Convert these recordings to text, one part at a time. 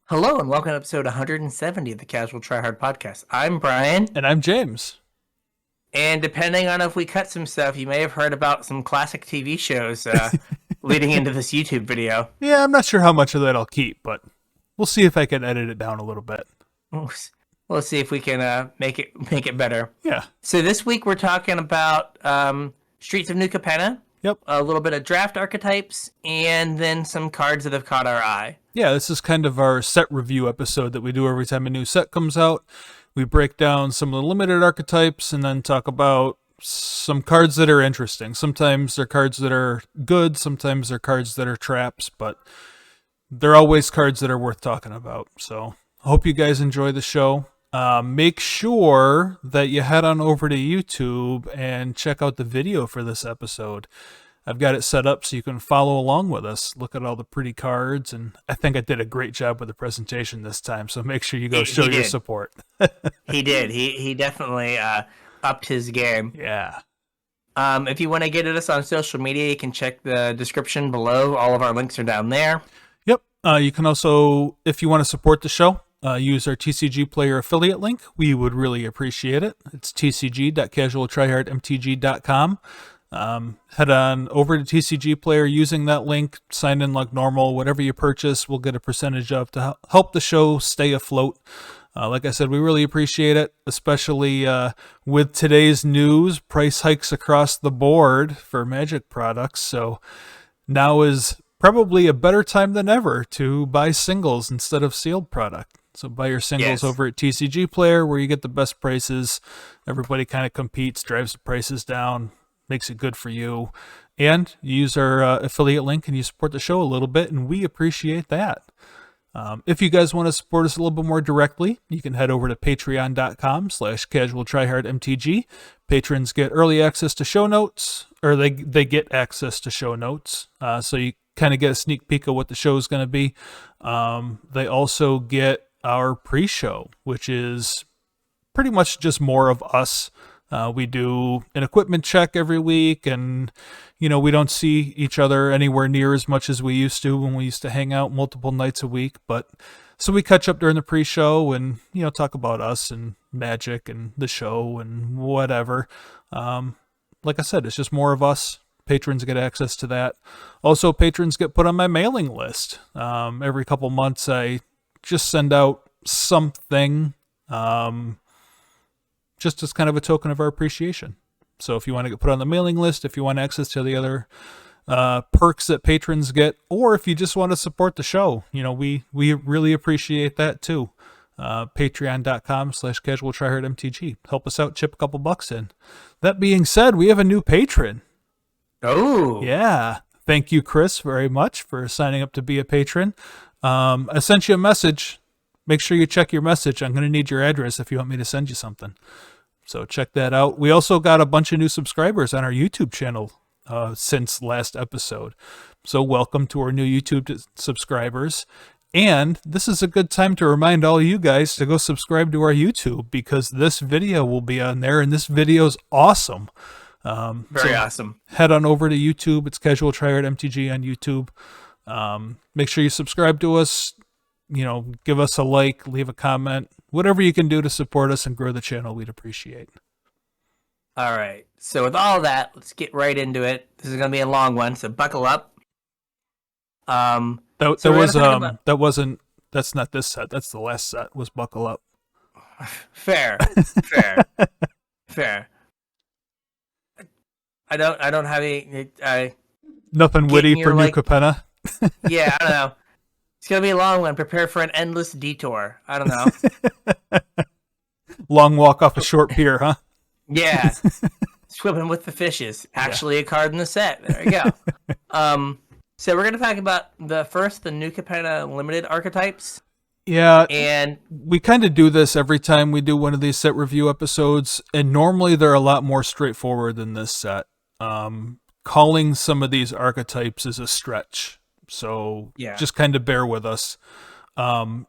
Hello and welcome to episode 170 of the Casual Try Hard podcast. I'm Bryan, And I'm James. and depending on if we cut some stuff, you may have heard about some classic TV shows leading into this YouTube video. Yeah, I'm not sure how much of that I'll keep, but we'll see if I can edit it down a little bit. We'll see if we can make it better. Yeah. So this week we're talking about Streets of New Capenna, Yep. a little bit of draft archetypes, and then some cards that have caught our eye. Yeah, this is kind of our set review episode that we do every time a new set comes out. We break down some of the limited archetypes and then talk about some cards that are interesting. Sometimes they're cards that are good, sometimes they're cards that are traps, but they're always cards that are worth talking about. So I hope you guys enjoy the show. Make sure that you head on over to YouTube and check out the video for this episode. I've got it set up so you can follow along with us. Look at all the pretty cards, and I think I did a great job with the presentation this time, so make sure you go show your support. He did. He definitely upped his game. Yeah. If you want to get at us on social media, you can check the description below. All of our links are down there. Yep. You can also, if you want to support the show, use our TCG Player affiliate link. We would really appreciate it. It's tcg.CasualTryHardMTG.com. Head on over to TCG Player using that link, sign in like normal. Whatever you purchase, we'll get a percentage of to help the show stay afloat. Like I said, we really appreciate it, especially with today's news, price hikes across the board for Magic products. So now is probably a better time than ever to buy singles instead of sealed product. So buy your singles over at TCG Player where you get the best prices. Everybody kind of competes, drives the prices down, makes it good for you. And you use our affiliate link and you support the show a little bit, and we appreciate that. If you guys want to support us a little bit more directly, you can head over to patreon.com/CasualTryHardMTG. Patrons get early access to show notes, or they get access to show notes. So you kind of get a sneak peek of what the show is going to be. They also get our pre-show, which is pretty much just more of us. We do an equipment check every week, and we don't see each other anywhere near as much as we used to when we used to hang out multiple nights a week. But so we catch up during the pre-show and talk about us and Magic and the show and whatever. Like I said, it's just more of us. Patrons get access to that. Also, patrons get put on my mailing list. Every couple months, I just send out something. Just as kind of a token of our appreciation. So if you want to get put on the mailing list, if you want access to the other perks that patrons get, or if you just want to support the show, we really appreciate that too. Patreon.com/CasualTryHardMTG. Help us out, chip a couple bucks in. That being said, we have a new patron. Oh. Yeah. Thank you, Chris, very much for signing up to be a patron. I sent you a message. Make sure you check your message. I'm going to need your address if you want me to send you something. So check that out. We also got a bunch of new subscribers on our YouTube channel since last episode. So welcome to our new YouTube subscribers. And this is a good time to remind all you guys to go subscribe to our YouTube, because this video will be on there, and this video is awesome. Very awesome. Head on over to YouTube. It's CasualTryHardMTG on YouTube. Make sure you subscribe to us. Give us a like, leave a comment, whatever you can do to support us and grow the channel, we'd appreciate. All right. So with all that, let's get right into it. This is going to be a long one, so buckle up. That's not this set. That's the last set, was Buckle Up. Fair. I don't have any nothing witty for New Capenna. Yeah, I don't know. It's going to be a long one. Prepare for an endless detour. I don't know. Long walk off a short pier, huh? Yeah. Swimming with the fishes. Actually, a card in the set. There you go. So we're going to talk about the New Capenna limited archetypes. Yeah. And we kind of do this every time we do one of these set review episodes, and normally they're a lot more straightforward than this set. Calling some of these archetypes is a stretch. So just kind of bear with us. I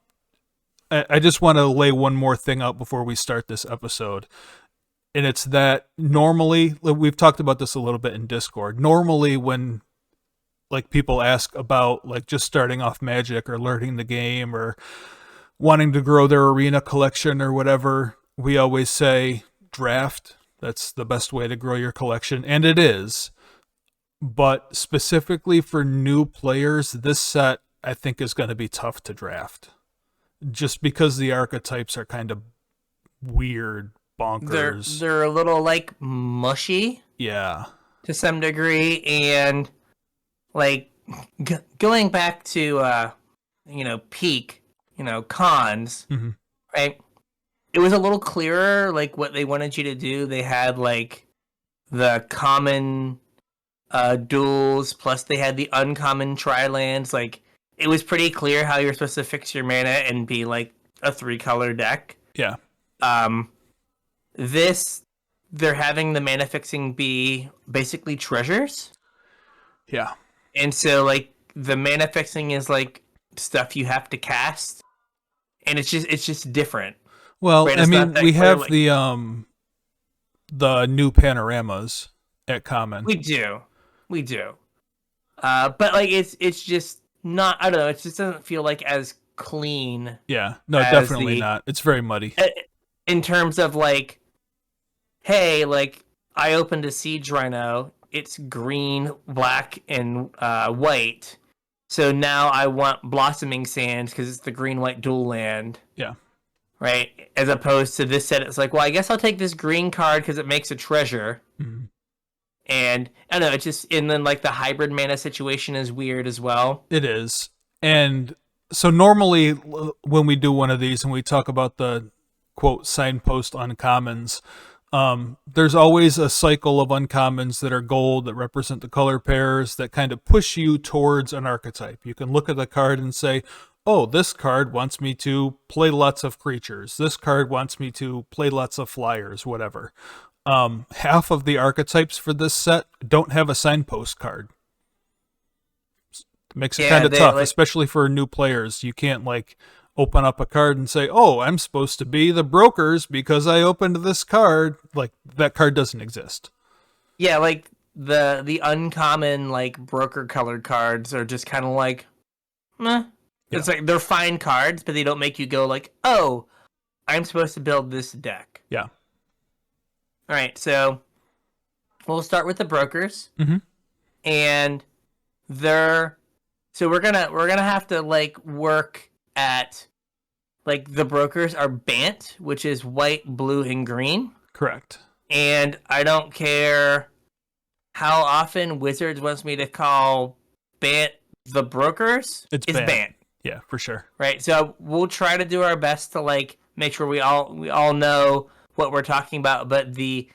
just want to lay one more thing out before we start this episode. And it's that normally, we've talked about this a little bit in Discord, normally when like people ask about like just starting off Magic or learning the game or wanting to grow their arena collection or whatever, we always say draft. That's the best way to grow your collection, and it is. But specifically for new players, this set I think is going to be tough to draft. Just because the archetypes are kind of weird, bonkers. They're a little like mushy. Yeah. To some degree, and like going back to peak, cons, right? It was a little clearer like what they wanted you to do. They had like the common duels, plus they had the uncommon tri-lands. Like it was pretty clear how you're supposed to fix your mana and be like a 3-color deck. Yeah. This, they're having the mana fixing be basically treasures. Yeah. And so like the mana fixing is like stuff you have to cast. And it's just different. Well, right? I mean, we have like, the new panoramas at common. We do. But like it's just not, I don't know, it just doesn't feel like as clean. Yeah. No, definitely not. It's very muddy. In terms of like, hey, like I opened a Siege Rhino, it's green, black, and white. So now I want Blossoming Sands because it's the green-white dual land. Yeah. Right? As opposed to this set, it's like, well, I guess I'll take this green card because it makes a treasure. Mm-hmm. And I don't know, it's just, and then like the hybrid mana situation is weird as well. It is. And so normally when we do one of these and we talk about the quote signpost uncommons, there's always a cycle of uncommons that are gold that represent the color pairs that kind of push you towards an archetype. You can look at the card and say, oh, this card wants me to play lots of creatures. This card wants me to play lots of flyers, whatever. Half of the archetypes for this set don't have a signpost card. Makes it kind of tough, especially for new players. You can't like open up a card and say, oh, I'm supposed to be the brokers because I opened this card. Like that card doesn't exist. Yeah, like the uncommon like broker colored cards are just kind of like, meh. Yeah. It's like they're fine cards, but they don't make you go like, oh, I'm supposed to build this deck. Yeah. All right, so we'll start with the brokers, and so we're gonna have to like work at like the brokers are Bant, which is white, blue, and green. Correct. And I don't care how often Wizards wants me to call Bant the brokers. It's Bant. Yeah, for sure. Right. So we'll try to do our best to like make sure we all know what we're talking about, but the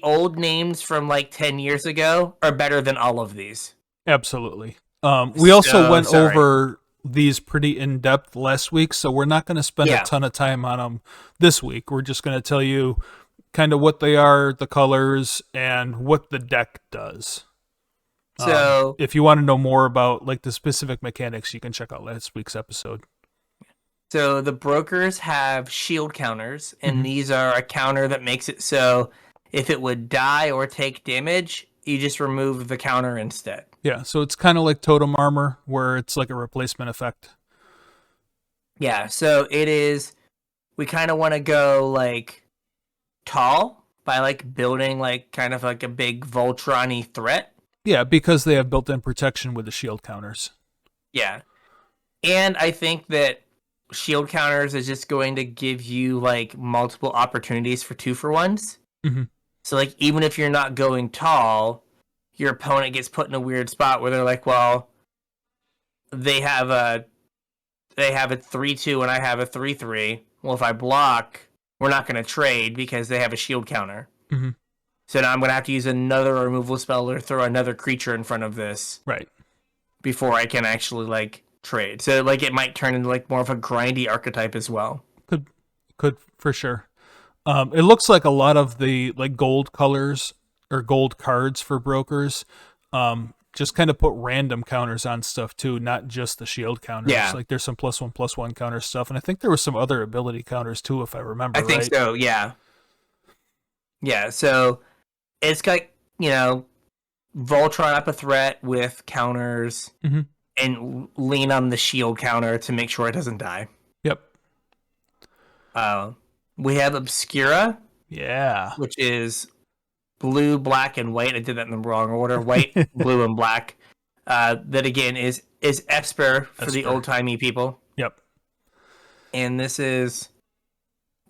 old names from like 10 years ago are better than all of these. Absolutely. We also went over these pretty in-depth last week, so we're not going to spend a ton of time on them this week. We're just going to tell you kind of what they are, the colors, and what the deck does. So if you want to know more about like the specific mechanics, you can check out last week's episode. So the brokers have shield counters, and these are a counter that makes it so if it would die or take damage, you just remove the counter instead. Yeah, so it's kind of like totem armor, where it's like a replacement effect. Yeah, so it is, we kind of want to go like tall by like building like kind of like a big Voltron-y threat. Yeah, because they have built-in protection with the shield counters. Yeah, and I think that shield counters is just going to give you like multiple opportunities for 2-for-1s. So like even if you're not going tall, your opponent gets put in a weird spot where they're like, well, they have a 3-2 and I have a 3-3. Well, if I block, we're not going to trade because they have a shield counter. So now I'm going to have to use another removal spell or throw another creature in front of this. Right. Before I can actually like trade. So like it might turn into like more of a grindy archetype as well. Could for sure. It looks like a lot of the like gold colors or gold cards for brokers just kind of put random counters on stuff too, not just the shield counters. Yeah. Like there's some +1/+1 counter stuff, and I think there was some other ability counters too, if I remember right. I think so, yeah. Yeah, so it's like, Voltron up a threat with counters Mm-hmm. and lean on the shield counter to make sure it doesn't die. Yep. We have Obscura, Yeah. which is blue, black, and white. I did that in the wrong order. White, blue, and black. That again is Esper for the old timey people. Yep. And this is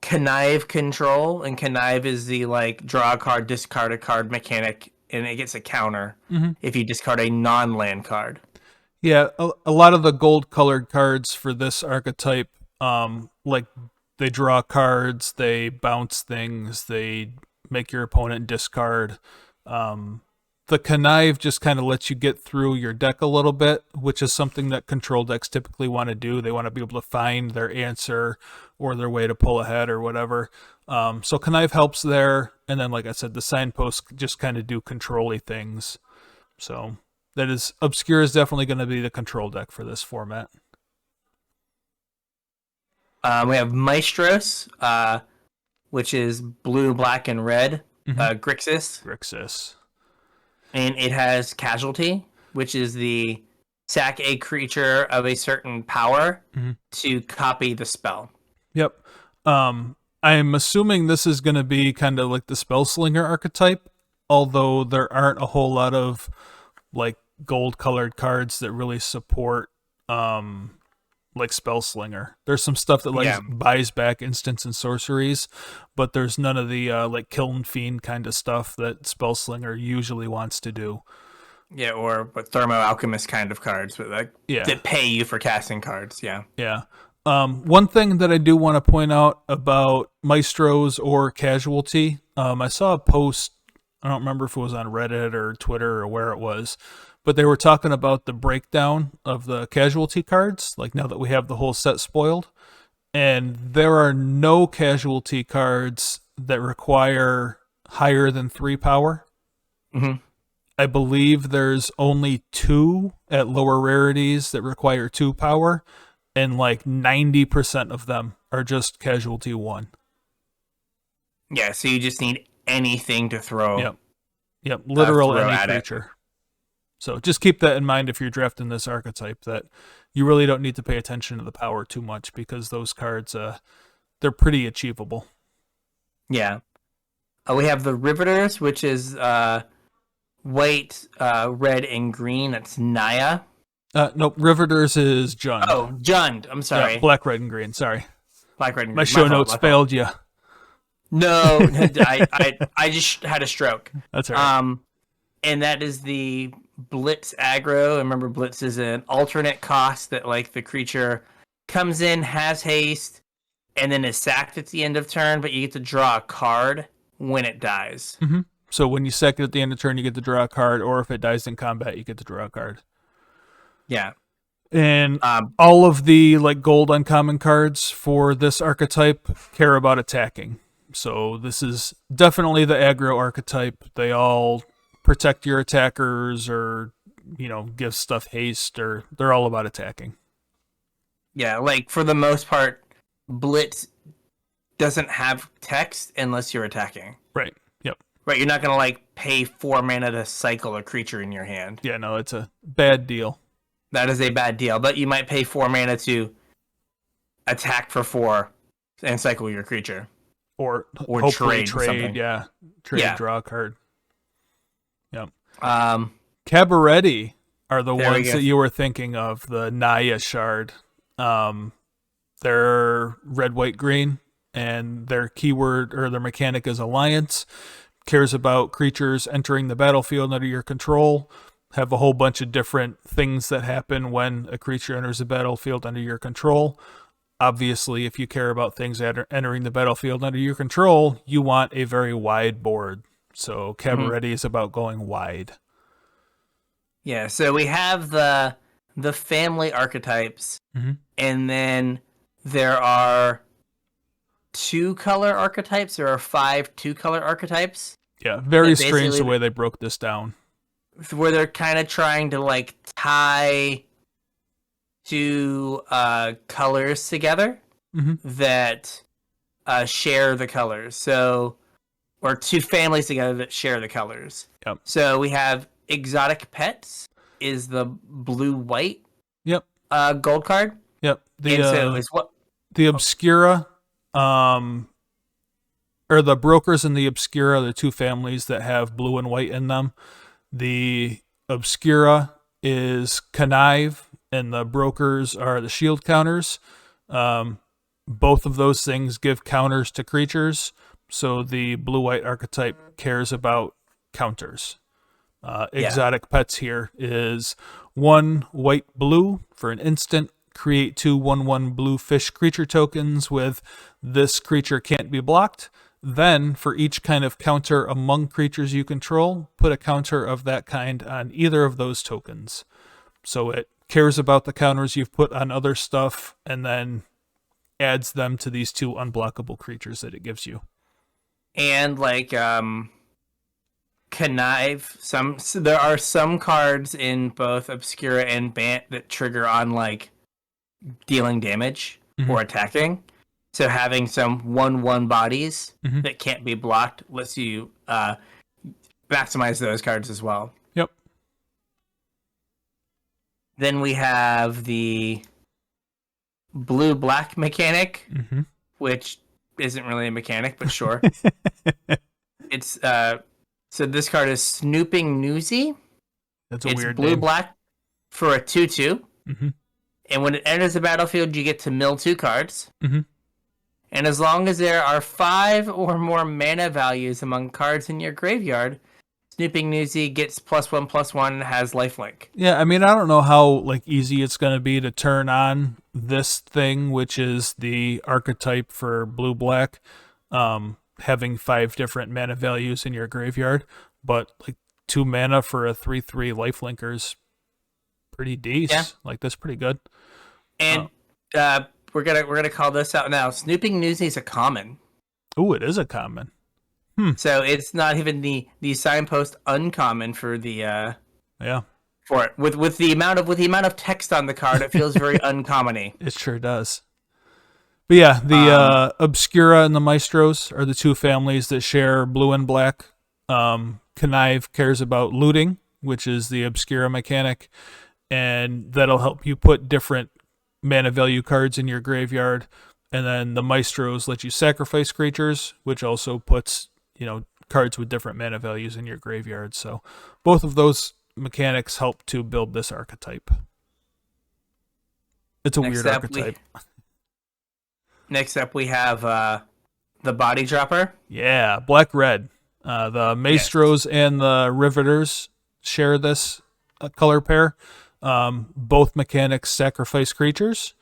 Connive control, and Connive is the like draw a card, discard a card mechanic, and it gets a counter if you discard a non-land card. Yeah, a lot of the gold colored cards for this archetype, like they draw cards, they bounce things, they make your opponent discard. The Connive just kind of lets you get through your deck a little bit, which is something that control decks typically want to do. They want to be able to find their answer or their way to pull ahead or whatever. So Connive helps there. And then, like I said, the signposts just kind of do control-y things. So that is, Obscure is definitely going to be the control deck for this format. We have Maestros, which is blue, black, and red. Grixis. And it has Casualty, which is the sack a creature of a certain power to copy the spell. Yep. I'm assuming this is going to be kind of like the Spellslinger archetype, although there aren't a whole lot of like gold-colored cards that really support like Spellslinger. There's some stuff that like buys back instants and sorceries, but there's none of the like Kiln Fiend kind of stuff that Spellslinger usually wants to do. Yeah, or what Thermo Alchemist kind of cards, but like that pay you for casting cards. Yeah. Yeah. One thing that I do want to point out about Maestros or Casualty, I saw a post, I don't remember if it was on Reddit or Twitter or where it was, but they were talking about the breakdown of the Casualty cards, like now that we have the whole set spoiled. And there are no Casualty cards that require higher than 3 power. Mm-hmm. I believe there's only 2 at lower rarities that require 2 power, and like 90% of them are just Casualty 1. Yeah, so you just need anything to throw. Yep, literal any creature. So just keep that in mind if you're drafting this archetype, that you really don't need to pay attention to the power too much, because those cards, they're pretty achievable. Yeah. We have the Riveters, which is white, red, and green. That's Naya. Nope, Riveters is Jund. Oh, Jund. I'm sorry. Yeah, black, red, and green. Sorry. Black, red, and green. My show notes failed you. No, I just had a stroke. That's all right. And that is the Blitz aggro. Remember, Blitz is an alternate cost that like the creature comes in, has haste, and then is sacked at the end of turn, but you get to draw a card when it dies. Mm-hmm. So when you sack it at the end of turn, you get to draw a card, or if it dies in combat, you get to draw a card. Yeah. And all of the like gold uncommon cards for this archetype care about attacking. So this is definitely the aggro archetype. They all protect your attackers, or, you know, give stuff haste, or they're all about attacking. Yeah, like for the most part, Blitz doesn't have text unless you're attacking. Right. Yep. Right, you're not going to like pay 4 mana to cycle a creature in your hand. Yeah, no, it's a bad deal. That is a bad deal, but you might pay 4 mana to attack for 4 and cycle your creature. Or trade something. Yeah. Draw a card. Yep. Cabaretti are the ones that you were thinking of, the Naya Shard. They're red, white, green, and their keyword or their mechanic is Alliance. Cares about creatures entering the battlefield under your control. Have a whole bunch of different things that happen when a creature enters the battlefield under your control. Obviously, if you care about things entering the battlefield under your control, you want a very wide board. So Cabaretti is about going wide. Yeah, so we have the family archetypes, and then there are 2-color archetypes. There are 5 2-color archetypes. Yeah, very strange the way they broke this down. Where they're kind of trying to like tie 2 colors together that share the colors. So, or 2 families together that share the colors. Yep. So we have Exotic Pets is the blue-white Yep. gold card. Yep. The Obscura, or the Brokers and the Obscura, the two families that have blue and white in them. The Obscura is Connive, and the Brokers are the shield counters. Both of those things give counters to creatures, so the blue-white archetype cares about counters. Exotic Pets here is 1 white-blue for an instant. Create 2 1/1 blue fish creature tokens with this creature can't be blocked. Then, for each kind of counter among creatures you control, put a counter of that kind on either of those tokens. So it cares about the counters you've put on other stuff, and then adds them to these 2 unblockable creatures that it gives you. And Connive, there are some cards in both Obscura and Bant that trigger on dealing damage or attacking. So having some 1/1 bodies that can't be blocked lets you maximize those cards as well. Yep. Then we have the blue-black mechanic, which isn't really a mechanic, but sure. It's so this card is Snooping Newsy. That's a weird blue-black for a 2/2. And when it enters the battlefield, you get to mill 2 cards. And as long as there are 5 or more mana values among cards in your graveyard, Snooping Newsy gets +1/+1 and has lifelink. Yeah, I mean, I don't know how easy it's going to be to turn on this thing, which is the archetype for blue-black, having 5 different mana values in your graveyard, but 2 mana for a 3/3 lifelinker's pretty decent. Yeah. That's pretty good. And we're gonna call this out now. Snooping Newsy is a common. Oh, it is a common. So it's not even the signpost uncommon for the for it. With the amount of text on the card, it feels very uncommon-y. It sure does. But yeah, the Obscura and the Maestros are the 2 families that share blue and black. Connive cares about looting, which is the Obscura mechanic, and that'll help you put different mana value cards in your graveyard. And then the Maestros let you sacrifice creatures, which also puts cards with different mana values in your graveyard. So both of those mechanics help to build this archetype. It's a weird archetype. Next up, we have the Body Dropper. Yeah, black-red. The Maestros and the Riveters share this color pair. Both mechanics sacrifice creatures.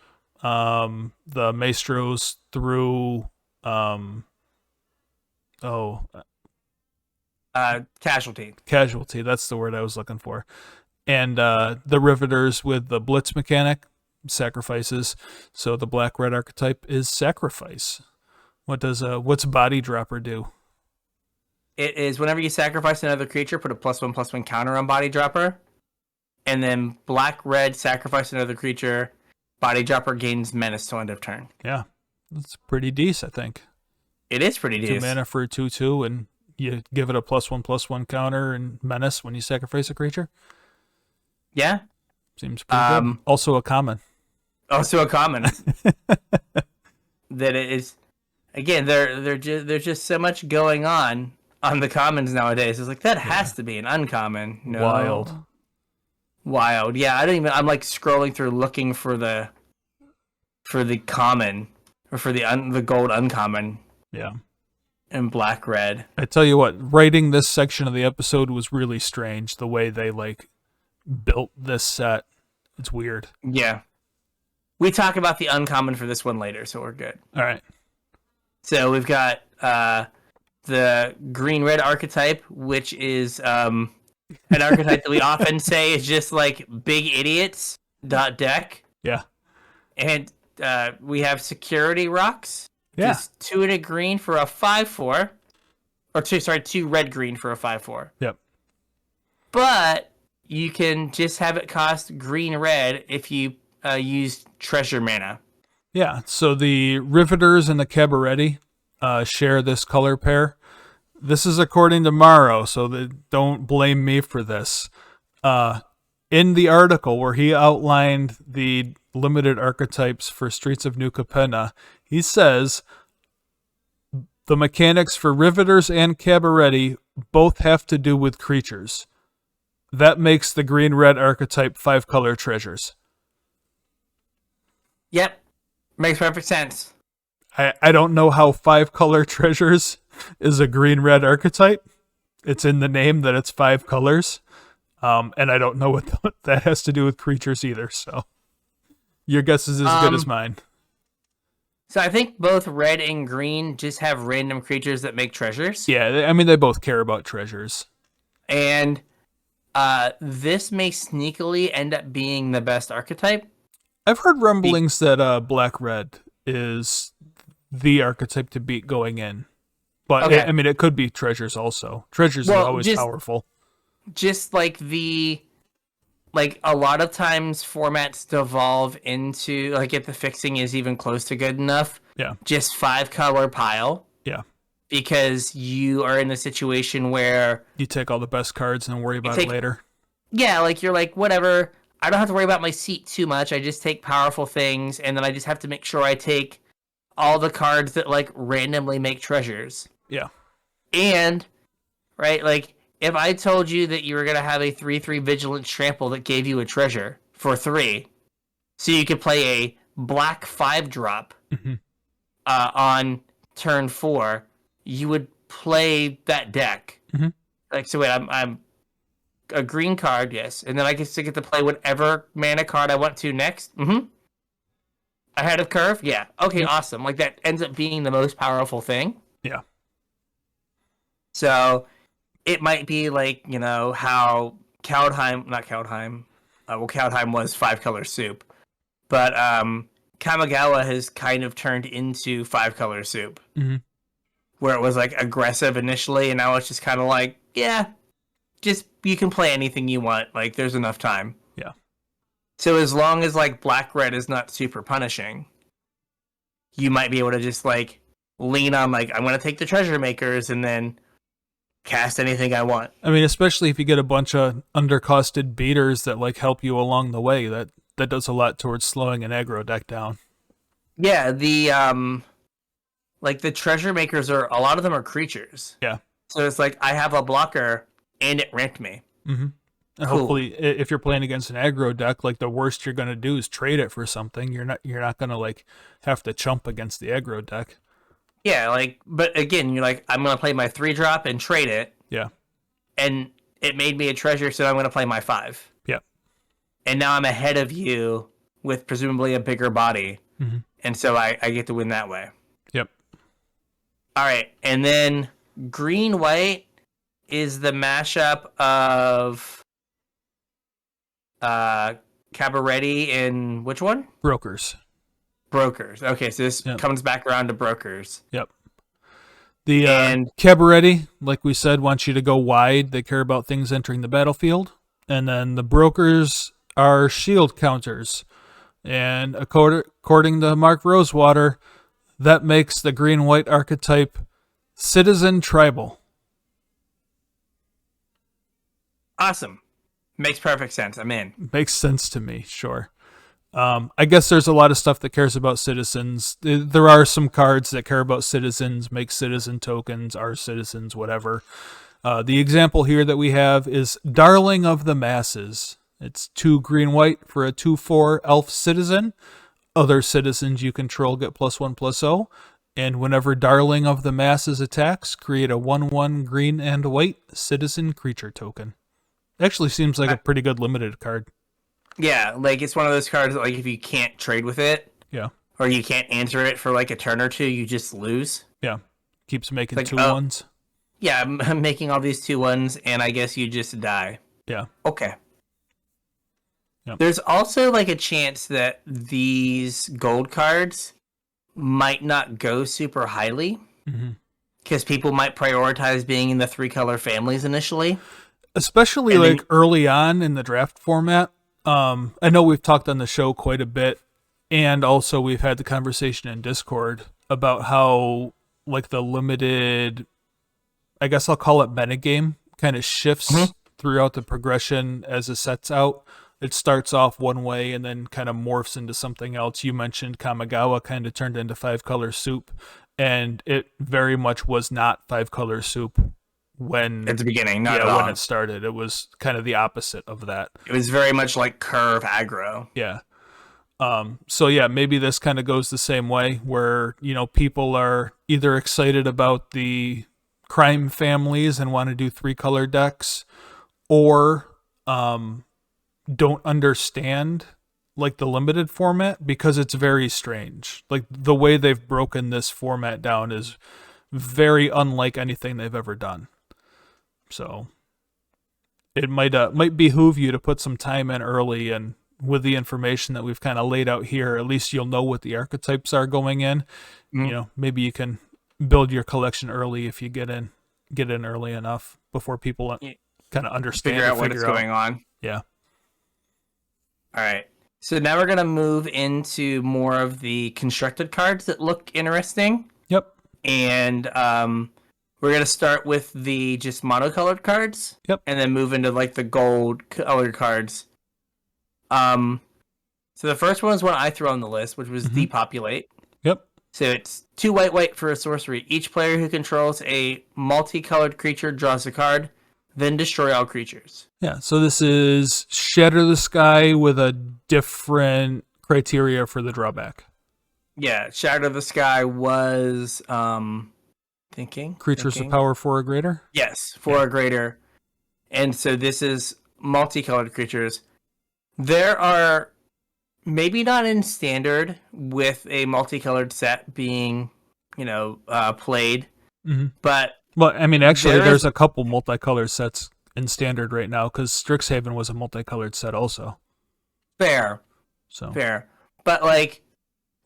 The Maestros through Casualty, that's the word I was looking for. And the Riveters with the Blitz mechanic sacrifices. So the black-red archetype is sacrifice. What's Body Dropper do? It is whenever you sacrifice another creature, put a +1/+1 counter on Body Dropper. And then black-red, sacrifice another creature. Body Dropper gains menace till end of turn. Yeah, that's pretty decent, I think. It is pretty decent. 2 mana for a 2/2, and you give it a +1/+1 counter and menace when you sacrifice a creature. Yeah. Seems pretty good. Also a common. That it is. Again, there's just so much going on the commons nowadays. It's that has to be an uncommon. No. Wild. Yeah, I'm scrolling through looking for the common or for the gold uncommon. Yeah. And black-red. I tell you what, writing this section of the episode was really strange. The way they built this set, it's weird. Yeah. We talk about the uncommon for this one later, so we're good. All right. So we've got the green-red archetype, which is an archetype that we often say is just big idiots deck. Yeah. And we have Security Rocks. Yeah. Just 2 and a green for a 5/4. Or 2 red-green for a 5/4. Yep. But you can just have it cost green-red if you use treasure mana. Yeah, so the Riveters and the Cabaretti share this color pair. this is according to Morrow, so don't blame me for this. In the article where he outlined the limited archetypes for Streets of New Capenna, he says the mechanics for Riveters and Cabaretti both have to do with creatures. That makes the green-red archetype 5-color treasures. Yep. Makes perfect sense. I don't know how 5-color treasures is a green-red archetype. It's in the name that it's 5 colors. And I don't know what that has to do with creatures either, so your guess is as good as mine. So I think both red and green just have random creatures that make treasures. Yeah, I mean, they both care about treasures. And this may sneakily end up being the best archetype. I've heard rumblings that black-red is the archetype to beat going in. But, okay. I mean, it could be treasures also. Treasures are always powerful. Just like a lot of times formats devolve into, like, if the fixing is even close to good enough, just 5-color pile. Yeah. Because you are in a situation where you take all the best cards and worry about it later. Yeah, like you're like, whatever. I don't have to worry about my seat too much. I just take powerful things, and then I just have to make sure I take all the cards that, like, randomly make treasures. Yeah. And, right, like, if I told you that you were going to have a 3/3 Vigilant Trample that gave you a treasure for 3, so you could play a black 5-drop on turn 4, you would play that deck. Mm-hmm. Like, so wait, I'm a green card, yes, and then I get to play whatever mana card I want to next. Ahead of curve, yeah. Okay, awesome. Like, that ends up being the most powerful thing. Yeah. So it might be like, you know, how Kaldheim was 5-color soup, but Kamigawa has kind of turned into 5-color soup, where it was like aggressive initially, and now it's just kind of like, yeah, just you can play anything you want. Like, there's enough time. Yeah. So as long as, like, black-red is not super punishing, you might be able to just, like, lean on, like, I'm going to take the treasure makers and then cast anything I want. I mean, especially if you get a bunch of undercosted beaters that, like, help you along the way, that does a lot towards slowing an aggro deck down. Yeah, the like, the treasure makers a lot of them are creatures. Yeah. So it's like, I have a blocker and it ranked me. And hopefully, if you're playing against an aggro deck, like, the worst you're gonna do is trade it for something. You're not gonna, like, have to chump against the aggro deck. Yeah, like, but again, you're like, I'm gonna play my 3-drop and trade it. Yeah. And it made me a treasure, so I'm gonna play my 5. Yeah. And now I'm ahead of you with presumably a bigger body, and so I get to win that way. Yep. All right, and then green-white is the mashup of Cabaretti and which one? Brokers. Okay, so this comes back around to brokers. Yep. The Cabaretti, like we said, wants you to go wide. They care about things entering the battlefield. And then the brokers are shield counters. And according to Mark Rosewater, that makes the green-white archetype Citizen Tribal. Awesome. Makes perfect sense. I'm in. Makes sense to me, sure. I guess there's a lot of stuff that cares about citizens. There are some cards that care about citizens, make citizen tokens, are citizens, whatever. The example here that we have is Darling of the Masses. It's 2 green-white for a 2/4 elf citizen. Other citizens you control get +1/+0. And whenever Darling of the Masses attacks, create a 1/1 green and white citizen creature token. Actually seems like a pretty good limited card. Yeah, like, it's one of those cards that, like, if you can't trade with it, or you can't answer it for, like, a turn or two, you just lose. Yeah, keeps making like, 2/1s. Yeah, I'm making all these 2/1s, and I guess you just die. Yeah. Okay. Yep. There's also, like, a chance that these gold cards might not go super highly, because people might prioritize being in the 3-color families initially. Especially, and like, early on in the draft format. I know we've talked on the show quite a bit, and also we've had the conversation in Discord about how, like, the limited I guess I'll call it metagame, kind of shifts throughout the progression as it sets out. It starts off one way and then kind of morphs into something else. You mentioned Kamigawa kind of turned into 5-color soup, and it very much was not 5-color soup when at the beginning, not at all. When it started. It was kind of the opposite of that. It was very much like curve aggro. Yeah. So yeah, maybe this kind of goes the same way where, people are either excited about the crime families and want to do 3-color decks, or don't understand like the limited format because it's very strange. Like the way they've broken this format down is very unlike anything they've ever done. So it might behoove you to put some time in early, and with the information that we've kind of laid out here, at least you'll know what the archetypes are going in. Maybe you can build your collection early if you get in early enough before people kind of understand, figure out what is going on. Yeah. All right. So now we're going to move into more of the constructed cards that look interesting. Yep. And we're going to start with the just monocolored cards. Yep. And then move into like the gold colored cards. So the first one is one I threw on the list, which was Depopulate. Yep. So it's 2 white for a sorcery. Each player who controls a multicolored creature draws a card, then destroy all creatures. Yeah, so this is Shatter the Sky with a different criteria for the drawback. Yeah, Shatter the Sky was creatures of power 4 or greater? Yes, 4 or greater. And so this is multicolored creatures. There are, maybe not in standard with a multicolored set being, played, but... Well, I mean, actually, there's a couple multicolored sets in standard right now, because Strixhaven was a multicolored set also. Fair. So fair. But, like,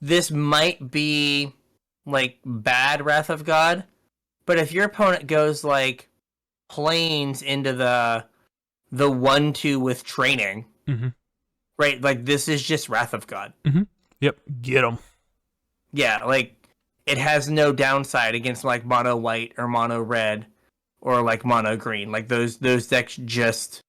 this might be, like, bad Wrath of God, but if your opponent goes, like, planes into the 1/2 with training, right, like, this is just Wrath of God. Yep, get them. Yeah, like, it has no downside against, like, mono white or mono red or, like, mono green. Like, those decks just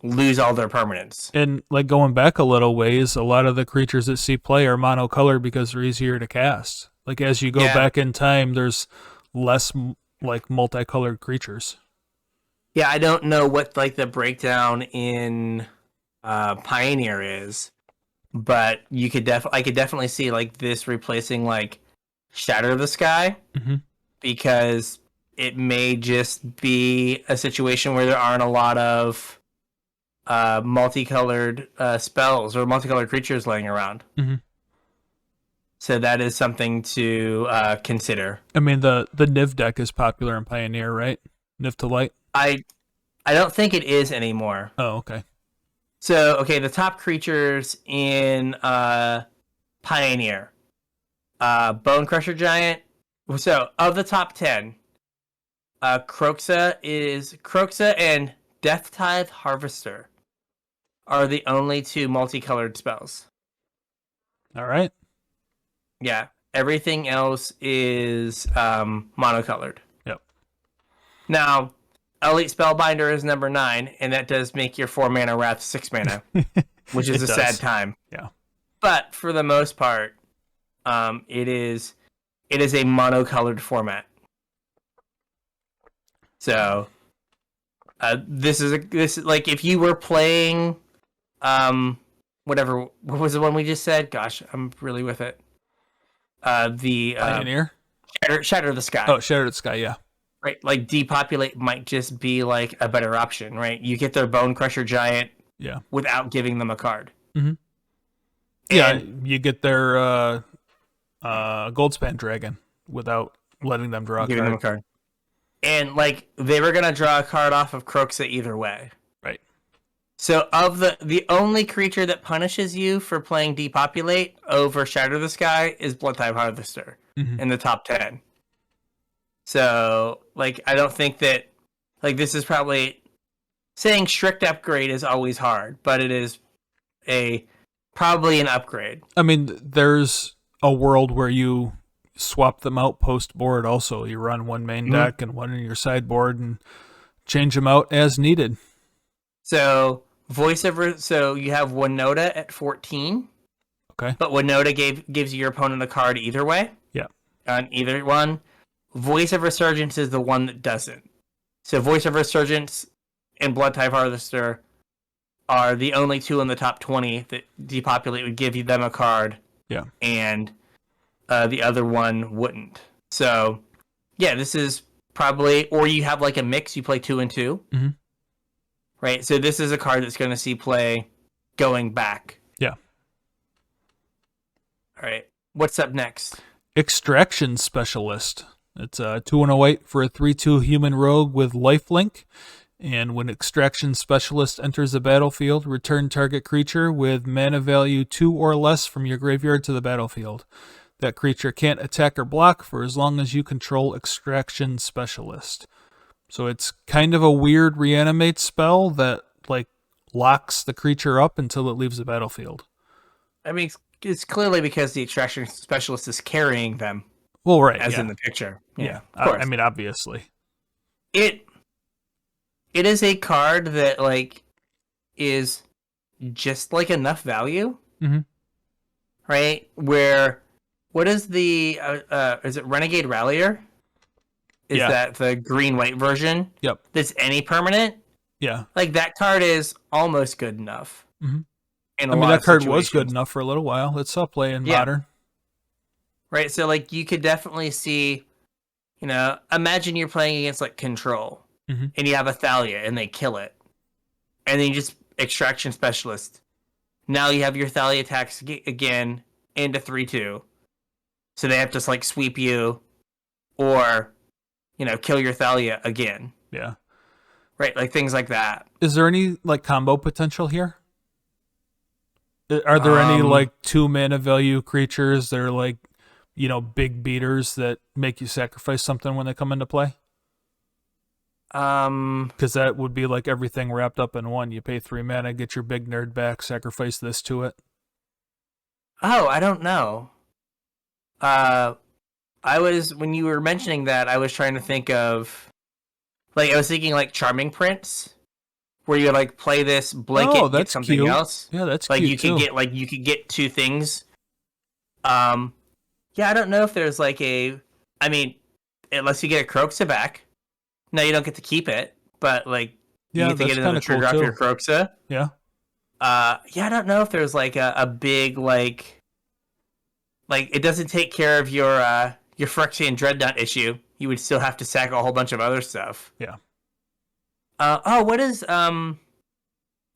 lose all their permanents. And, like, going back a little ways, a lot of the creatures that see play are monocolored because they're easier to cast. Like, as you go back in time, there's less, like, multicolored creatures. Yeah, I don't know what, like, the breakdown in Pioneer is, but I could definitely see, like, this replacing, like, Shatter the Sky, because it may just be a situation where there aren't a lot of multicolored spells or multicolored creatures laying around. So that is something to consider. I mean, the Niv deck is popular in Pioneer, right? Niv to Light? I don't think it is anymore. Oh, okay. So, okay, the top creatures in Pioneer. Bone Crusher Giant. So, of the top 10, Kroxa and Death-Tithe Harvester are the only 2 multicolored spells. All right. Yeah. Everything else is monocolored. Yep. Now, Elite Spellbinder is number 9, and that does make your 4-mana Wrath 6 mana, which is sad time. Yeah. But for the most part, it is a monocolored format. So, this is like if you were playing, what was the one we just said? Gosh, I'm really with it. The Pioneer? Shatter the Sky. Oh, Shatter the Sky, yeah. Right, like Depopulate might just be like a better option, right? You get their Bone Crusher Giant, without giving them a card. Yeah, you get their Goldspan Dragon without letting them draw them a card. And like they were gonna draw a card off of Kroxa either way. Right. So of the only creature that punishes you for playing Depopulate over Shatter the Sky is Bloodtithe Harvester in the top 10. So like I don't think that like this is probably saying strict upgrade is always hard, but it is probably an upgrade. I mean, there's a world where you swap them out post board also. You run one main deck and one in your sideboard and change them out as needed. So voiceover, so you have Winota at 14. Okay. But Winota gives your opponent a card either way. Yeah. On either one. Voice of Resurgence is the one that doesn't. So Voice of Resurgence and Bloodtithe Harvester are the only two in the top 20 that Depopulate would give them a card. Yeah. And the other one wouldn't. So, yeah, this is probably... Or you have like a mix, you play 2 and 2. Mm-hmm. Right? So this is a card that's going to see play going back. Yeah. All right. What's up next? Extraction Specialist. It's a 2 and a white for a 3/2 human rogue with lifelink. And when Extraction Specialist enters the battlefield, return target creature with mana value 2 or less from your graveyard to the battlefield. That creature can't attack or block for as long as you control Extraction Specialist. So it's kind of a weird reanimate spell that like locks the creature up until it leaves the battlefield. I mean, it's clearly because the Extraction Specialist is carrying them. Well, right. As in the picture. Yeah. Of course. I mean, obviously. It is a card that, like, is just, like, enough value. Mm-hmm. Right? Where, what is the, is it Renegade Rallier? Is that the green-white version? Yep. That's any permanent? Yeah. Like, that card is almost good enough. Mm-hmm. I mean, that card was good enough for a little while. It saw play in Modern. Right, so, like, you could definitely see, you know, imagine you're playing against, like, Control, and you have a Thalia, and they kill it. And then you just Extraction Specialist. Now you have your Thalia attacks again into 3/2. So they have to, like, sweep you, or, you know, kill your Thalia again. Yeah. Right, like, things like that. Is there any, like, combo potential here? Are there any, like, 2 mana value creatures that are, like, you know, big beaters that make you sacrifice something when they come into play? Because that would be like everything wrapped up in one. You pay 3 mana, get your big nerd back, sacrifice this to it. Oh, I don't know. When you were mentioning that, I was trying to think of, like, I was thinking like Charming Prince, where you like play this blanket, get something cute. else. Yeah, that's like cute you could too. you could get 2 things. Yeah, I don't know if there's like I mean, unless you get a Croxa back. No, you don't get to keep it, but like you get to get another trigger off your Croxa. Yeah. Yeah, I don't know if there's like a big like it doesn't take care of your Phyrexian Dreadnought issue. You would still have to sack a whole bunch of other stuff. Yeah. What is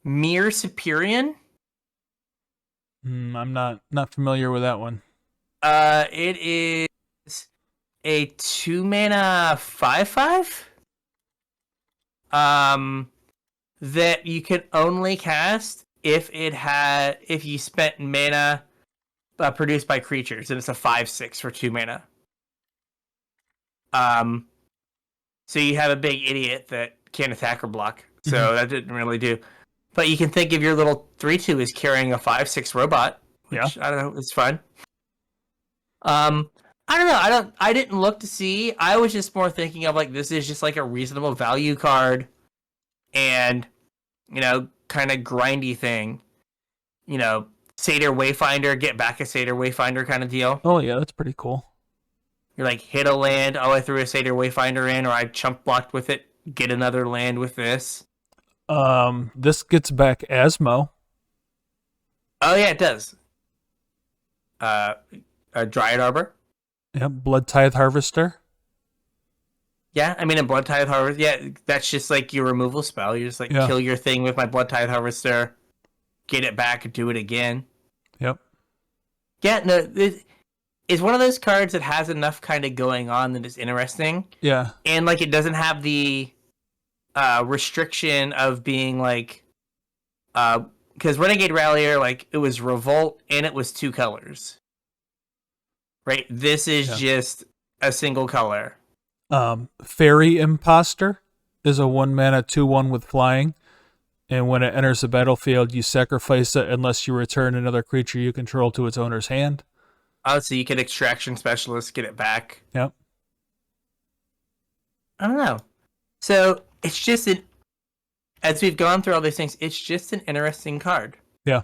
Mir Superior? I'm not familiar with that one. It is a 2 mana 5/5. That you can only cast if you spent mana produced by creatures, and it's a 5/6 for 2 mana. So you have a big idiot that can't attack or block. So that didn't really do. But you can think of your little 3/2 as carrying a 5/6 robot, which I don't know, it's fun. I don't know. I didn't look to see. I was just more thinking of like this is just like a reasonable value card, and you know, kind of grindy thing. You know, Satyr Wayfinder, get back a Satyr Wayfinder kind of deal. Oh yeah, that's pretty cool. You're like hit a land. Oh, I threw a Satyr Wayfinder in, or I chump blocked with it. Get another land with this. This gets back Asmo. Oh yeah, it does. Dryad Arbor. Yep, Bloodtithe Harvester. Yeah, I mean, a Bloodtithe Harvester, yeah, that's just like your removal spell. You just like kill your thing with my Bloodtithe Harvester, get it back, and do it again. Yep. Yeah, no, it's one of those cards that has enough kind of going on that is interesting. Yeah. And like it doesn't have the restriction of being like, because Renegade Rallier, like it was Revolt and it was 2 colors. Right? This is just a single color. Fairy Imposter is a 1 mana 2/1 with flying. And when it enters the battlefield, you sacrifice it unless you return another creature you control to its owner's hand. Oh, so you could Extraction Specialist, get it back. Yep. I don't know. So it's just as we've gone through all these things, it's just an interesting card. Yeah.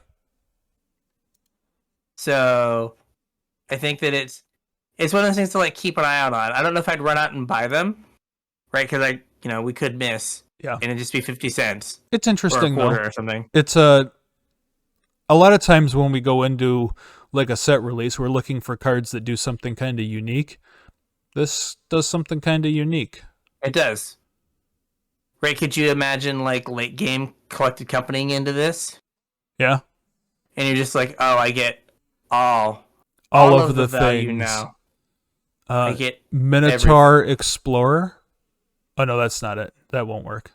So I think that it's one of those things to like keep an eye out on. I don't know if I'd run out and buy them, right? Because we could miss. Yeah. And it'd just be 50 cents. It's interesting, or a quarter though. Or something. It's a lot of times when we go into like a set release, we're looking for cards that do something kind of unique. This does something kind of unique. It does. Right? Could you imagine like late game Collected Companying into this? Yeah. And you're just like, oh, I get all of the value things. now. I get Minotaur everything. Explorer. Oh no, that's not it. That won't work.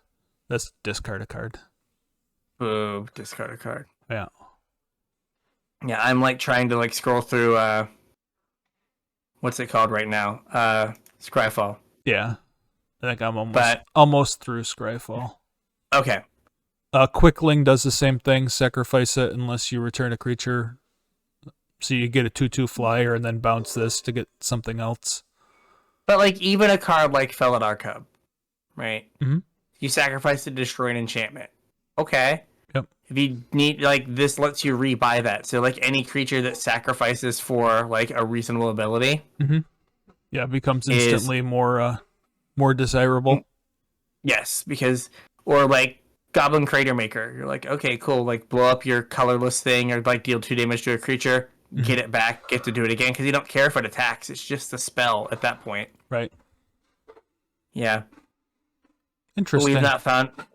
That's discard a card. Boo, discard a card. Yeah. Yeah, I'm like trying to like scroll through what's it called right now? Scryfall. Yeah. I think I'm almost through Scryfall. Okay. Quickling does the same thing. Sacrifice it unless you return a creature. So you get a 2/2 flyer and then bounce this to get something else. But like even a card like Felid Arcub, right? Mm-hmm. You sacrifice to destroy an enchantment. Okay. Yep. If you need like this lets you rebuy that. So like any creature that sacrifices for like a reasonable ability. Mm-hmm. Yeah, it becomes instantly more desirable. Yes, because or like Goblin Crater Maker. You're like, okay, cool, like blow up your colorless thing or like deal 2 damage to a creature, get it back, get to do it again, because you don't care if it attacks. It's just a spell at that point. Right. Yeah. Interesting. But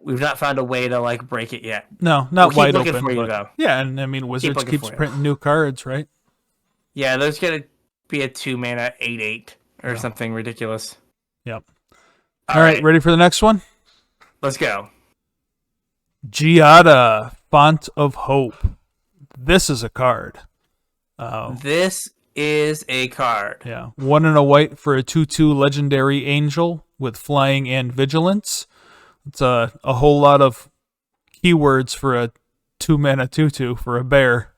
we've not found a way to like break it yet. No, not wide open. For you, though. Yeah, and I mean Wizards keeps printing new cards, right? Yeah, there's gonna be a 2-mana 8/8 or something ridiculous. Yep. All right, ready for the next one? Let's go. Giada, Font of Hope. This is a card. This is a card. Yeah. 1 and a white for a 2/2 legendary angel with flying and vigilance. It's a whole lot of keywords for a 2-mana 2/2 for a bear.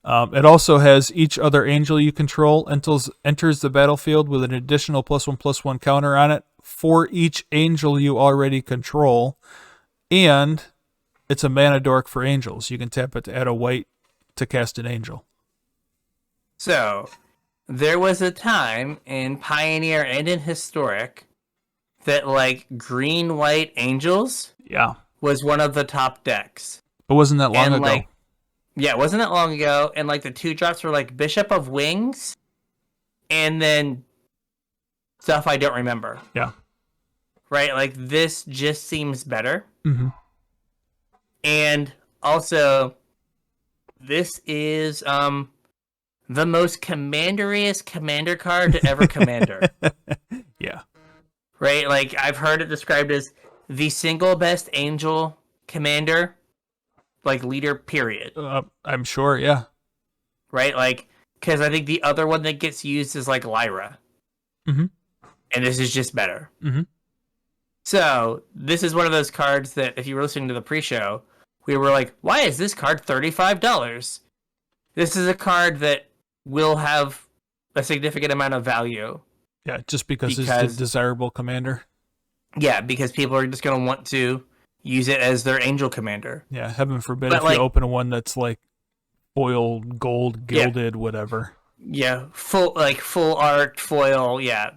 It also has each other angel you control enters the battlefield with an additional +1/+1 counter on it for each angel you already control. And it's a mana dork for angels. You can tap it to add a white to cast an angel. So, there was a time in Pioneer and in Historic that, like, green-white angels was one of the top decks. It wasn't that long ago. Yeah, it wasn't that long ago. And, like, the 2-drops were, like, Bishop of Wings and then stuff I don't remember. Yeah. Right? Like, this just seems better. Mm-hmm. And also, this is the most commanderiest commander card to ever commander. Yeah. Right? Like, I've heard it described as the single best angel commander, like, leader, period. I'm sure, yeah. Right? Like, because I think the other one that gets used is, like, Lyra. Mm-hmm. And this is just better. Mm-hmm. So, this is one of those cards that, if you were listening to the pre-show, we were like, why is this card $35? This is a card that will have a significant amount of value. Yeah, just because it's a desirable commander. Yeah, because people are just going to want to use it as their angel commander. Yeah, heaven forbid if you open one that's like foil, gold, gilded, whatever. Yeah, full art, foil, yeah.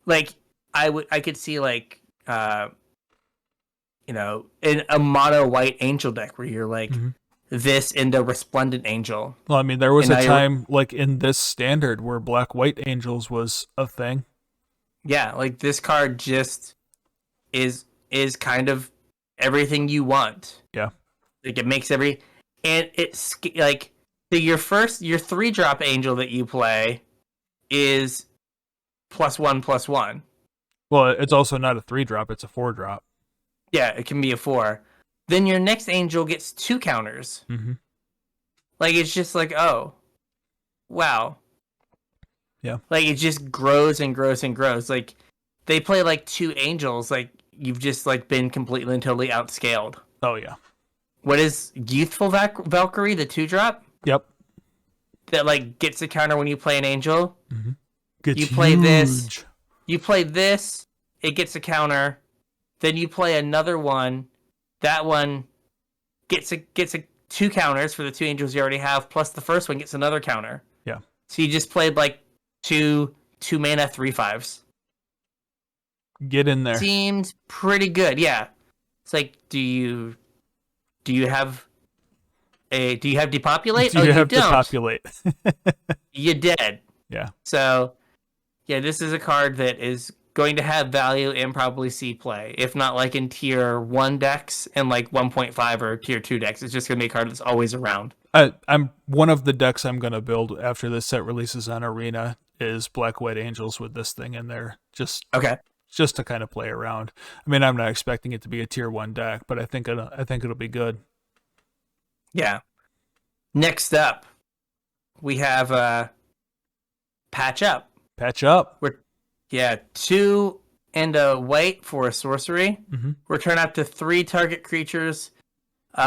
Like, I could see, like, in a mono white angel deck where you're like this into resplendent angel. Well, I mean, there was a time like in this standard where black white angels was a thing. Yeah, like this card just is kind of everything you want. Yeah, like it makes and it's like your 3-drop angel that you play is +1/+1. Well, it's also not a 3-drop; it's a 4-drop. Yeah, it can be a 4. Then your next angel gets 2 counters. Mm-hmm. Like, it's just like, oh, wow. Yeah. Like, it just grows and grows and grows. Like, they play, like, 2 angels. Like, you've just, like, been completely and totally outscaled. Oh, yeah. What is Youthful Valkyrie, the 2-drop? Yep. that like gets a counter when you play an angel. Mm-hmm. Gets you play huge. this. You play this. It gets a counter. Then you play another one. That one gets a 2 counters for the 2 angels you already have. Plus the first one gets another counter. Yeah. So you just played like 2 mana 3/5s. Get in there. Seems pretty good. Yeah. It's like, do you have depopulate? Do you have don't. depopulate? You dead. Yeah. So, yeah, this is a card that is going to have value and probably see play. If not like in tier 1 decks and like 1.5 or tier 2 decks. It's just going to be a card that's always around. I'm one of the decks I'm going to build after this set releases on Arena is Black White Angels with this thing in there. Just to kind of play around. I mean, I'm not expecting it to be a tier 1 deck, but I think it'll be good. Yeah. Next up, we have Patch Up. Patch Up. 2 and a white for a sorcery. Mm-hmm. Return up to 3 target creatures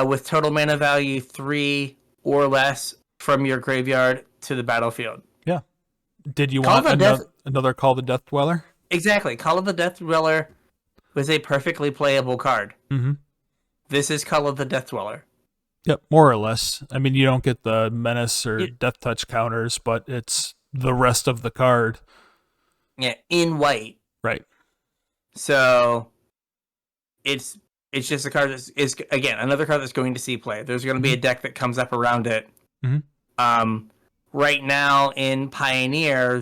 with total mana value 3 or less from your graveyard to the battlefield. Yeah. Did you want another Call the Death Dweller? Exactly. Call of the Death Dweller was a perfectly playable card. Mm-hmm. This is Call of the Death Dweller. Yep, more or less. I mean, you don't get the Menace or Death Touch counters, but it's the rest of the card. Yeah, in white. Right. So it's just a card is again another card that's going to see play. There's going to be a deck that comes up around it. Mm-hmm. Right now in Pioneer,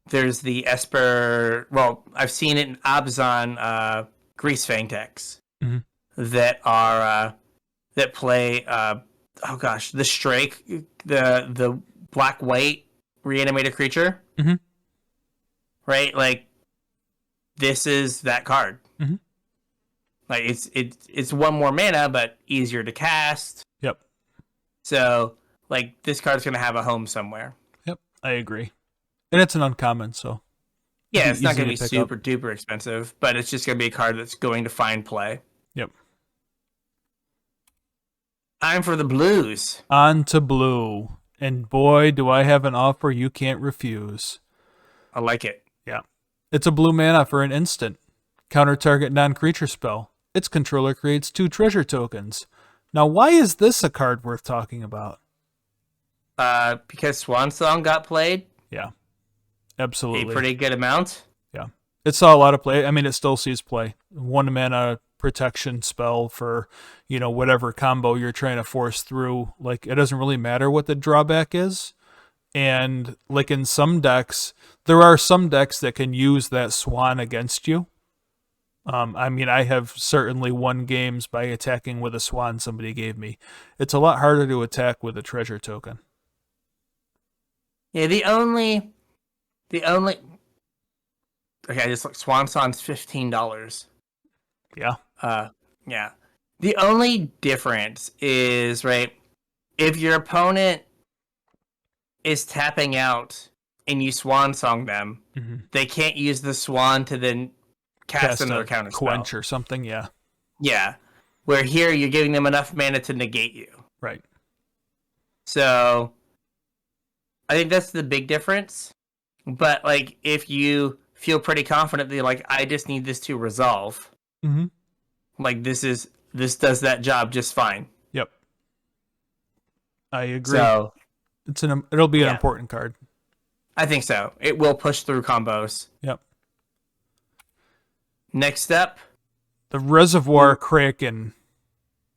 there's the Esper. Well, I've seen it in Abzan Grease Fang decks that are that play. The Strike, the black white reanimated creature. Mm-hmm. Right, like this is that card. Mm-hmm. Like it's 1 more mana, but easier to cast. Yep. So like this card's gonna have a home somewhere. Yep, I agree. And it's an uncommon, so yeah, it's not gonna be super duper expensive, but it's just gonna be a card that's going to find play. Yep. Time for the blues. On to blue, and boy, do I have an offer you can't refuse. I like it. Yeah. It's a blue mana for an instant. Counter target non-creature spell. Its controller creates 2 treasure tokens. Now, why is this a card worth talking about? Because Swan Song got played. Yeah. Absolutely. A pretty good amount. Yeah. It saw a lot of play. I mean, it still sees play. 1 mana protection spell for, whatever combo you're trying to force through. Like, it doesn't really matter what the drawback is. And like in some decks, there are some decks that can use that swan against you. I mean, I have certainly won games by attacking with a swan somebody gave me. It's a lot harder to attack with a treasure token. Yeah, the only okay, I just looked. Swan Song's $15. Yeah. Yeah. The only difference is, right, if your opponent is tapping out and you Swan Song them, they can't use the Swan to then cast another counter spell. Quench or something, yeah. Yeah. Where here you're giving them enough mana to negate you. Right. So I think that's the big difference. But like if you feel pretty confident that you're like, I just need this to resolve. Like this does that job just fine. Yep. I agree. So it'll be an important card. I think so. It will push through combos. Yep. Next up, the Reservoir Kraken.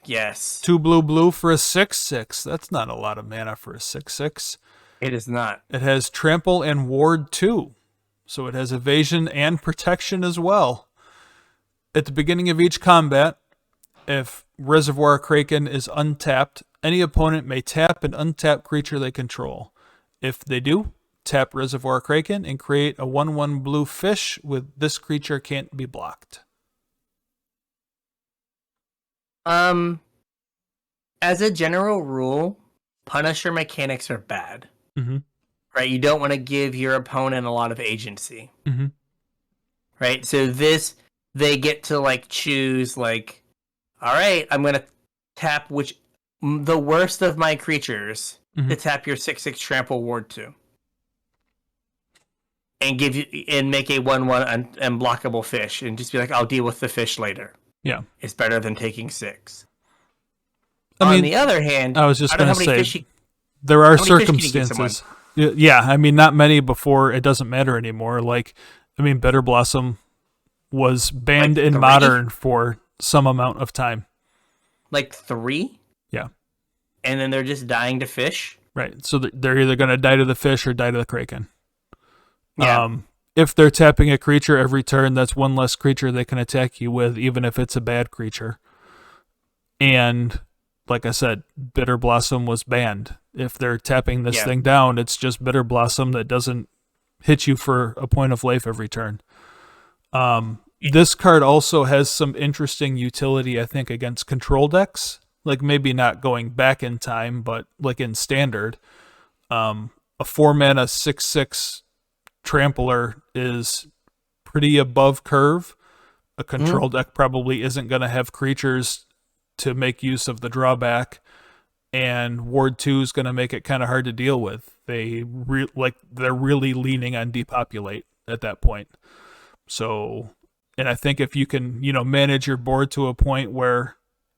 Yes. 2 blue for a 6/6. That's not a lot of mana for a 6/6. It is not. It has Trample and Ward 2. So it has evasion and protection as well. At the beginning of each combat, if Reservoir Kraken is untapped, any opponent may tap an untapped creature they control. If they do, tap Reservoir Kraken and create a 1/1 blue fish with this creature can't be blocked. As a general rule, Punisher mechanics are bad. Right? You don't want to give your opponent a lot of agency. Right? So they get to like choose like, all right, I'm going to tap the worst of my creatures to tap your 6/6 trample ward 2. And give you and make a 1/1 unblockable fish and just be like, I'll deal with the fish later. Yeah. It's better than taking 6. I mean, on the other hand, I was just going to say, there are circumstances. Yeah, I mean, not many before it doesn't matter anymore. Like, I mean, Bitter Blossom was banned in Modern for some amount of time. Like 3? Yeah. And then they're just dying to fish? Right. So they're either going to die to the fish or die to the Kraken. Yeah. If they're tapping a creature every turn, that's one less creature they can attack you with, even if it's a bad creature. And like I said, Bitter Blossom was banned. If they're tapping this thing down, it's just Bitter Blossom that doesn't hit you for a point of life every turn. This card also has some interesting utility, I think, against control decks. Like maybe not going back in time, but like in Standard. A 4-mana 6/6 Trampler is pretty above curve. A control deck probably isn't going to have creatures to make use of the drawback, and Ward 2 is going to make it kind of hard to deal with. They're really leaning on depopulate at that point. So, and I think if you can, manage your board to a point where,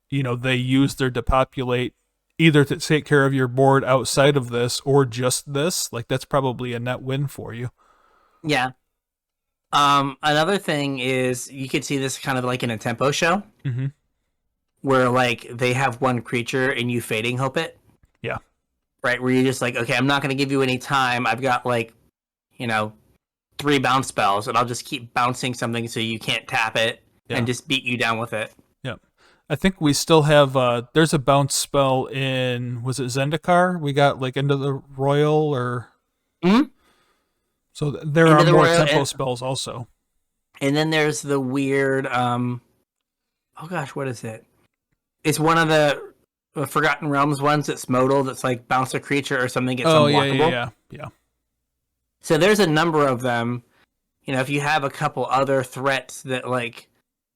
they use their depopulate either to take care of your board outside of this or just this, like that's probably a net win for you. Yeah. Another thing is you could see this kind of like in a tempo show, where like they have one creature and you fading hope it. Yeah. Right, where you're just like, okay, I'm not going to give you any time. I've got like, 3 bounce spells, and I'll just keep bouncing something so you can't tap it and just beat you down with it. Yeah. I think we still have, there's a bounce spell in, was it Zendikar? We got like Into the Royal or... So there are more tempo spells also. And then there's the weird, oh gosh, what is it? It's one of the Forgotten Realms ones that's modal, that's like bounce a creature or something gets unblockable. Yeah. So there's a number of them. If you have a couple other threats that like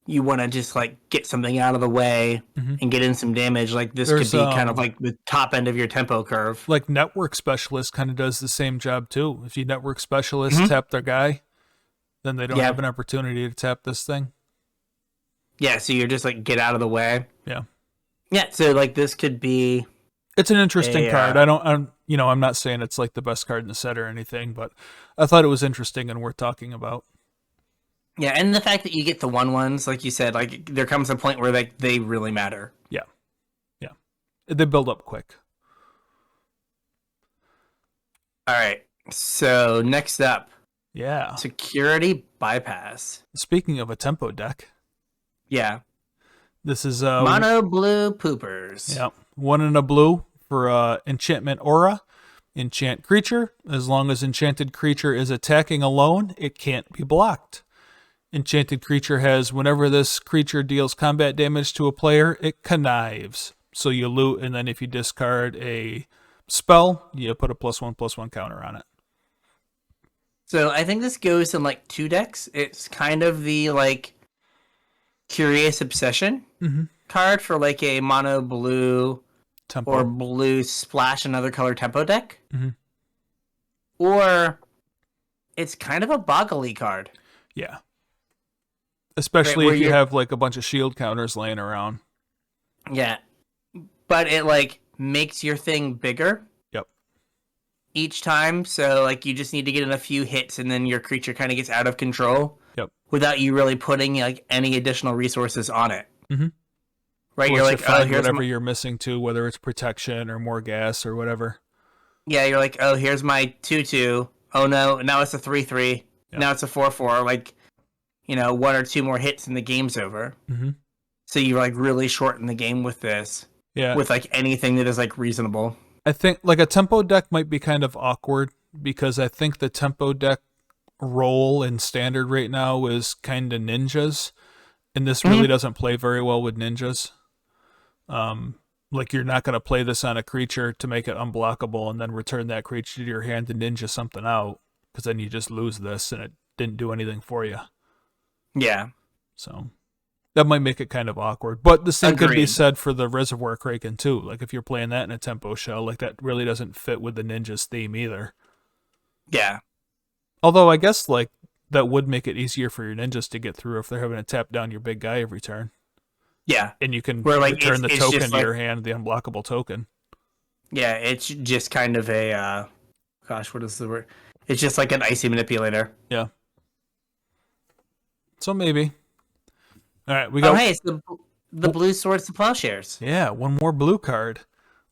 you want to just like get something out of the way and get in some damage, like this could be kind of like the top end of your tempo curve. Like Network Specialist kind of does the same job too. If you Network Specialist tap their guy, then they don't have an opportunity to tap this thing. Yeah, so you're just like get out of the way. Yeah. Yeah, so like this could be... It's an interesting card. I'm not saying it's like the best card in the set or anything, but I thought it was interesting and worth talking about. Yeah, and the fact that you get the 1/1s, like you said, like there comes a point where like they really matter. Yeah. Yeah. They build up quick. All right. So next up. Yeah. Security Bypass. Speaking of a tempo deck. Yeah. This is mono blue poopers. Yeah. 1 and a blue for enchantment aura. Enchant creature. As long as enchanted creature is attacking alone, it can't be blocked. Enchanted creature has, whenever this creature deals combat damage to a player, it connives. So you loot, and then if you discard a spell, you put a +1/+1 counter on it. So I think this goes in like 2 decks. It's kind of the like Curious Obsession card for like a mono blue tempo. Or blue splash another color tempo deck. Or it's kind of a boggly card. Yeah. Especially if you have like a bunch of shield counters laying around. Yeah. But it like makes your thing bigger. Yep. Each time. So like you just need to get in a few hits and then your creature kind of gets out of control. Yep. Without you really putting like any additional resources on it. Right? You're like, oh, here's whatever you're missing too, whether it's protection or more gas or whatever. Yeah, you're like, oh, here's my 2/2. Oh no, now it's a 3/3. Yep. Now it's a 4/4. Like, 1 or 2 more hits and the game's over. So you like really shorten the game with this. Yeah. With like anything that is like reasonable. I think like a tempo deck might be kind of awkward because I think the tempo deck role in Standard right now is kind of ninjas, and this really doesn't play very well with ninjas. Like you're not going to play this on a creature to make it unblockable and then return that creature to your hand to ninja something out, because then you just lose this and it didn't do anything for you. Yeah. So That might make it kind of awkward. But the same could be Agreed. said for the Reservoir Kraken, too. Like, if you're playing that in a tempo shell, like, that really doesn't fit with the ninja's theme either. Yeah. Although, I guess, like, that would make it easier for your ninjas to get through if they're having to tap down your big guy every turn. Yeah. And you can Where, like, return the it's token just to like, your hand, the unblockable token. Yeah, it's just kind of a, gosh, what is the word? It's just like an icy manipulator. Yeah. So maybe. All right, we go. Oh, hey, it's the blue swords to plowshares. Yeah, one more blue card.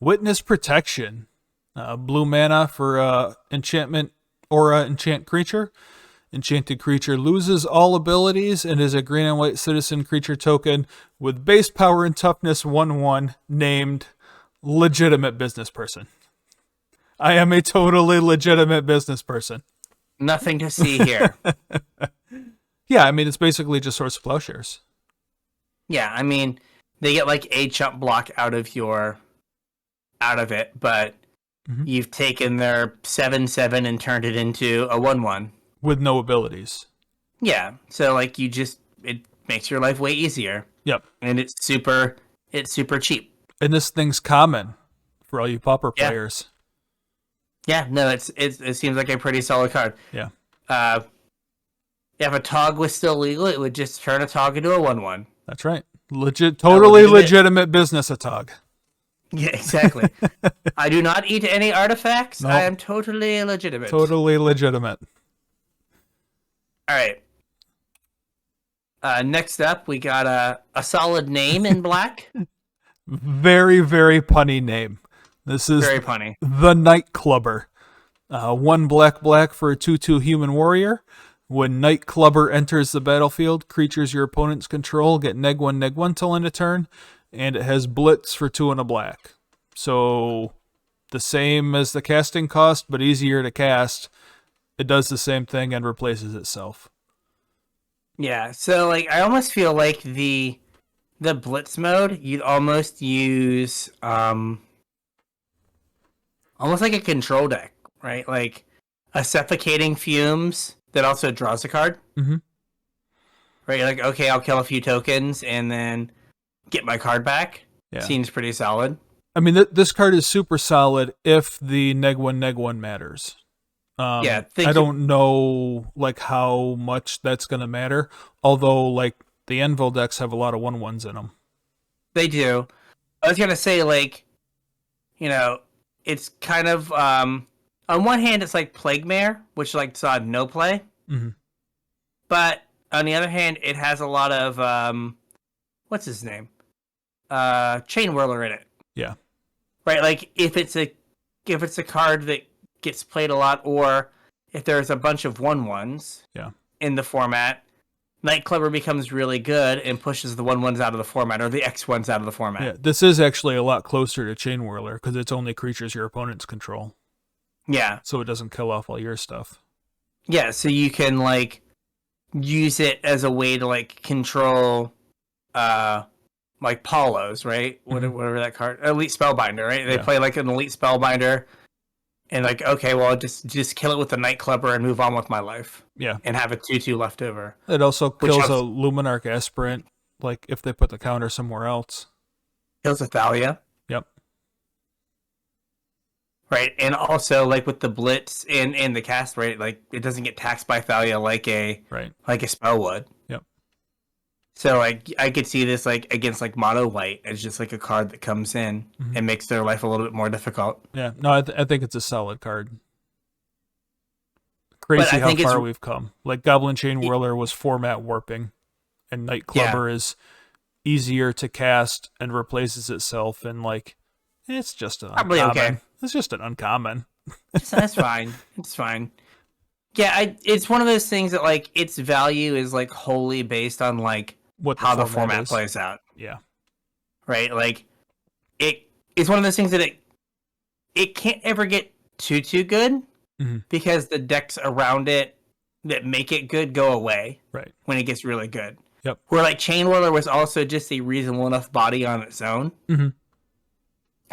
Witness Protection. Blue mana for enchantment aura enchant creature. Enchanted creature loses all abilities and is a green and white citizen creature token with base power and toughness 1/1 named Legitimate Business Person. I am a totally legitimate business person. Nothing to see here. Yeah, I mean, it's basically just Swords to Plowshares. Yeah, I mean, they get like a chump block out of it, but you've taken their 7/7 and turned it into a 1/1. With no abilities. Yeah, so like it makes your life way easier. Yep. And it's super cheap. And this thing's common for all you Pauper players. Yeah, no, it seems like a pretty solid card. Yeah. If a Tog was still legal, it would just turn a Tog into a 1/1. That's right. Totally legitimate business, a Tog. Yeah, exactly. I do not eat any artifacts. Nope. I am totally legitimate. Totally legitimate. All right. Next up, we got a solid name in black. Very, very punny name. This is Very punny. The Night Clubber. 1 black for a 2/2 human warrior. When Night Clubber enters the battlefield, creatures your opponents control get -1/-1 till end of turn, and it has Blitz for 2 and a black. So the same as the casting cost, but easier to cast. It does the same thing and replaces itself. Yeah, so like I almost feel like the Blitz mode, you'd almost use almost like a control deck, right? Like a Suffocating Fumes that also draws a card. Mm-hmm. Right, you're like, okay, I'll kill a few tokens and then get my card back. Yeah. Seems pretty solid. I mean, this card is super solid if the -1/-1 matters. I don't know like how much that's going to matter. Although, like, the Anvil decks have a lot of 1/1s in them. They do. I was going to say, like, you know, it's kind of, on one hand, it's like Plague Mare, which, like, saw no play. Mm-hmm. But on the other hand, it has a lot of, what's his name? Chain Whirler in it. Yeah. Right, like, if it's a card that gets played a lot, or if there's a bunch of 1/1s in the format, Night Clubber becomes really good and pushes the 1/1s out of the format, or the X1s out of the format. Yeah, this is actually a lot closer to Chain Whirler because it's only creatures your opponents control. Yeah. So it doesn't kill off all your stuff. Yeah, so you can, like, use it as a way to, like, control, like, Paulos, right? Mm-hmm. Whatever that card... Elite Spellbinder, right? They Yeah. play, like, an Elite Spellbinder, and, like, okay, well, just kill it with the Night Clubber and move on with my life. Yeah. And have a 2/2 left over. It also kills a Luminarch Aspirant, like, if they put the counter somewhere else. Kills a Thalia. Yep. Right, and also, like, with the Blitz and the cast rate, like, it doesn't get taxed by Thalia like a spell would. Yep. So, like, I could see this, like, against, like, Mono White as just, like, a card that comes in and makes their life a little bit more difficult. Yeah, no, I think it's a solid card. Crazy how far we've come. Like, Goblin Chain Whirler was format warping, and Night Clubber is easier to cast and replaces itself, and, like, it's just an uncommon. Okay. It's just an uncommon. That's fine. It's fine. Yeah, it's one of those things that, like, its value is, like, wholly based on, like, how the format plays out. Yeah. Right? Like, it's one of those things that it can't ever get too good because the decks around it that make it good go away when it gets really good. Yep. Where, like, Chain Whirler was also just a reasonable enough body on its own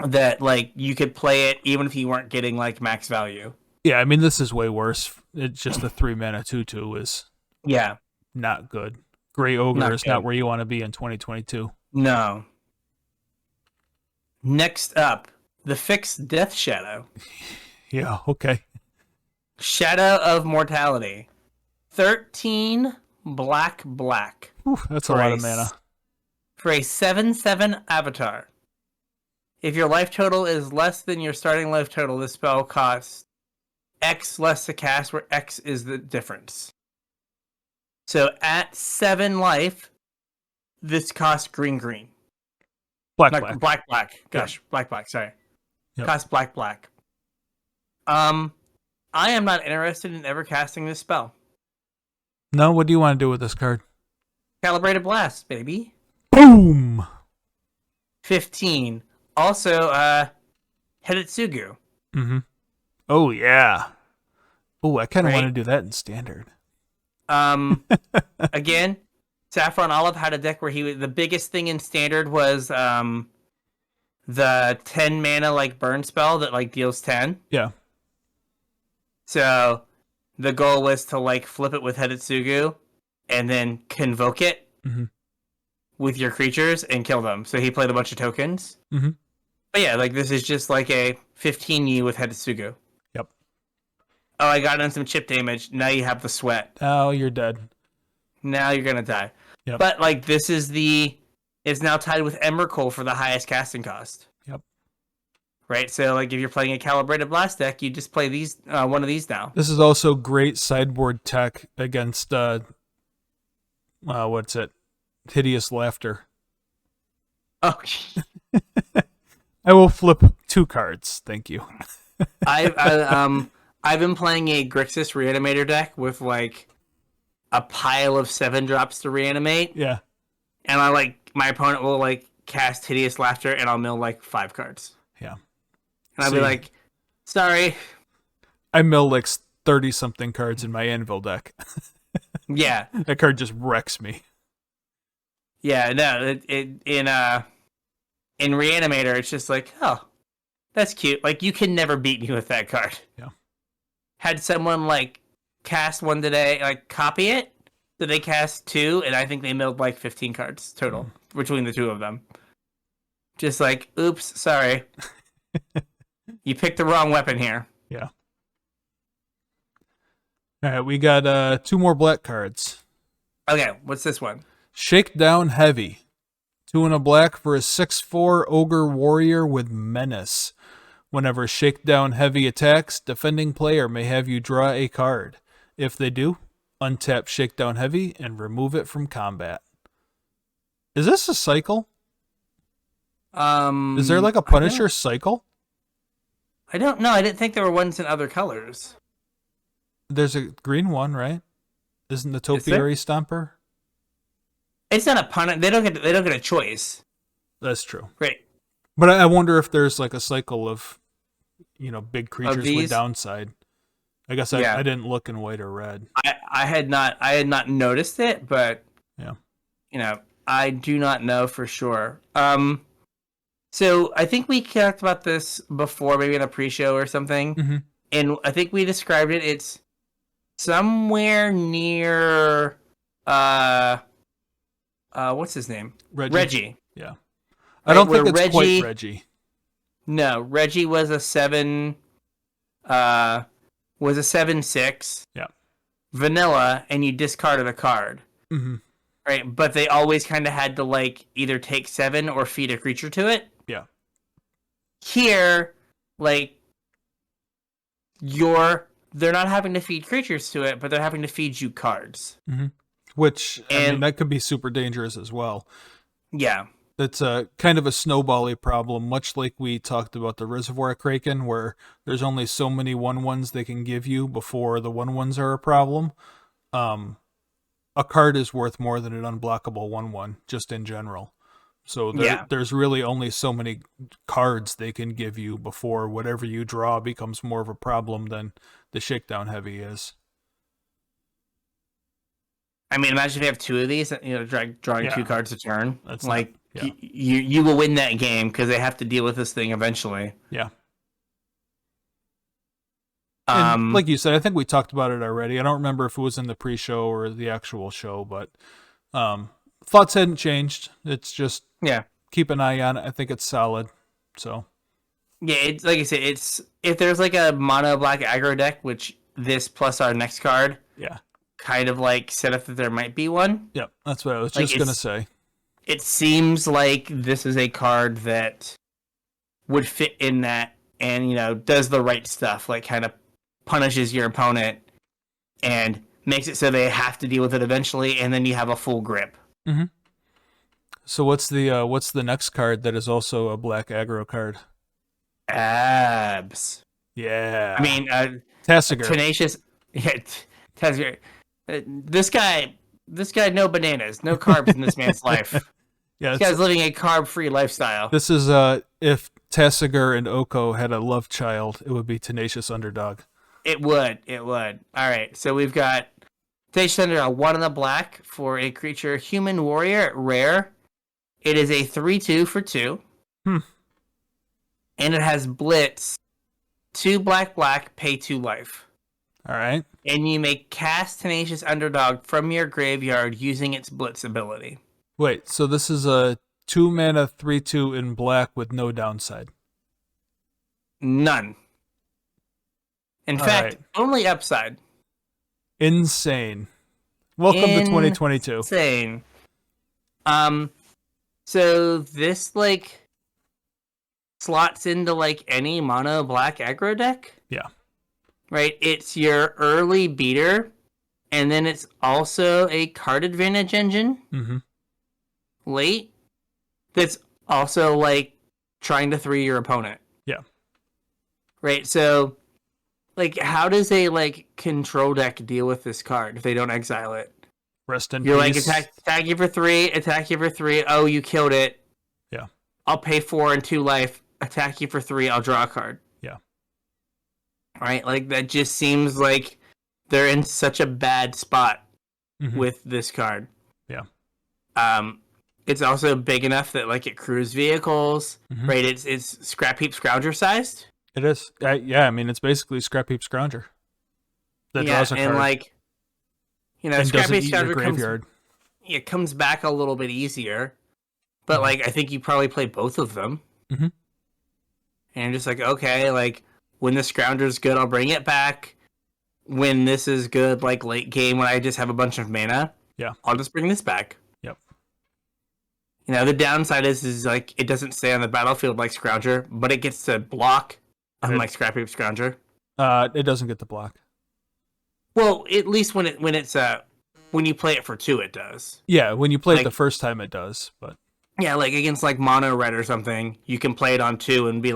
that, like, you could play it even if you weren't getting, like, max value. Yeah, I mean, this is way worse. It's just the 3 mana 2/2 is not good. Gray Ogre is good. not where you want to be in 2022. No. Next up, the fixed Death Shadow. Yeah, okay. Shadow of Mortality. 13 black. Whew, that's a lot of mana. For a 7/7 avatar. If your life total is less than your starting life total, this spell costs X less to cast, where X is the difference. So at 7 life, this costs green. Black. Gosh, yep. black. Sorry. Yep. Costs black. I am not interested in ever casting this spell. No, what do you want to do with this card? Calibrated Blast, baby. Boom! 15. Also, Hedetsugu. Mm-hmm. Oh, yeah. Oh, I kind of Right? want to do that in Standard. Again, Saffron Olive had a deck where the biggest thing in Standard was the 10 mana like burn spell that like deals 10. Yeah. So the goal was to like flip it with Hedetsugu and then convoke it with your creatures and kill them. So he played a bunch of tokens. Mm-hmm. But yeah, like this is just like a 15U with Hedetsugu. Yep. Oh, I got in some chip damage. Now you have the sweat. Oh, you're dead. Now you're gonna die. Yep. But like this is it's now tied with Emrakul for the highest casting cost. Yep. Right. So like if you're playing a Calibrated Blast deck, you just play these one of these now. This is also great sideboard tech against what's it? Hideous Laughter. Oh. I will flip 2 cards. Thank you. I've been playing a Grixis Reanimator deck with like a pile of 7-drops to reanimate. Yeah. And my opponent will like cast Hideous Laughter and I'll mill like 5 cards. Yeah. And I'll be like, sorry. I mill like 30-something cards in my Anvil deck. Yeah. That card just wrecks me. Yeah, no, in Reanimator, it's just like, oh, that's cute. Like, you can never beat me with that card. Yeah. Had someone, like, cast one today, like, copy it, so they cast 2, and I think they milled, like, 15 cards total between the 2 of them. Just like, oops, sorry. You picked the wrong weapon here. Yeah. All right, we got 2 more black cards. Okay, what's this one? Shakedown Heavy. 2 and a black for a 6/4 Ogre Warrior with Menace. Whenever Shakedown Heavy attacks, defending player may have you draw a card. If they do, untap Shakedown Heavy and remove it from combat. Is this a cycle? Is there like a Punisher cycle? I don't know. I didn't think there were ones in other colors. There's a green one, right? Isn't the Topiary Stomper? It's not a pun. They don't get a choice. That's true. Right. But I wonder if there's like a cycle of, big creatures with downside. I guess I didn't look in white or red. I had not noticed it, but yeah, I do not know for sure. So I think we talked about this before, maybe in a pre-show or something, and I think we described it. It's somewhere near what's his name? Reggie. Yeah. I don't think it's quite Reggie. No, Reggie was a 7/6. Yeah. Vanilla, and you discarded a card. Mm-hmm. Right, but they always kind of had to like either take 7 or feed a creature to it. Yeah. Here, like they're not having to feed creatures to it, but they're having to feed you cards. Mm-hmm. Which, I mean, that could be super dangerous as well. Yeah. It's a kind of a snowball-y problem, much like we talked about the Reservoir Kraken, where there's only so many 1/1s they can give you before the 1/1s are a problem. A card is worth more than an unblockable 1/1, just in general. So there's really only so many cards they can give you before whatever you draw becomes more of a problem than the Shakedown Heavy is. I mean, imagine if you have 2 of these, drawing 2 cards a turn. That's like, not, you will win that game because they have to deal with this thing eventually. Yeah. Like you said, I think we talked about it already. I don't remember if it was in the pre-show or the actual show, but Thoughts hadn't changed. It's just Yeah. keep an eye on it. I think it's solid. So Yeah, it's like I said, it's if there's like a mono black aggro deck, which this plus our next card yeah. kind of like set up that there might be one. Yep, that's what I was Like, just gonna say. It seems like this is a card that would fit in that and, does the right stuff, like kind of punishes your opponent and makes it so they have to deal with it eventually, and then you have a full grip. Mm-hmm. So what's the next card that is also a black aggro card? Abs. Yeah. I mean, Tasigur. Tenacious. Yeah, Tasigur. This guy, no bananas, no carbs in this man's life. Yeah, this guy's living a carb-free lifestyle. This is if Tasigur and Oko had a love child, it would be Tenacious Underdog. It would. All right, so we've got Tenacious Underdog, 1 in the black for a creature, Human Warrior at rare. It is a 3/2 for 2. And it has Blitz, 2 black, pay 2 life. All right. And you may cast Tenacious Underdog from your graveyard using its Blitz ability. Wait, so this is a 2 mana 3/2 in black with no downside? None. In fact, only upside. Insane. Welcome to 2022. Insane. So this slots into any mono black aggro deck. Yeah. Right? It's your early beater, and then it's also a card advantage engine. Mm-hmm. Late. That's also trying to 3 your opponent. Yeah. Right? So how does a control deck deal with this card if they don't exile it? Rest in You're peace. attack you for 3, attack you for 3. Oh, you killed it. Yeah. I'll pay 4 and 2 life, attack you for 3, I'll draw a card. Yeah. Right? That just seems like they're in such a bad spot with this card. Yeah. It's also big enough that it crews vehicles, right? It's Scrap Heap Scrounger sized. It is. Yeah, I mean it's basically Scrap Heap Scrounger. That draws a card. And Scrap Heap Scrounger graveyard. Comes back a little bit easier. But I think you probably play both of them. Mm-hmm. And just okay, when the Scrounger's good, I'll bring it back. When this is good, late game when I just have a bunch of mana, I'll just bring this back. Yep. The downside is it doesn't stay on the battlefield like Scrounger, but it gets to block, unlike Scrap Heap Scrounger. It doesn't get to block. Well, at least when you play it for 2, it does. Yeah, when you play it the first time, it does. But yeah, against mono red or something, you can play it on 2 and be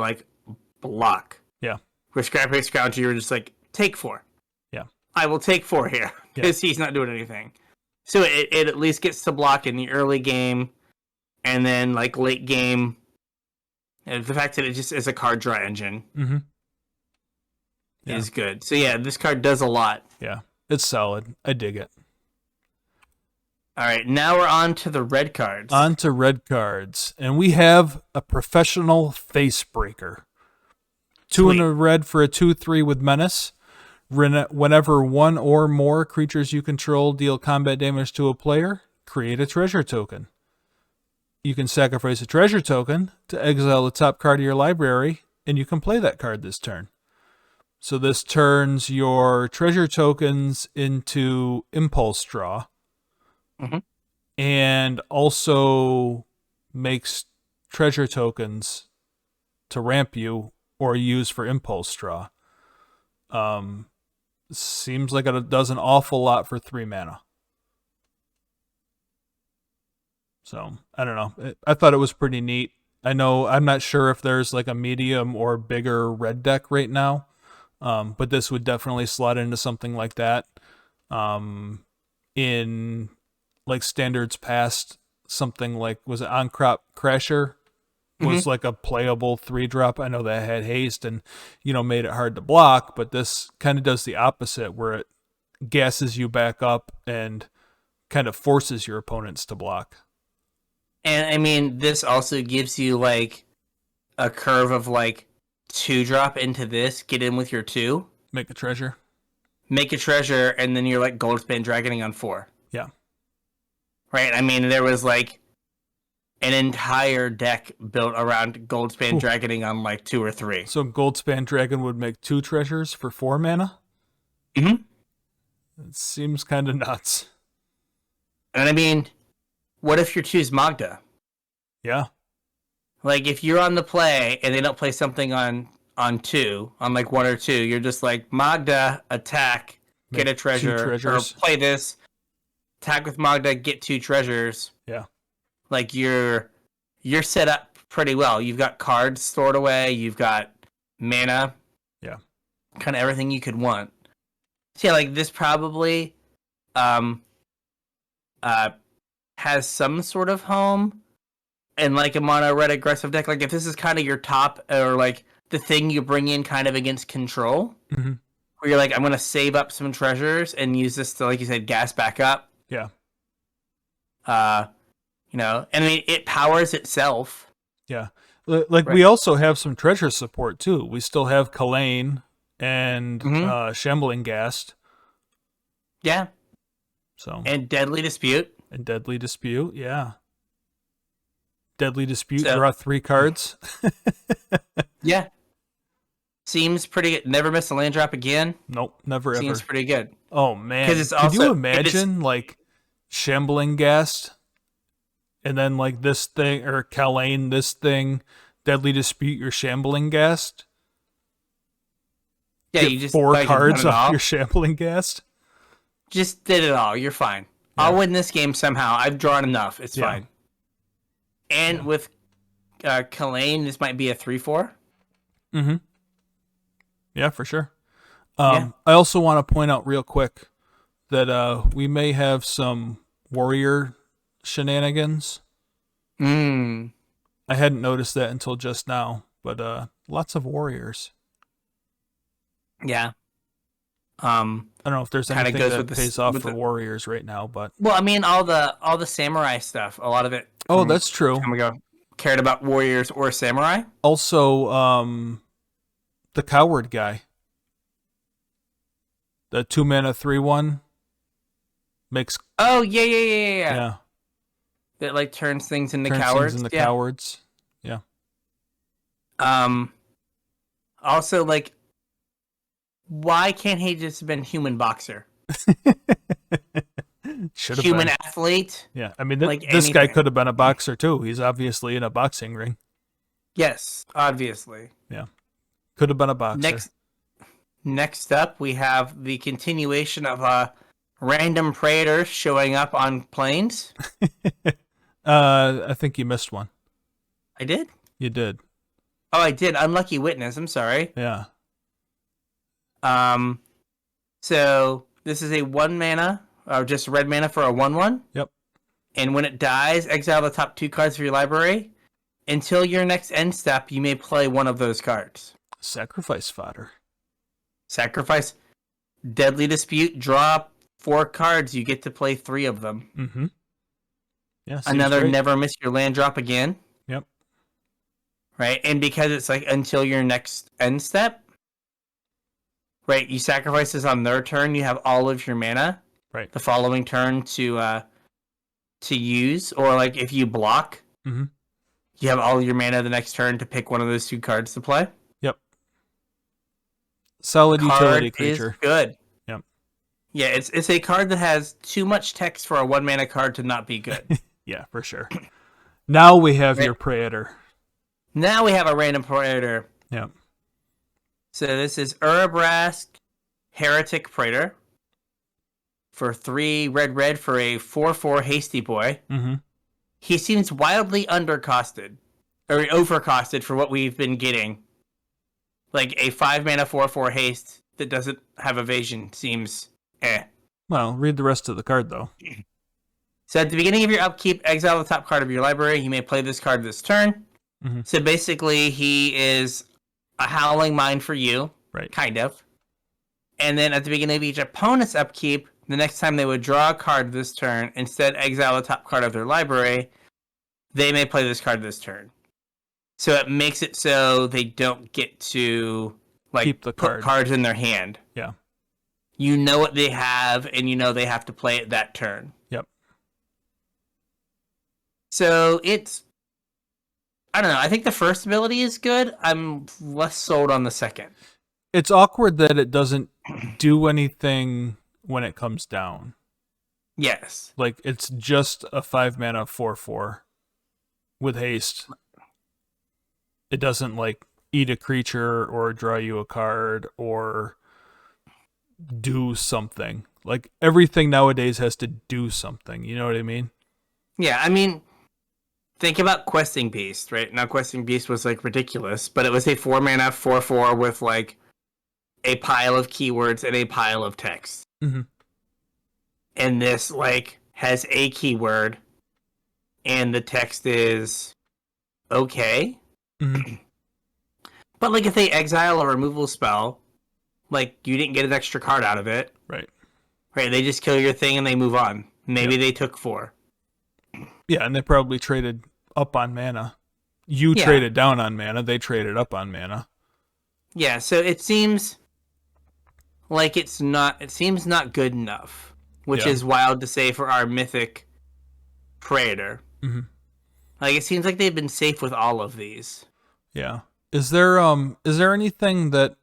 block. Yeah. With Scrap Heap Scrounger, you're just take 4. Yeah. I will take 4 here because he's not doing anything. So it at least gets to block in the early game, and then late game. And the fact that it just is a card draw engine is good. So yeah, this card does a lot. Yeah, it's solid. I dig it. All right, now we're on to the red cards. On to red cards, and we have a Professional Facebreaker. 2 in a red for a 2/3 with Menace. Whenever 1 or more creatures you control deal combat damage to a player, create a treasure token. You can sacrifice a treasure token to exile the top card of your library, and you can play that card this turn. So this turns your treasure tokens into Impulse Draw, and also makes treasure tokens to ramp you or use for Impulse Draw. Seems like it does an awful lot for 3 mana. So, I don't know. I thought it was pretty neat. I'm not sure if there's a medium or bigger red deck right now, but this would definitely slot into something like that. In standards past, something was it On Crop Crasher? Was a playable 3-drop. I know that had haste and made it hard to block, but this kind of does the opposite, where it gasses you back up and kind of forces your opponents to block. And I mean, this also gives you a curve of 2-drop into this, get in with your 2, make a treasure, and then you're Goldspan Dragoning on 4. Yeah. right? I mean, there was like an entire deck built around Goldspan Dragoning on like 2 or 3. So Goldspan Dragon would make 2 treasures for 4 mana? Mm-hmm. It seems kind of nuts. And I mean, what if you choose Magda? Yeah. Like, if you're on the play and they don't play something on 2, on like 1 or 2, you're just like, Magda, attack, get a treasure, or play this, attack with Magda, get 2 treasures. Yeah. Like, you're set up pretty well. You've got cards stored away, you've got mana. Yeah. Kind of everything you could want. So yeah, like, this probably has some sort of home in like a mono red aggressive deck. Like, if this is kind of your top, or like the thing you bring in kind of against control, where you're like, I'm going to save up some treasures and use this to, like you said, gas back up. Yeah. You know, and I mean, it powers itself. Yeah. Like, we also have some treasure support too. We still have Kalain and Shambling Ghast. Yeah. So. And Deadly Dispute. Yeah. Deadly Dispute, draw 3 cards. Yeah. Seems pretty good. Never miss a land drop again. Nope, never Seems ever. pretty good. Oh, man. Could you imagine, like, Shambling Ghast, and then, like, this thing, or Kalain, this thing, Deadly Dispute, your Shambling Ghast? Yeah, Get you just 4 cards off your Shambling Ghast? Just did it all. You're fine. Yeah. I'll win this game somehow. I've drawn enough. It's fine. And with Kalain, this might be a 3-4. Mm-hmm. Yeah, for sure. I also want to point out real quick that we may have some warrior shenanigans. I hadn't noticed that until just now, but lots of warriors. Yeah. I don't know if there's anything that pays off for warriors right now, but well, I mean, all the samurai stuff, a lot of it. Oh, that's true. Cared about warriors or samurai. Also, the coward guy, the 2 mana 3/1 makes. Oh yeah. That like turns things into cowards. Cowards. Yeah. Also, like, why can't he just have been human boxer? Human athlete. Yeah, I mean, this guy could have been a boxer too. He's obviously in a boxing ring. Yes, obviously. Yeah, could have been a boxer. Next up, we have the continuation of random praetors showing up on planes. I think you missed one. I did? You did. Oh, I did. Unlucky Witness. I'm sorry. Yeah. So this is a 1 mana, or just red mana for a 1/1. Yep. And when it dies, exile the top 2 cards of your library. Until your next end step, you may play one of those cards. Sacrifice fodder. Sacrifice. Deadly Dispute. Draw 4 cards. You get to play 3 of them. Mm-hmm. Yeah. Another great. Never Miss Your Land Drop Again. Yep. Right, and because it's like until your next end step. Right, you sacrifice this on their turn. You have all of your mana. Right. The following turn to use, or like if you block, you have all your mana the next turn to pick one of those 2 cards to play. Yep. Solid utility creature. Is good. Yep. Yeah, it's a card that has too much text for a 1 mana card to not be good. Yeah, for sure. Now we have your Praetor. Now we have a random Praetor. Yep. So this is Urabrask Heretic Praetor for 3 red for a 4/4 hasty boy. Mm-hmm. He seems wildly undercosted, or overcosted for what we've been getting. Like a 5 mana 4/4 haste that doesn't have evasion seems Well, read the rest of the card though. So at the beginning of your upkeep, exile the top card of your library. You may play this card this turn. Mm-hmm. So basically, he is a Howling Mine for you, right? Kind of. And then at the beginning of each opponent's upkeep, the next time they would draw a card this turn, instead exile the top card of their library, they may play this card this turn. So it makes it so they don't get to keep the put cards in their hand. Yeah. You know what they have, and you know they have to play it that turn. Yep. So it's, I don't know. I think the first ability is good. I'm less sold on the second. It's awkward that it doesn't do anything when it comes down. Yes. Like, it's just a 5-mana 4/4 with haste. It doesn't, like, eat a creature or draw you a card or do something. Like, everything nowadays has to do something. You know what I mean? Yeah, I mean, think about Questing Beast, right? Now, Questing Beast was, like, ridiculous, but it was a 4-mana 4/4 with, like, a pile of keywords and a pile of text. Mm-hmm. And this, like, has a keyword, and the text is okay. Mm-hmm. But, like, if they exile a removal spell, like, you didn't get an extra card out of it. Right. Right, they just kill your thing and they move on. Maybe they took 4. Yeah, and they probably traded up on mana. You traded down on mana, they traded up on mana. Yeah, so it seems like it seems not good enough, which is wild to say for our mythic Praetor. Mm-hmm. Like, it seems like they've been safe with all of these. Yeah. Is there anything that,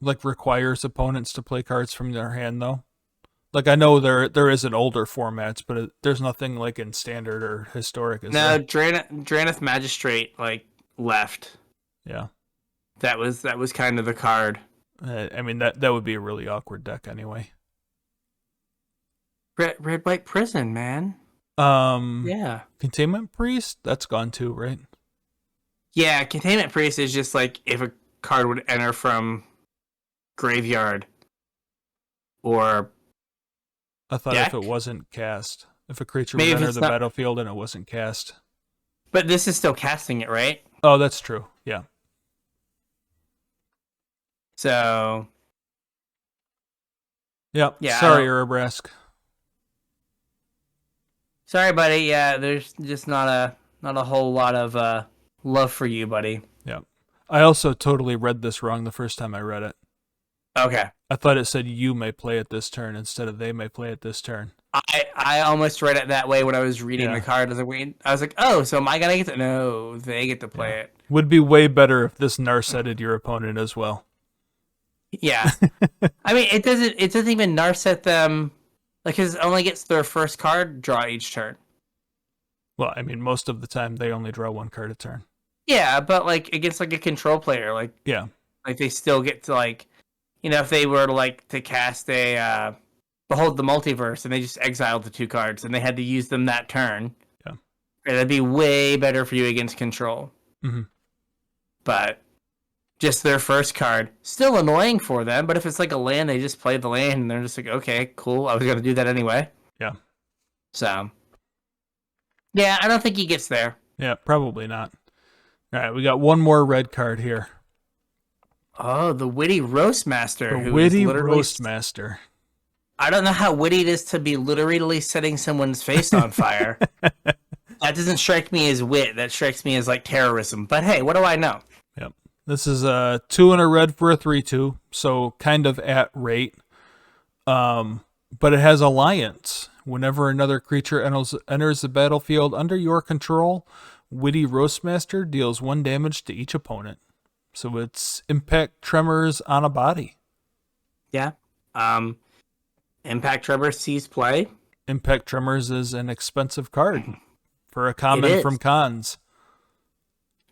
like, requires opponents to play cards from their hand, though? Like, I know there is in older formats, but there's nothing, like, in standard or historic, is there? Drannith Magistrate, like, left. Yeah. That was kind of the card. I mean, that would be a really awkward deck anyway. Red White Prison, man. Yeah. Containment Priest? That's gone too, right? Yeah, Containment Priest is just like if a card would enter from graveyard or I thought deck? if it wasn't cast. If a creature would enter the battlefield and it wasn't cast. But this is still casting it, right? Oh, that's true. Yeah. So Yep. Yeah, sorry, Urabrask. Sorry, buddy. Yeah, there's just not a whole lot of love for you, buddy. Yeah. I also totally read this wrong the first time I read it. Okay. I thought it said you may play it this turn instead of they may play it this turn. I almost read it that way when I was reading the card. I was like, oh, so am I gonna get to? No, they get to play it. Would be way better if this narsetted your opponent as well. Yeah. I mean, it doesn't even narset them, like, because it only gets their first card draw each turn. Well, I mean, most of the time they only draw one card a turn. Yeah, but like against like a control player, like like they still get to, like, you know, if they were to like to cast a Behold the Multiverse and they just exiled the 2 cards and they had to use them that turn. Yeah. That'd be way better for you against control. Mm-hmm. But just their first card, still annoying for them, but if it's like a land, they just play the land and they're just like, okay, cool, I was going to do that anyway. Yeah. So, yeah, I don't think he gets there. Yeah, probably not. All right, we got one more red card here. Oh, the Witty Roastmaster. The Witty Roastmaster. I don't know how witty it is to be literally setting someone's face on fire. That doesn't strike me as wit. That strikes me as, like, terrorism. But hey, what do I know? Yep. This is a 2 and a red for a 3/2, so kind of at rate. But it has Alliance. Whenever another creature enters the battlefield under your control, Witty Roastmaster deals 1 damage to each opponent. So it's Impact Tremors on a body. Yeah. Impact Tremors sees play. Impact Tremors is an expensive card for a common from Cons.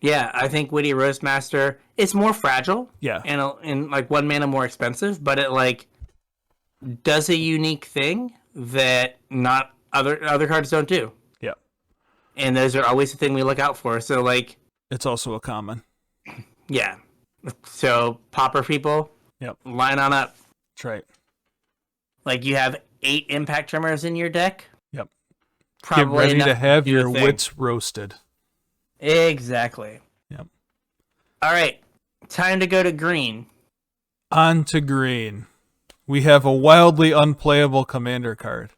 Yeah, I think Witty Roastmaster is more fragile. Yeah. And like 1 mana more expensive, but it like does a unique thing that not other cards don't do. Yeah. And those are always the thing we look out for. So like it's also a common. Yeah. So Pauper people, line on up. That's right. Like you have 8 Impact Tremors in your deck. Yep. Probably get ready to have your wits roasted. Exactly. Yep. All right. Time to go to green. On to green. We have a wildly unplayable commander card.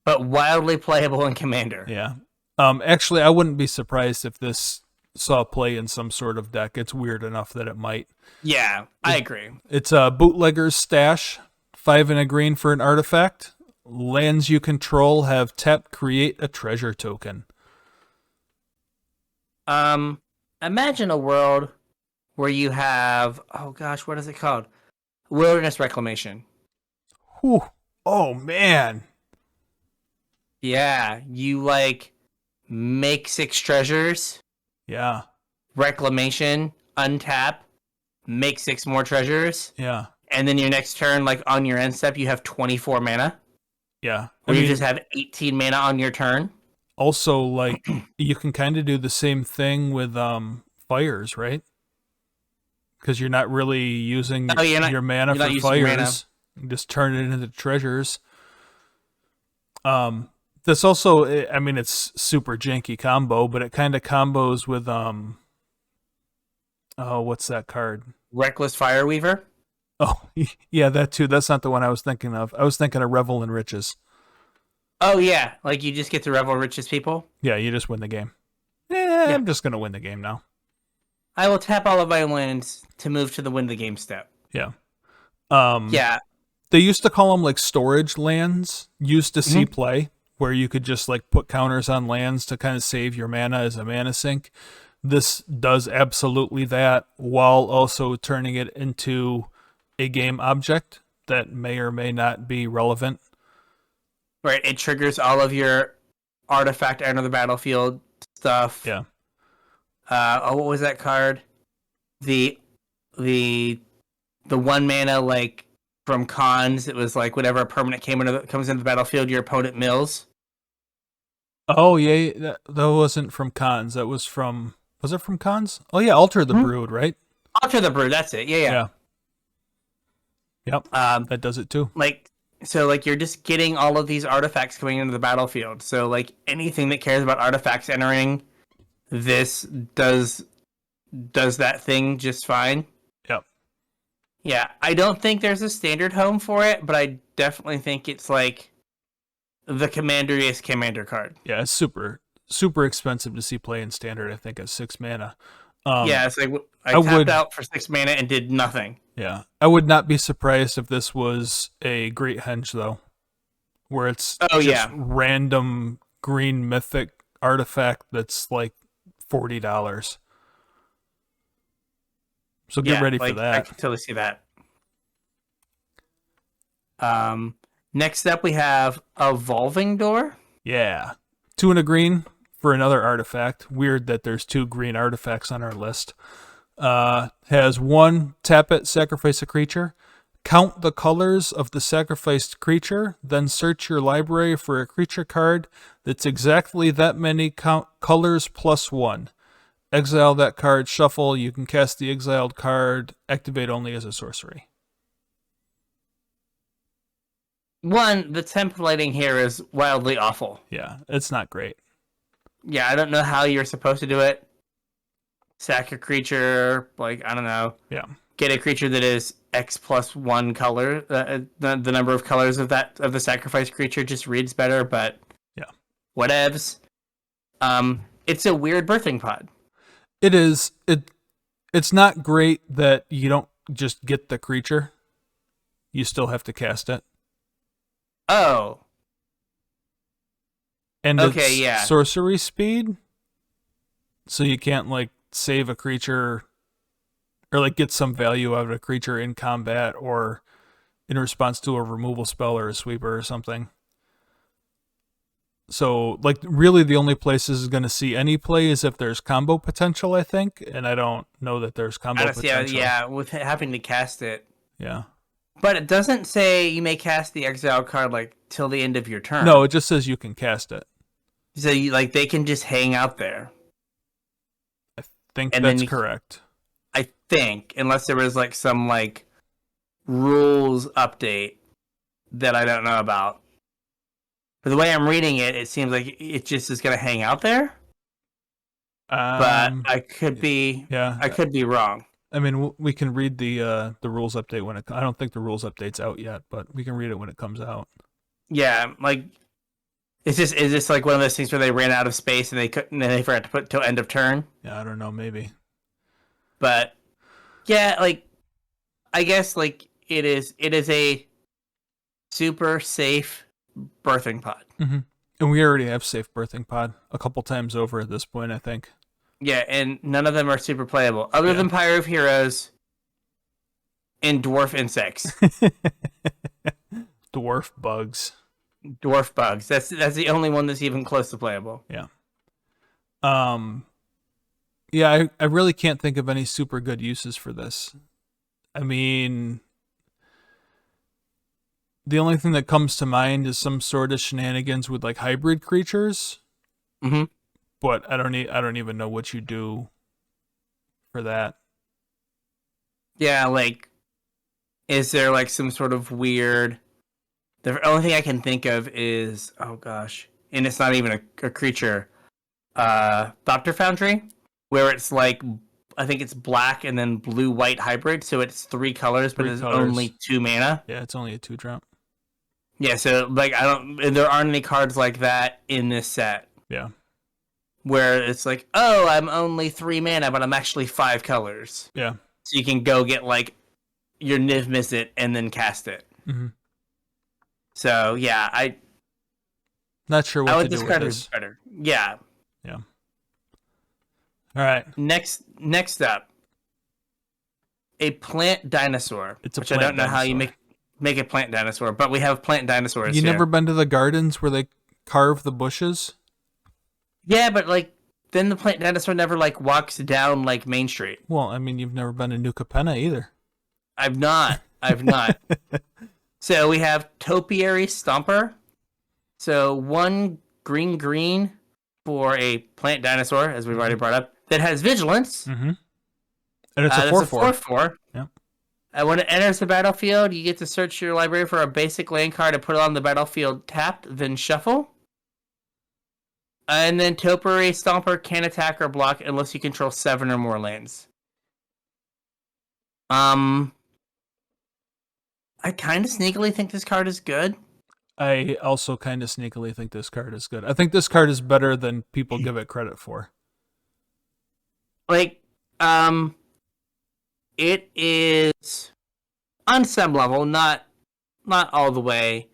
But wildly playable in commander. Yeah. Actually, I wouldn't be surprised if this saw play in some sort of deck. It's weird enough that it might. Yeah, I agree. It's a Bootlegger's Stash. 5 and a green for an artifact. lands you control have tap create a treasure token. Imagine a world where you have, oh gosh, what is it called? Wilderness reclamation. Whew. Oh man. Yeah, you like make 6 treasures. Yeah. Reclamation, untap, make 6 more treasures. Yeah. And then your next turn, like on your end step, you have 24 mana. Yeah. Or you just have 18 mana on your turn. Also, like, you can kind of do the same thing with fires, right? Because you're not really using your mana for fires. You just turn it into treasures. This also, I mean, it's super janky combo, but it kind of combos with oh, what's that card? Reckless Fireweaver. Oh, yeah, that too. That's not the one I was thinking of. I was thinking of Revel in Riches. Oh yeah, like you just get to Revel Riches people. Yeah, you just win the game. Yeah, I'm just gonna win the game now. I will tap all of my lands to move to the win the game step. Yeah. Yeah. They used to call them like storage lands. Used to see play where you could just like put counters on lands to kind of save your mana as a mana sink. This does absolutely that while also turning it into a game object that may or may not be relevant. Right, it triggers all of your artifact enter the battlefield stuff. Yeah. What was that card? The 1 mana like from cons. It was like whenever a permanent comes into the battlefield, your opponent mills. Oh yeah, that wasn't from cons. That was from. Was it from cons? Oh yeah, Alter the Brood, right? Alter the Brood. That's it. Yeah. Yep. That does it too. So you're just getting all of these artifacts coming into the battlefield. So like anything that cares about artifacts entering, this does that thing just fine. Yep. Yeah, I don't think there's a standard home for it, but I definitely think it's like the commanderiest commander card. Yeah, it's super expensive to see play in standard. I think at 6 mana. Yeah, it's like I tapped out for 6 mana and did nothing. Yeah, I would not be surprised if this was a Great Henge though, where it's random green mythic artifact that's like $40. So get ready for that. I can totally see that. Next up we have Evolving Door. Yeah, 2 and a green for another artifact. Weird that there's 2 green artifacts on our list. Has 1, tap it, sacrifice a creature. Count the colors of the sacrificed creature, then search your library for a creature card that's exactly that many colors plus 1. Exile that card, shuffle. You can cast the exiled card, activate only as a sorcery. 1, the templating here is wildly awful. Yeah, it's not great. Yeah, I don't know how you're supposed to do it. Sack a creature, like, I don't know. Yeah. Get a creature that is X plus 1 color. The number of colors of the sacrifice creature just reads better, but yeah, whatevs. It's a weird birthing pod. It is. It's not great that you don't just get the creature. You still have to cast it. Oh. And it's sorcery speed. So you can't like save a creature or like get some value out of a creature in combat or in response to a removal spell or a sweeper or something. So like really the only place this is going to see any play is if there's combo potential, I think, and I don't know that there's combo potential. Yeah, with having to cast it. Yeah. But it doesn't say you may cast the exile card like till the end of your turn. No, it just says you can cast it. So they can just hang out there. I think that's correct. I think, unless there was like some like rules update that I don't know about. But the way I'm reading it, it seems like it just is going to hang out there. But I could be, I could be wrong. I mean, we can read the rules update when I don't think the rules update's out yet, but we can read it when it comes out. Yeah, like is this like one of those things where they ran out of space and they couldn't, and they forgot to put till end of turn? Yeah, I don't know, maybe. But yeah, like I guess like it is a super safe Birthing Pod. Mm-hmm. And we already have Safe Birthing Pod a couple times over at this point, I think. Yeah, and none of them are super playable, other than Pyre of Heroes and Dwarf Insects. Dwarf Bugs. Dwarf Bugs. That's the only one that's even close to playable. Yeah. Yeah, I really can't think of any super good uses for this. I mean, the only thing that comes to mind is some sort of shenanigans with like hybrid creatures. Mm-hmm. But I don't even know what you do for that. Yeah, like, is there like some sort of weird? The only thing I can think of is, oh gosh, and it's not even a creature. Doctor Foundry, where it's like, I think it's black and then blue-white hybrid, so it's 3 colors, but it's only 2 mana. Yeah, it's only a 2-drop. Yeah, so like there aren't any cards like that in this set. Yeah. Where it's like, oh, I'm only 3 mana, but I'm actually 5 colors. Yeah. So you can go get like your Niv Mizzet and then cast it. Mm-hmm. So yeah, not sure what to do with this. Better. Yeah. Yeah. All right. Next up, a plant dinosaur. I don't know how you make a plant dinosaur, but we have plant dinosaurs. You never been to the gardens where they carve the bushes? Yeah, but like then the plant dinosaur never like walks down like Main Street. Well, I mean, you've never been to New Capenna either. I've not. So we have Topiary Stomper. So 1 green for a plant dinosaur, as we've already brought up, that has vigilance. Mm-hmm. And it's a 4/4. 4/4. Yeah. When it enters the battlefield, you get to search your library for a basic land card and put it on the battlefield tapped, then shuffle. And then Topiary Stomper can attack or block unless you control 7 or more lands. I kind of sneakily think this card is good. I also kind of sneakily think this card is good. I think this card is better than people give it credit for. Like, it is on some level, not all the way,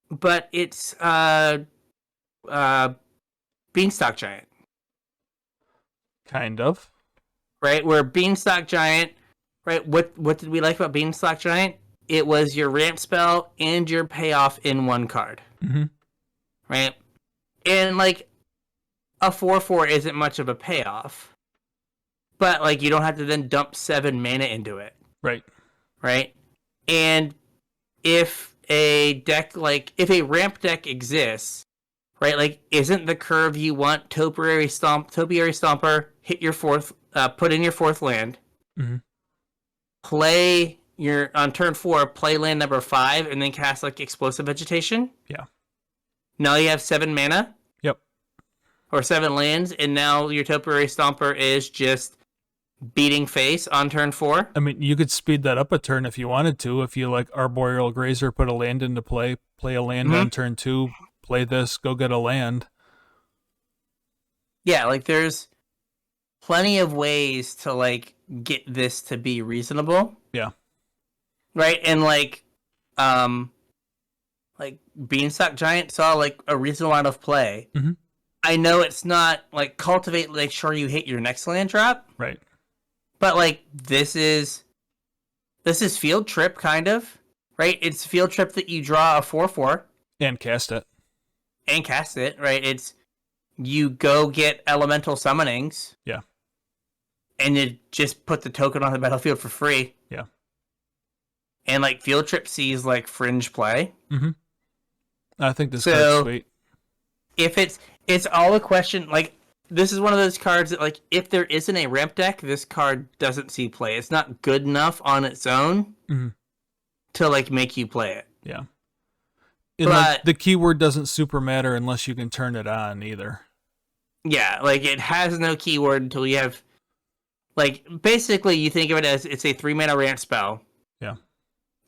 but it's Beanstalk Giant. Kind of. Right? Where Beanstalk Giant, right? What did we like about Beanstalk Giant? It was your ramp spell and your payoff in 1 card. Mm-hmm. Right? And like a 4/4 isn't much of a payoff. But like you don't have to then dump 7 mana into it. Right. Right? And if a ramp deck exists, right? Like, isn't the curve you want Topiary Stomper, hit your 4th, put in your 4th land, mm-hmm. play on turn 4, play land number 5, and then cast like Explosive Vegetation? Yeah. Now you have 7 mana? Yep. Or 7 lands, and now your Topiary Stomper is just beating face on turn 4? I mean, you could speed that up a turn if you wanted to. If you like Arboreal Grazer, put a land into play a land mm-hmm. on turn 2, play this, go get a land. Yeah, like there's plenty of ways to like get this to be reasonable. Yeah. Right? And like Beanstalk Giant saw like a reasonable amount of play. Mm-hmm. I know it's not like cultivate, like sure you hit your next land drop. Right. But like this is Field Trip kind of, right? It's Field Trip that you draw a 4/4 and cast it. Right? It's you go get elemental summonings. Yeah. And you just put the token on the battlefield for free. Yeah. And like Field Trip sees like fringe play. Mm-hmm. I think this card's sweet. If it's all a question, like this is one of those cards that like if there isn't a ramp deck, this card doesn't see play. It's not good enough on its own mm-hmm. to like make you play it. Yeah. And like, the keyword doesn't super matter unless you can turn it on either. Yeah, like it has no keyword until you have like basically you think of it as it's a 3 mana ramp spell. Yeah.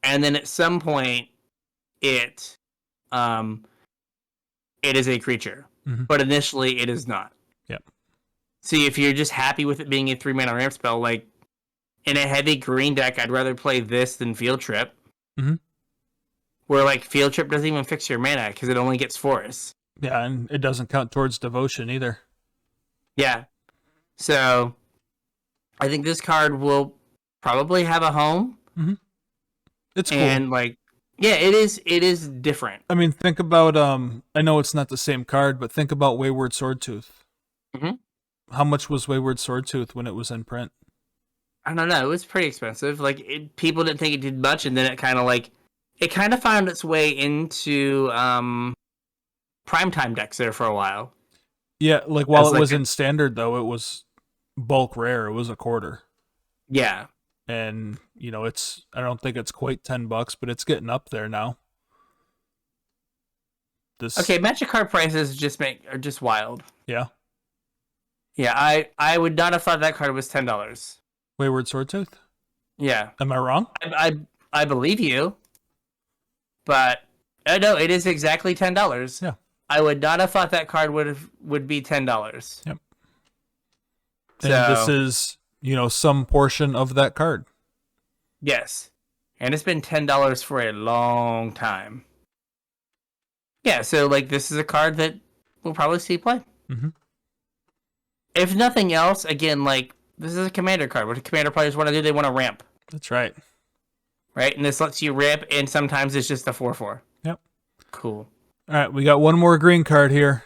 And then at some point it is a creature. Mm-hmm. But initially it is not. Yep. See, if you're just happy with it being a 3 mana ramp spell, like in a heavy green deck, I'd rather play this than Field Trip. Mm-hmm. Where like Field Trip doesn't even fix your mana because it only gets forests. Yeah, and it doesn't count towards devotion either. Yeah. So I think this card will probably have a home. Mm-hmm. It's cool. And like, yeah, it is different. I mean, think about I know it's not the same card, but think about Wayward Swordtooth. Mm-hmm. How much was Wayward Swordtooth when it was in print? I don't know. It was pretty expensive. Like people didn't think it did much, and then it kind of found its way into primetime decks there for a while. Yeah, like while it was in standard though, it was bulk rare. It was a quarter. Yeah. And I don't think it's quite $10, but it's getting up there now. Okay, Magic card prices are just wild. Yeah. Yeah, I would not have thought that card was $10. Wayward Swordtooth? Yeah. Am I wrong? I believe you. But no, it is exactly $10. Yeah. I would not have thought that card would be $10. Yep. So, and this is, some portion of that card. Yes. And it's been $10 for a long time. Yeah, so like this is a card that we'll probably see play. Mm-hmm. If nothing else, again, like this is a commander card. What do commander players want to do? They want to ramp. That's right. Right? And this lets you ramp, and sometimes it's just a 4/4. Yep. Cool. All right, we got one more green card here.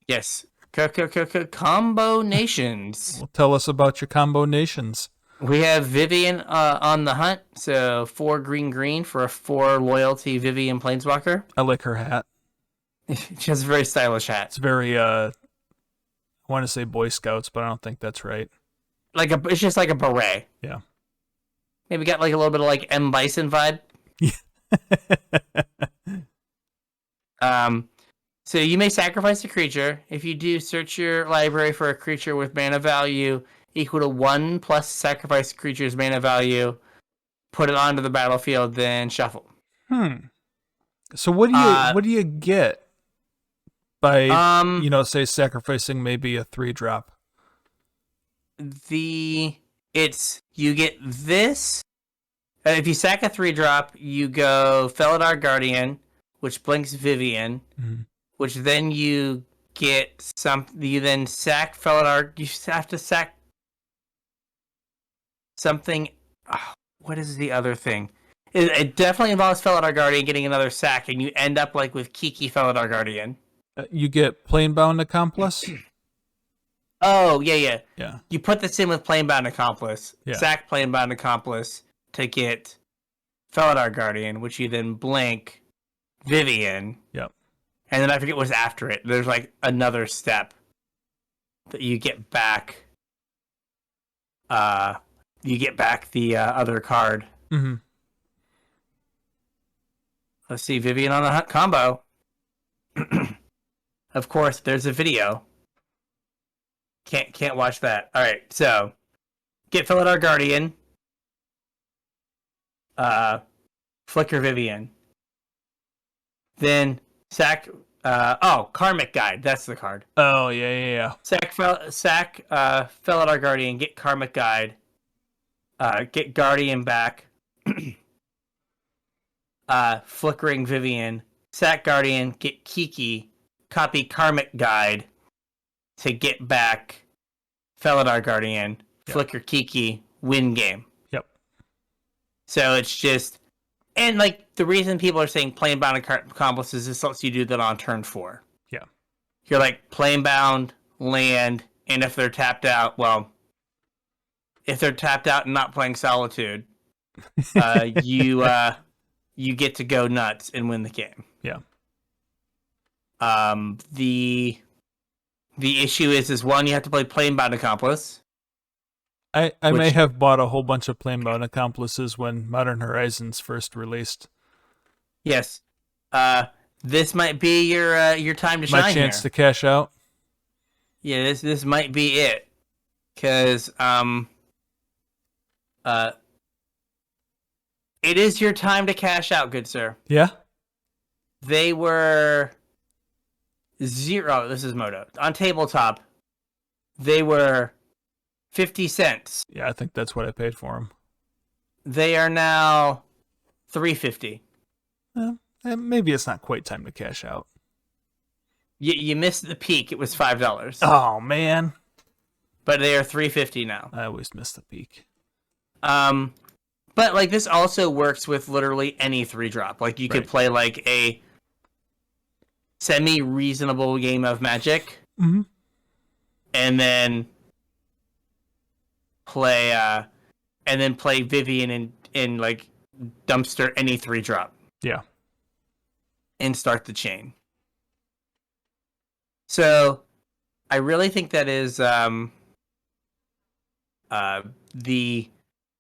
Yes. Combo Nations. Well, tell us about your combo nations. We have Vivian on the hunt, so 4 green for a 4 loyalty Vivian Planeswalker. I like her hat. She has a very stylish hat. It's very, I want to say Boy Scouts, but I don't think that's right. It's just like a beret. Yeah. Maybe got like a little bit of like M. Bison vibe. So you may sacrifice a creature. If you do, search your library for a creature with mana value equal to 1 plus sacrifice creature's mana value. Put it onto the battlefield, then shuffle. So what do you get by say sacrificing maybe a 3-drop? You get this. If you sack a 3-drop, you go Felidar Guardian, which blinks Vivian, which then you get you then sack Felidar. You have to sack something. Oh, what is the other thing? It definitely involves Felidar Guardian getting another sack, and you end up like with Kiki Felidar Guardian. You get Planebound Accomplice? Oh, yeah. Yeah. You put this in with Planebound Accomplice. Yeah. Sack Planebound Accomplice to get Felidar Guardian, which you then blink Vivian. Yep. And then I forget what's after it. There's like another step that you get back. You get back the other card. Mm-hmm. Let's see, Vivian on the hunt combo. Of course, there's a video. Can't watch that. All right, so get Felidar Guardian. Flicker Vivian. Then sack. Karmic Guide. That's the card. Oh yeah. Sack Felidar Guardian. Get Karmic Guide. Get Guardian back. Flickering Vivian. Sack Guardian. Get Kiki. Copy Karmic Guide to get back Felidar Guardian. Yep. Flicker Kiki. Win game. Yep. So it's just, and like the reason people are saying Planebound Accomplice is this lets you do that on turn 4. Yeah. You're like Planebound, land, and if they're tapped out, if they're tapped out and not playing Solitude, you get to go nuts and win the game. Yeah. The issue is one, you have to play Planebound Accomplice. I may have bought a whole bunch of Planebound Accomplices when Modern Horizons first released. Yes. This might be your time to shine. My chance to cash out. Yeah, this might be it. Cause it is your time to cash out, good sir. Yeah. They were 0. This is Moto. On tabletop, they were 50 cents. Yeah, I think that's what I paid for them. They are now $3.50. Maybe it's not quite time to cash out. You missed the peak. It was $5. Oh man! But they are $3.50 now. I always miss the peak. But like this also works with literally any 3-drop. Like you could play like a semi-reasonable game of Magic, and then play Vivian in like dumpster any 3-drop. Yeah. And start the chain. So I really think that is the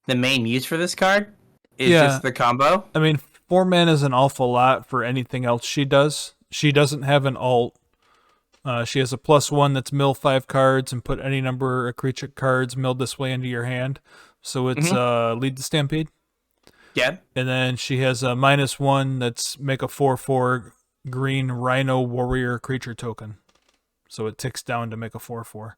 main use for this card is just the combo. I mean, 4 mana is an awful lot for anything else she does. She doesn't have an alt. She has a +1 that's mill 5 cards and put any number of creature cards milled this way into your hand. So it's Lead the Stampede. Yeah. And then she has a -1 that's make a 4/4 green Rhino Warrior creature token. So it ticks down to make a 4/4,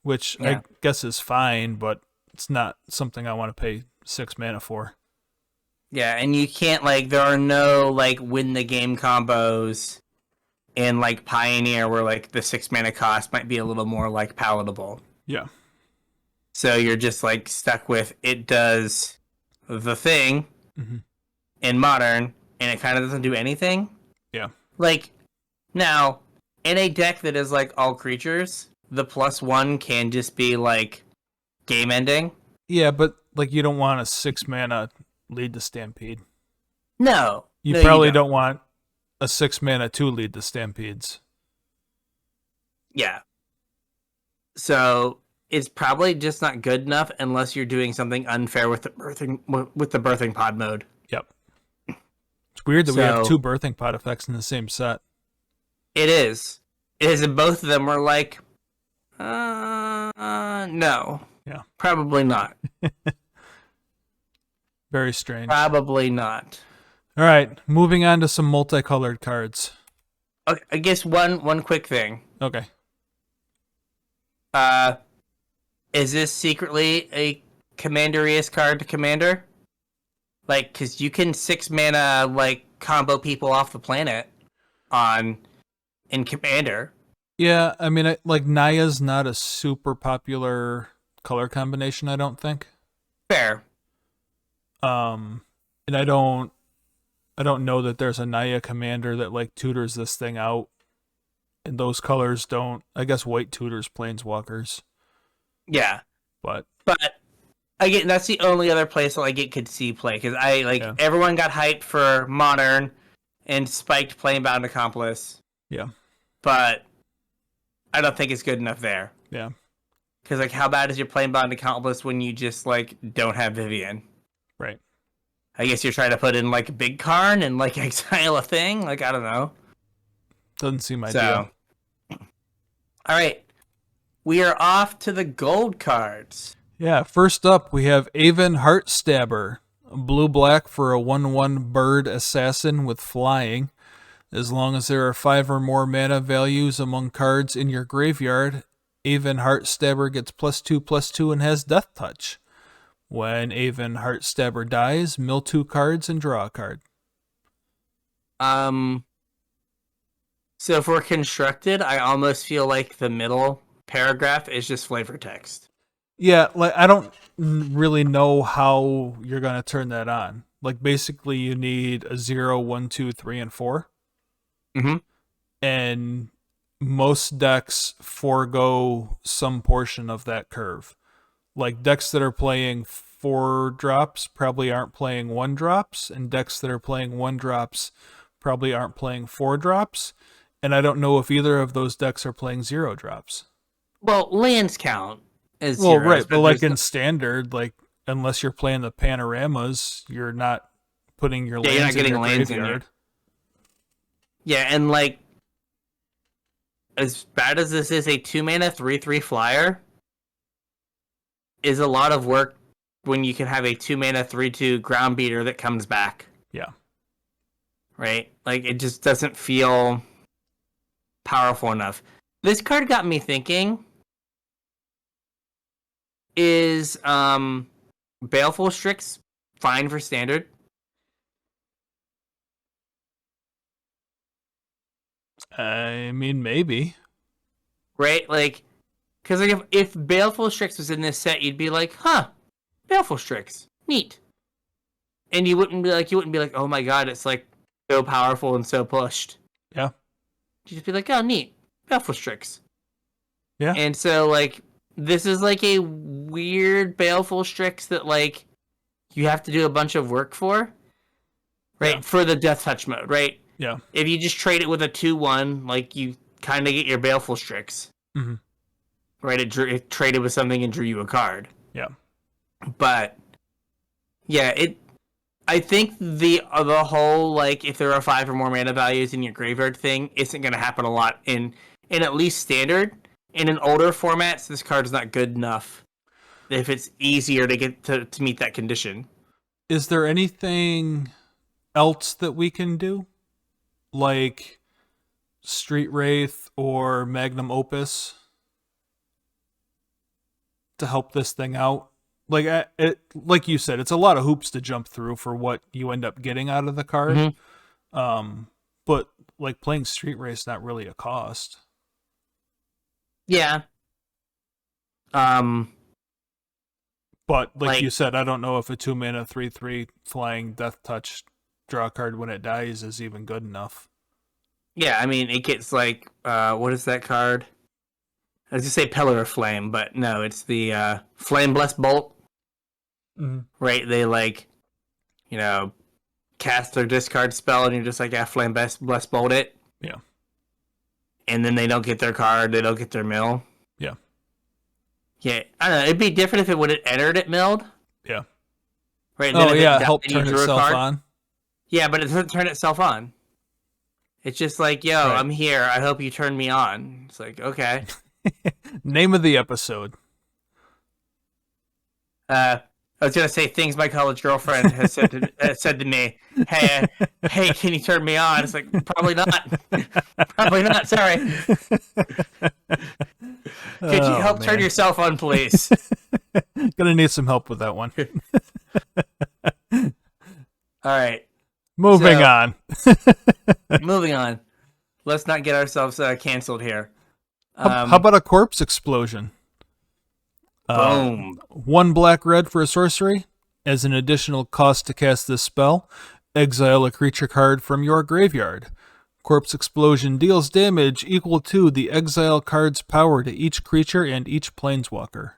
which I guess is fine, but it's not something I want to pay 6 mana for. Yeah, and you can't there are no win the game combos in Pioneer where the 6 mana cost might be a little more palatable. Yeah. So you're just stuck with it does the thing in Modern and it kind of doesn't do anything. Yeah. Now in a deck that is all creatures, the +1 can just be game ending. Yeah, but you don't want a 6 mana Lead the Stampede. No. You probably don't want a 6 mana to Lead the Stampedes. Yeah. So it's probably just not good enough unless you're doing something unfair with the birthing pod mode. Yep. It's weird that we have 2 birthing pod effects in the same set. It is. It is, and both of them were no. Yeah. Probably not. Very strange. Probably not. All right, moving on to some multicolored cards. Okay, I guess one quick thing. Okay. Is this secretly a Commanderius card to Commander? Because you can 6 mana combo people off the planet in Commander. Yeah, I mean, Naya's not a super popular color combination, I don't think. Fair. And I don't know that there's a Naya commander that tutors this thing out. And those colors don't. I guess white tutors planeswalkers. Yeah. But again, that's the only other place that it could see play, because everyone got hyped for Modern and spiked Planebound Accomplice. Yeah. But I don't think it's good enough there. Yeah. Because how bad is your Planebound Accomplice when you just don't have Vivian? Right. I guess you're trying to put in Big Karn and exile a thing. I don't know. Doesn't seem ideal. All right, we are off to the gold cards. Yeah. First up, we have Aven Heartstabber, blue-black for a 1/1 bird assassin with flying. As long as there are 5 or more mana values among cards in your graveyard, Aven Heartstabber gets +2/+2 and has Death Touch. When Aven Heartstabber dies, mill 2 cards and draw a card. So for constructed, I almost feel like the middle paragraph is just flavor text. Yeah, I don't really know how you're gonna turn that on. Basically, you need a 0, 1, 2, 3, and 4. Mm-hmm. And most decks forego some portion of that curve. Decks that are playing 4 drops probably aren't playing 1 drops, and decks that are playing 1 drops probably aren't playing 4 drops. And I don't know if either of those decks are playing 0 drops. Well, lands count as well, zeros, right, but in standard, unless you're playing the panoramas, you're not putting your lands you're not getting in your lands graveyard. in Yeah, and as bad as this is, a 2 mana 3/3 flyer is a lot of work when you can have a 2 mana 3/2 ground beater that comes back. Yeah. Right? It just doesn't feel powerful enough. This card got me thinking, is Baleful Strix fine for standard? I mean, maybe. Right? Like, because like if Baleful Strix was in this set, you'd be like, huh, Baleful Strix, neat. And you wouldn't be like, oh my god, it's like so powerful and so pushed. Yeah. You'd just be like, oh, neat, Baleful Strix. Yeah. And so, like, this is like a weird Baleful Strix that, like, you have to do a bunch of work for, right? Yeah. For the Death Touch mode, right? Yeah. If you just trade it with a 2/1, like, you kind of get your Baleful Strix. Mm-hmm. Right? It traded with something and drew you a card. Yeah. But, yeah, I think the whole, like, if there are 5 or more mana values in your graveyard thing isn't going to happen a lot in at least Standard. In an older formats, this card's not good enough if it's easier to get to meet that condition. Is there anything else that we can do? Like Street Wraith or Magnum Opus to help this thing out? Like like you said, it's a lot of hoops to jump through for what you end up getting out of the card. Mm-hmm. But like playing Street Wraith's not really a cost. Yeah. But like you said, I don't know if a 2-mana 3/3 flying Death Touch draw card when it dies is even good enough. Yeah, I mean it gets like what is that card? I was gonna say Pillar of Flame, but no, it's the Flame Blessed Bolt. Mm-hmm. Right? They like, you know, cast their discard spell and you're just like, Flame Blessed Bolt it. Yeah. And then they don't get their card, they don't get their mill. Yeah. Yeah, I don't know. It'd be different if it would have entered it milled. Yeah. Right. Oh, yeah. Help turn itself on. Yeah, but it doesn't turn itself on. It's just like, yo, right. I'm here. I hope you turn me on. It's like, okay. Name of the episode. I was gonna say things my college girlfriend has said to me. Hey, can you turn me on? It's like probably not. Probably not. Sorry. Could you help turn yourself on, please? Gonna need some help with that one. All right. Moving on. Moving on. Let's not get ourselves canceled here. How about a corpse explosion? Boom. 1 black-red for a sorcery. As an additional cost to cast this spell, exile a creature card from your graveyard. Corpse Explosion deals damage equal to the exile card's power to each creature and each planeswalker.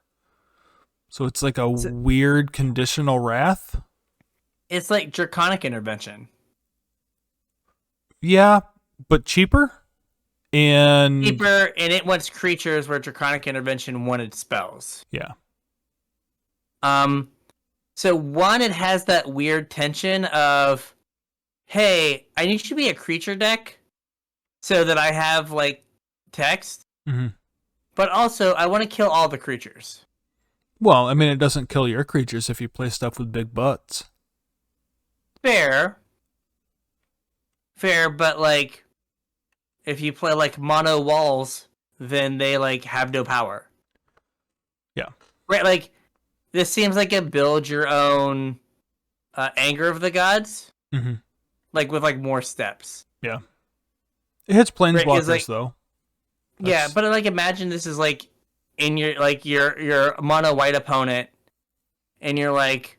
So it's like a weird conditional wrath? It's like Draconic Intervention. Yeah, but cheaper? And it wants creatures where Draconic Intervention wanted spells. Yeah. So one, it has that weird tension of, hey, I need you to be a creature deck so that I have like text. Mm-hmm. But also I want to kill all the creatures. Well, I mean, it doesn't kill your creatures if you play stuff with big butts. Fair, but like if you play like mono walls, then they like have no power. Yeah. Right, like this seems like a build your own Anger of the Gods. Mm-hmm. Like with like more steps. Yeah. It hits planeswalkers like, though. Yeah, but like imagine this is like in your mono white opponent and you're like,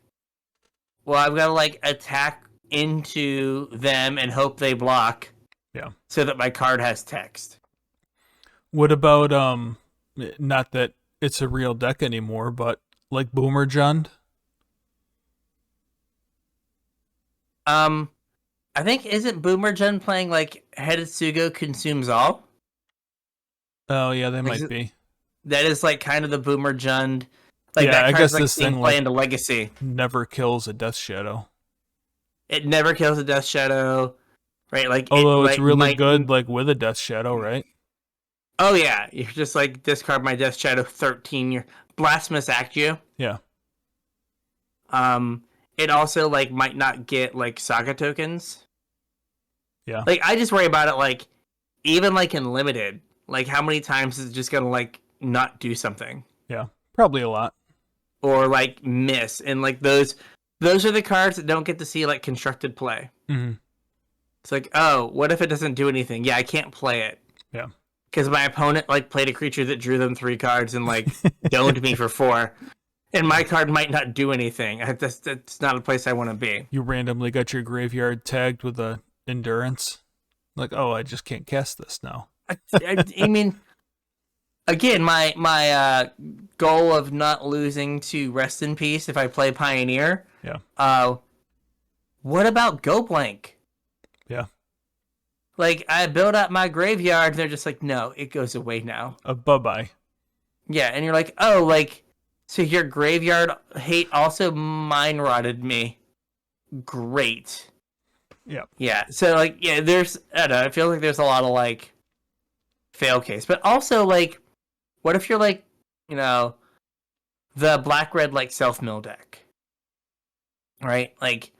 well, I've got to like attack into them and hope they block. Yeah. So that my card has text. What about not that it's a real deck anymore, but like Boomer Jund? I think isn't Boomer Jund playing like Hedetsugo Consumes All? Oh yeah, they might be. That is like kind of the Boomer Jund. Like yeah, that I guess like this thing play into Legacy. Never kills a Death Shadow. It never kills a Death Shadow, right? Like although it's really good, like with a Death Shadow, right? Oh yeah, you're just like discard my Death Shadow 13. Your Blasphemous Act you. Yeah. It also like might not get like Saga tokens. Yeah. Like I just worry about it like even like in limited, like how many times is it just gonna like not do something? Yeah, probably a lot. Or like miss, and like those are the cards that don't get to see like constructed play. Mm-hmm. It's like, oh, what if it doesn't do anything? Yeah, I can't play it. Yeah. Because my opponent like played a creature that drew them 3 cards and like doned me for 4. And my card might not do anything. That's not a place I want to be. You randomly got your graveyard tagged with a endurance. Like, oh, I just can't cast this now. I mean, again, my goal of not losing to Rest in Peace if I play Pioneer. Yeah. What about Go Blank? Yeah. Like, I build up my graveyard, and they're just like, no, it goes away now. Bye-bye. Yeah, and you're like, oh, like, so your graveyard hate also mind rotted me. Great. Yeah. Yeah, so, like, yeah, there's, I don't know, I feel like there's a lot of, like, fail case. But also, like, what if you're, like, you know, the black-red, like, self-mill deck? Right? Like,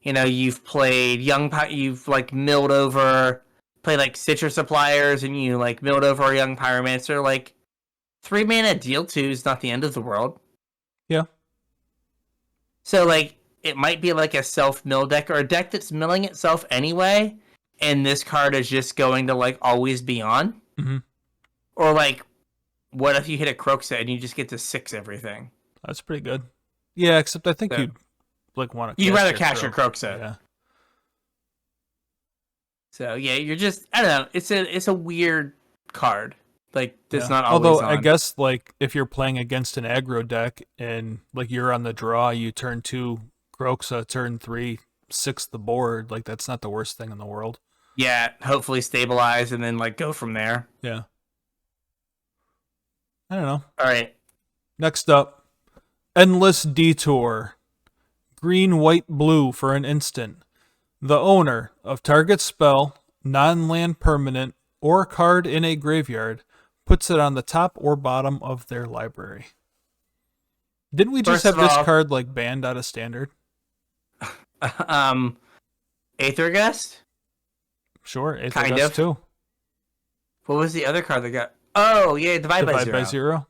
you know, you've played you've, like, milled over, played, like, Citrus Suppliers, and you, like, milled over a Young Pyromancer. Like, 3 mana deal 2 is not the end of the world. Yeah. So, like, it might be, like, a self-mill deck, or a deck that's milling itself anyway, and this card is just going to, like, always be on. Mm-hmm. Or, like, what if you hit a Croxa and you just get to 6 everything? That's pretty good. Yeah, except I think you'd like want to. You'd rather catch your Croxa. Yeah. So yeah, you're just, I don't know. It's a weird card. Like, it's not always Although on. I guess like if you're playing against an aggro deck and like you're on the draw, you turn 2 Croxa, turn 3 6 the board. Like that's not the worst thing in the world. Yeah, hopefully stabilize and then like go from there. Yeah. I don't know. All right. Next up, Endless Detour. Green, white, blue for an instant. The owner of target spell, non-land permanent, or card in a graveyard puts it on the top or bottom of their library. Didn't we just have this card like banned out of standard? Aethergust? Sure, Aethergust too. What was the other card that got? Oh, yeah, Divide by Zero.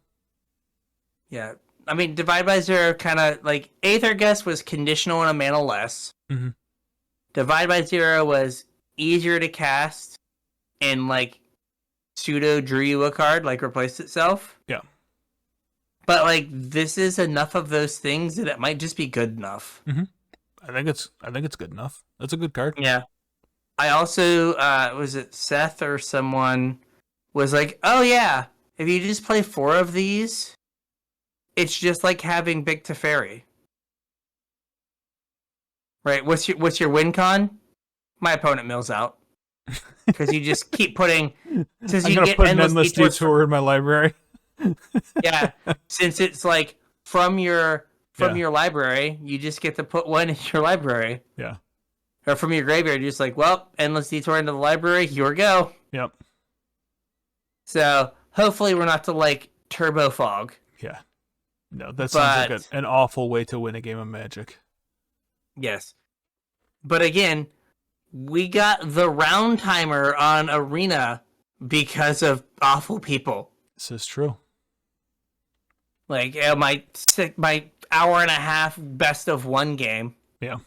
Yeah. I mean, Divide by Zero kind of, like, Aethergust was conditional and a mana less. Mm-hmm. Divide by Zero was easier to cast and, like, pseudo drew you a card, like, replaced itself. Yeah. But, like, this is enough of those things that it might just be good enough. Mm-hmm. I think it's good enough. That's a good card. Yeah. I also, was it Seth or someone was like, oh, yeah, if you just play 4 of these, it's just like having Big Teferi. Right? What's your win con? My opponent mills out. Because you just keep putting... Since you get put an Endless Detour in my library. Yeah. Since it's like from your library, you just get to put one in your library. Yeah. Or from your graveyard, you're just like, well, Endless Detour into the library, here we go. Yep. So hopefully we're not to like Turbo Fog. Yeah. No, that sounds like an awful way to win a game of Magic. Yes. But again, we got the round timer on Arena because of awful people. This is true. Like my hour and a half best of 1 game. Yeah.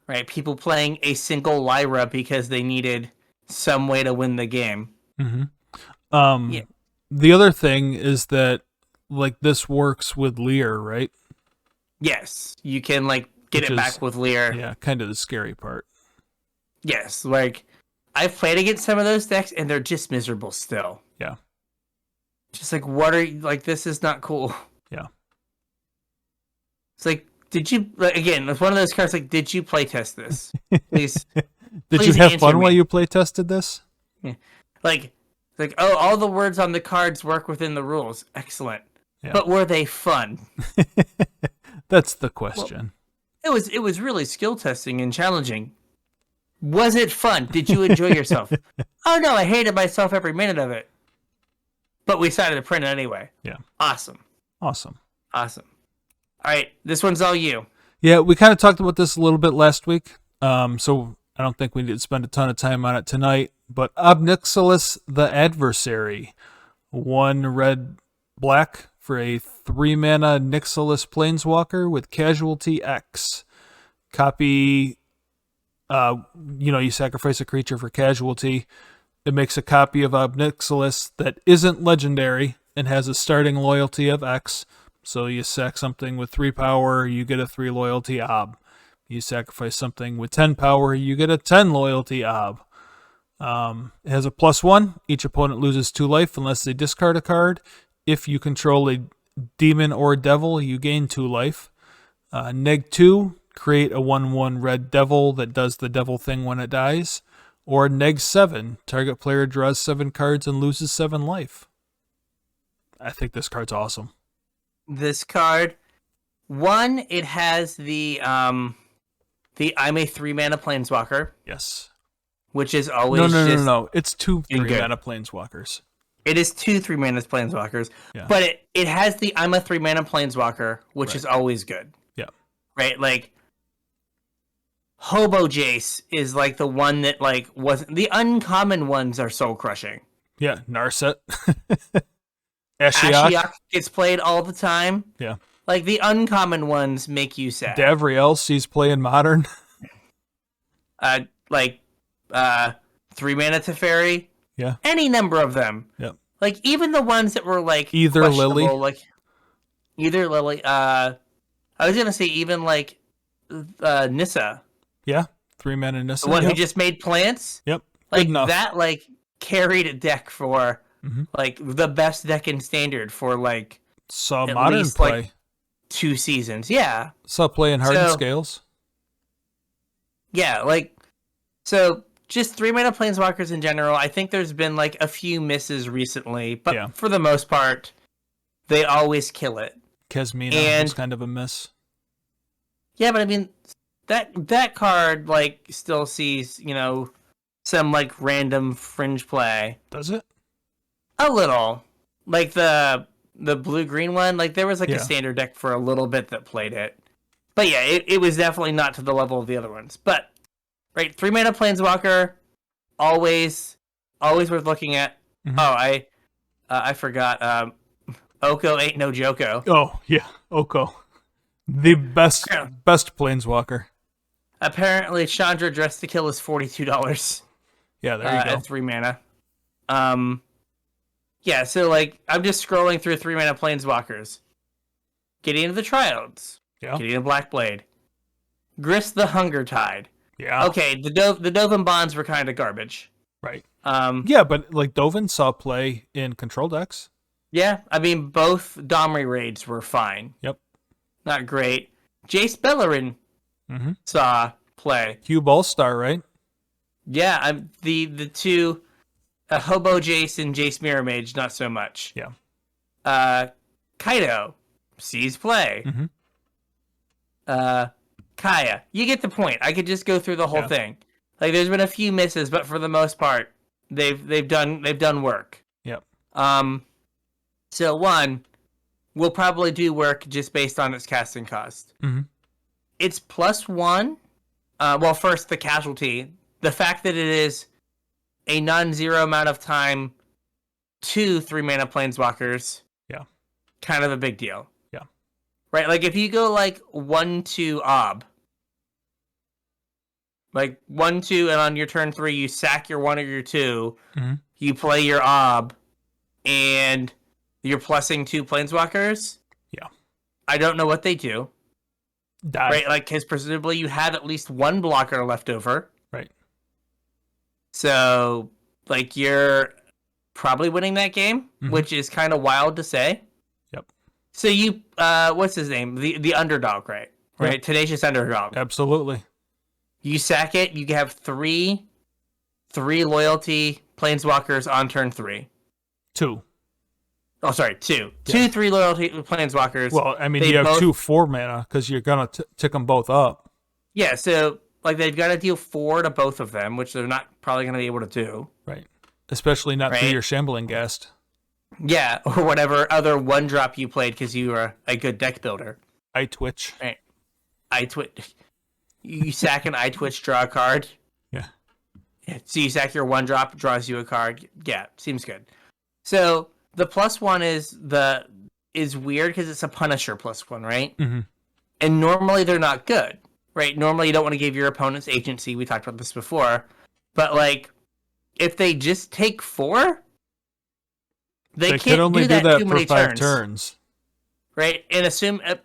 Right, people playing a single Lyra because they needed some way to win the game. Mm-hmm. Yeah. The other thing is that like this works with Lear, right? Yes, you can like get it back with Lear. Yeah, kind of the scary part. Yes, like I've played against some of those decks and they're just miserable still. Yeah. Just like, what are you, like, this is not cool. Yeah. It's like, did you, like, again, it's one of those cards like, did you play test this? Please. Did you have fun while you play tested this? Yeah. Like, oh, all the words on the cards work within the rules. Excellent. Yeah. But were they fun? That's the question. Well, it was really skill testing and challenging. Was it fun? Did you enjoy yourself? Oh no, I hated myself every minute of it. But we decided to print it anyway. Yeah. Awesome. All right, this one's all you. Yeah, we kind of talked about this a little bit last week. So I don't think we need to spend a ton of time on it tonight. But Obnixilis the Adversary. 1 red black for a 3-mana Nixilis Planeswalker with Casualty X. Copy You sacrifice a creature for casualty. It makes a copy of Obnixilis that isn't legendary and has a starting loyalty of X. So you sack something with 3 power, you get a 3 loyalty Ob. You sacrifice something with 10 power, you get a 10 loyalty Ob. It has a +1. Each opponent loses 2 life unless they discard a card. If you control a demon or devil, you gain 2 life. -2, create a 1/1 red devil that does the devil thing when it dies. Or -7, target player draws 7 cards and loses 7 life. I think this card's awesome. This card, one, it has the I'm a 3-mana planeswalker. Yes. Which is always No. It's 2 3-mana planeswalkers. It is 2 3-mana planeswalkers. Yeah. But it has the I'm a 3-mana planeswalker, which is always good. Yeah. Right? Like, Hobo Jace is like the one that like wasn't. The uncommon ones are soul crushing. Yeah, Narset. Ashiok gets played all the time. Yeah. Like, the uncommon ones make you sad. Davriel, she's playing Modern. 3 mana Teferi. Yeah. Any number of them. Yeah. Like, even the ones that were like either Lily. Either Lily. I was gonna say even like Nissa. Yeah. 3-mana Nissa. The one who just made plants. Yep. Like that carried a deck for like the best deck in Standard for like saw Modern least, play. Like, 2 seasons. Yeah. Saw play in Hardened Scales. Yeah, like, so just 3-mana planeswalkers in general. I think there's been like a few misses recently, but for the most part, they always kill it. Kesmina was kind of a miss. Yeah, but I mean, that card like still sees, some like random fringe play. Does it? A little. Like the blue-green one, like there was like a standard deck for a little bit that played it. But yeah, it was definitely not to the level of the other ones. But, right, 3-mana planeswalker, always worth looking at. Mm-hmm. Oh, I forgot. Oko ain't no Joko. Oh, yeah, Oko. The best planeswalker. Apparently, Chandra Dressed to Kill is $42. Yeah, there you go. At 3 mana. Yeah, so like I'm just scrolling through 3-mana planeswalkers. Getting into the Triads. Yeah. Getting into Blackblade. Grist the Hunger Tide. Yeah. Okay, the Dovin Bonds were kind of garbage. Right. Yeah, but like Dovin saw play in Control decks. Yeah, I mean both Domri raids were fine. Yep. Not great. Jace Bellerin saw play. Cube All-Star, right? Yeah, the 2 Hobo Jace and Jace Mirror Mage, not so much. Yeah. Kaido sees play. Kaya, you get the point. I could just go through the whole thing. Like, there's been a few misses, but for the most part, they've done work. Yep. So one, will probably do work just based on its casting cost. It's +1. Well, first the casualty, the fact that it is a non-zero amount of time to 3-mana planeswalkers. Yeah. Kind of a big deal. Yeah. Right? Like, if you go, like, 1-2 Ob. Like, 1-2, and on your turn 3, you sack your 1 or your 2. You play your Ob, and you're plussing 2 planeswalkers. Yeah. I don't know what they do. Die. Right? Like, because presumably you have at least 1 blocker left over. Right. So, like, you're probably winning that game, which is kind of wild to say. Yep. So you, what's his name? The underdog, right? Right? Yep. Tenacious Underdog. Absolutely. You sack it, you have 3 loyalty planeswalkers on turn 3. 2. Oh, sorry, 2. Yeah. 3 loyalty planeswalkers. Well, I mean, you have 2 4-mana because you're going to tick them both up. Yeah, so like they've got to deal 4 to both of them, which they're not probably going to be able to do. Right. Especially not through your Shambling Ghast. Yeah, or whatever other 1-drop you played because you were a good deck builder. I Twitch. Right. I Twitch. You sack an I Twitch, draw a card. Yeah. So you sack your 1-drop, draws you a card. Yeah, seems good. So the +1 is weird because it's a Punisher +1, right? And normally they're not good. right? Normally, you don't want to give your opponent's agency. We talked about this before. But, like, if they just take 4, they can't only do that for too many 5 turns. Right? And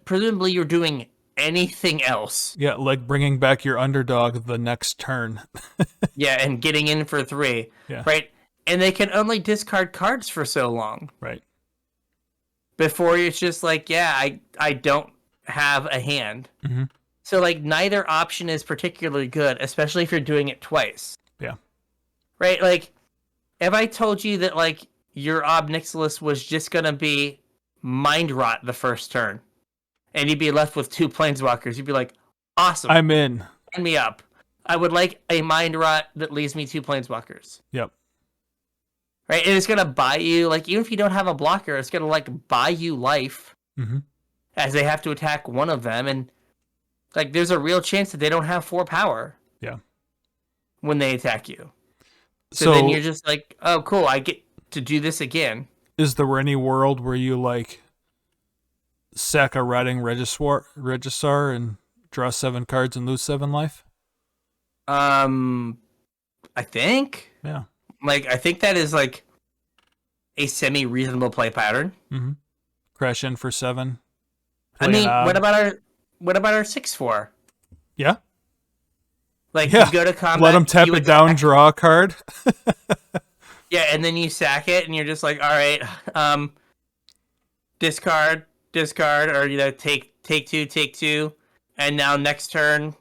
presumably you're doing anything else. Yeah, like bringing back your underdog the next turn. Yeah, and getting in for 3. Yeah. Right? And they can only discard cards for so long. Right. Before it's just like, yeah, I don't have a hand. Mm-hmm. So, like, neither option is particularly good, especially if you're doing it twice. Yeah. Right? Like, if I told you that, like, your Ob Nixilis was just going to be Mind Rot the first turn, and you'd be left with 2 Planeswalkers, you'd be like, awesome. I'm in. Sign me up. I would like a Mind Rot that leaves me 2 Planeswalkers. Yep. Right? And it's going to buy you, like, even if you don't have a blocker, it's going to, like, buy you life as they have to attack one of them. And, like, there's a real chance that they don't have 4 power. Yeah. When they attack you. So then you're just like, oh, cool, I get to do this again. Is there any world where you, like, sack a Rotting Regisaur and draw 7 cards and lose 7 life? I think. Yeah. Like, I think that is, like, a semi-reasonable play pattern. Mm-hmm. Crash in for 7. I mean, what about our 6/4? Yeah. Like, you go to combat. Let them tap it down, draw a card. Yeah, and then you sack it, and you're just like, all right, discard, or, you know, take 2, and now next turn,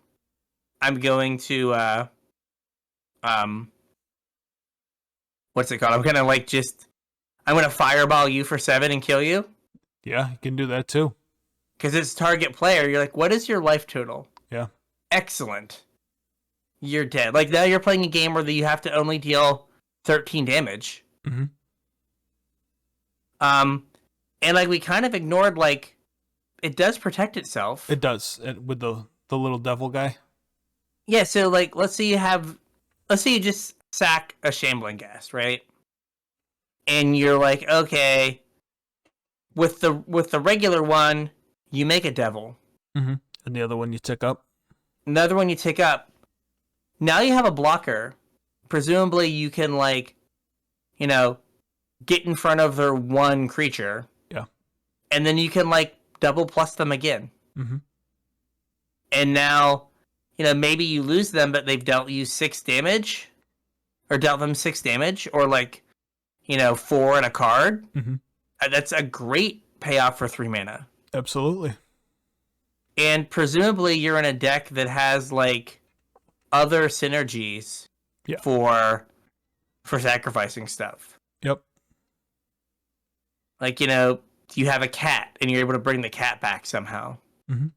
I'm going to, what's it called? I'm gonna, like, I'm gonna fireball you for 7 and kill you. Yeah, you can do that too. Because it's target player. You're like, what is your life total? Yeah. Excellent. You're dead. Like, now you're playing a game where you have to only deal 13 damage. Mm-hmm. And, like, we kind of ignored, like, it does protect itself. It does, with the little devil guy. Yeah, so, like, let's say you just sack a Shambling Ghast, right? And you're like, okay, with the regular one, you make a devil. Mm-hmm. And the other one you tick up. Another one you tick up. Now you have a blocker. Presumably you can, like, you know, get in front of their one creature. Yeah. And then you can, like, double plus them again. Mm-hmm. And now, you know, maybe you lose them, but they've dealt you 6 damage. Or dealt them 6 damage. Or, like, you know, 4 and a card. Mm-hmm. That's a great payoff for 3 mana. Absolutely. And presumably you're in a deck that has, like, other synergies for sacrificing stuff. Yep. Like, you know, you have a cat and you're able to bring the cat back somehow. Mm-hmm.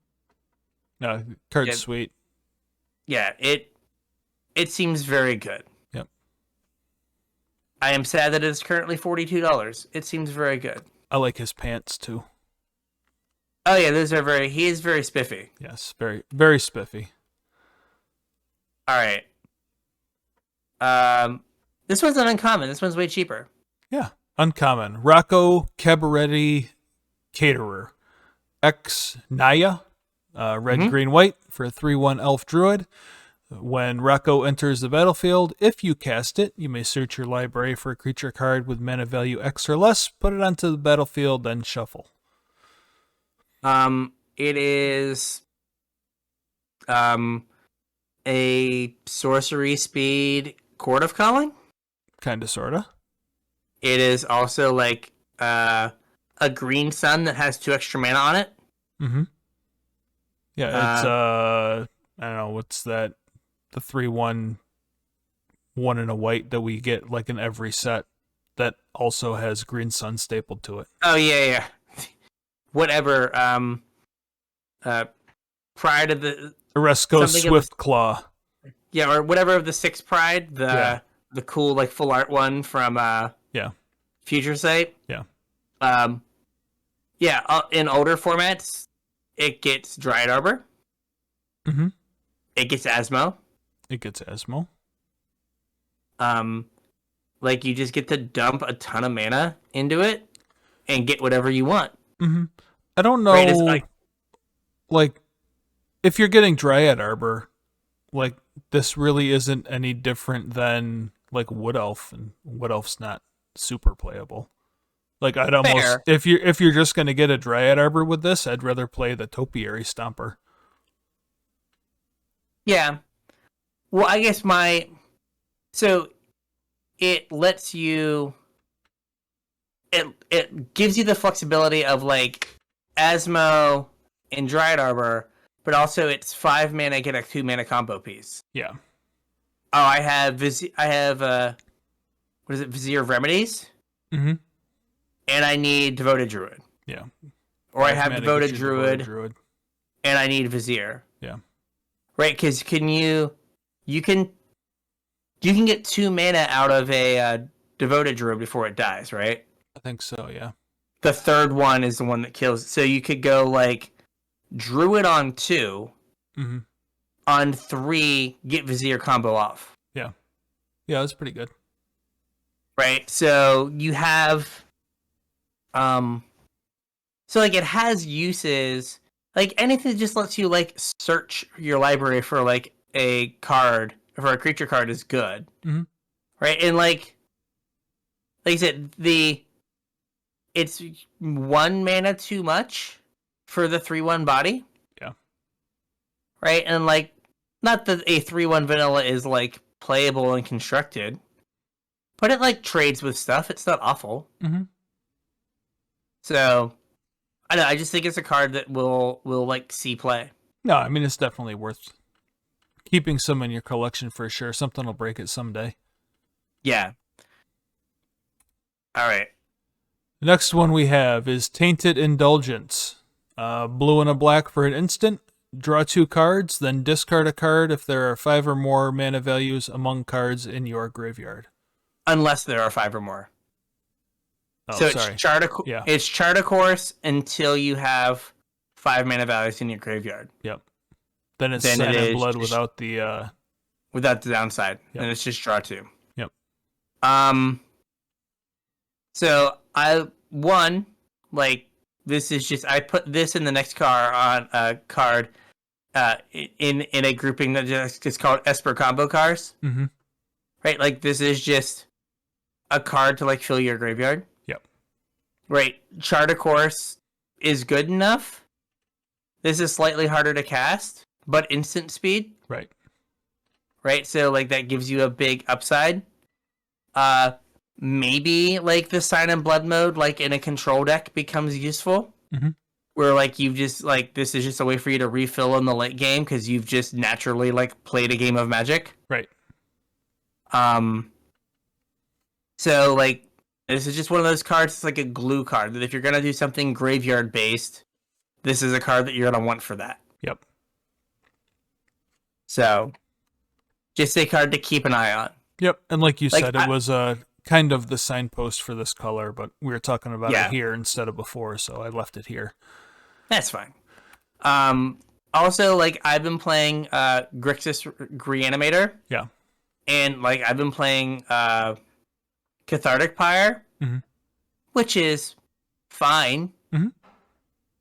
No, card's sweet. Yeah, it seems very good. Yep. I am sad that it's currently $42. It seems very good. I like his pants too. Oh yeah, he is very spiffy. Yes, very, very spiffy. All right. This one's an uncommon. This one's way cheaper. Yeah, uncommon. Rocco Cabaretti Caterer. X Naya. Red, green, white for a 3/1 elf druid. When Rocco enters the battlefield, if you cast it, you may search your library for a creature card with mana value X or less, put it onto the battlefield, then shuffle. It is a sorcery speed Court of Calling. Kinda, sorta. It is also like a green sun that has 2 extra mana on it. Mm-hmm. Yeah, it's I don't know, what's that? The 3/1 1 and a white that we get like in every set that also has green sun stapled to it. Oh yeah. Whatever. Pride of the Oresco Swiftclaw. Yeah, or whatever of the 6 Pride, the cool like full art one from Future Sight. Yeah. In older formats, it gets Dryad Arbor. Mm-hmm. It gets Asmo. It gets Asmo. Like you just get to dump a ton of mana into it and get whatever you want. Mm-hmm. I don't know, right, like if you're getting Dryad Arbor, like, this really isn't any different than, like, Wood Elf, and Wood Elf's not super playable. Like, I'd almost, Fair. if you're just going to get a Dryad Arbor with this, I'd rather play the Topiary Stomper. Yeah. Well, I guess so it lets you, it gives you the flexibility of, like, Asmo and Dryad Arbor, but also it's 5 mana, get a 2 mana combo piece. Yeah. Oh, I have what is it, Vizier of Remedies? Mm-hmm. And I need Devoted Druid. Yeah. Or I have Devoted Druid, and I need Vizier. Yeah. Right, because you can get 2 mana out of a Devoted Druid before it dies, right? I think so, yeah. The third one is the one that kills. So you could go, like, Druid on 2, mm-hmm. on 3, get Vizier combo off. Yeah. Yeah, that's pretty good. Right, so you have... So, like, it has uses, like, anything that just lets you, like, search your library for, like, a card, for a creature card is good. Mm-hmm. Right? And, like I said, it's 1 mana too much for the 3/1 body. Yeah. Right? And, like, not that a 3/1 vanilla is, like, playable and constructed, but it, like, trades with stuff. It's not awful. Mm-hmm. So, I don't know, I just think it's a card that will like, see play. No, I mean, it's definitely worth keeping some in your collection for sure. Something will break it someday. Yeah. All right. The next one we have is Tainted Indulgence. Blue and a black for an instant. Draw 2 cards, then discard a card if there are 5 or more mana values among cards in your graveyard. Unless there are 5 or more. Oh, so sorry. It's chart a course until you have 5 mana values in your graveyard. Yep. Then it's Sand and Blood without the downside. Yep. And it's just draw 2. Yep. So this is just, I put this in the next card on a card in a grouping that just is called Esper combo cards. Mm-hmm. Right? Like, this is just a card to, like, fill your graveyard. Yep. Right. Chart a course is good enough. This is slightly harder to cast, but instant speed. Right. Right? So, like, that gives you a big upside. Maybe, like, the Sign and Blood mode, like, in a control deck becomes useful. Mm-hmm. Where, like, you've just, like, this is just a way for you to refill in the late game because you've just naturally, like, played a game of Magic. Right. So, like, this is just one of those cards. It's like a glue card that if you're gonna do something graveyard based, this is a card that you're gonna want for that. Yep. So, just a card to keep an eye on. Yep. And like you said, it was kind of the signpost for this color, but we were talking about it here instead of before, so I left it here. That's fine. Also, like, I've been playing Grixis Reanimator. Yeah. And, like, I've been playing Cathartic Pyre, mm-hmm. which is fine. Mm-hmm.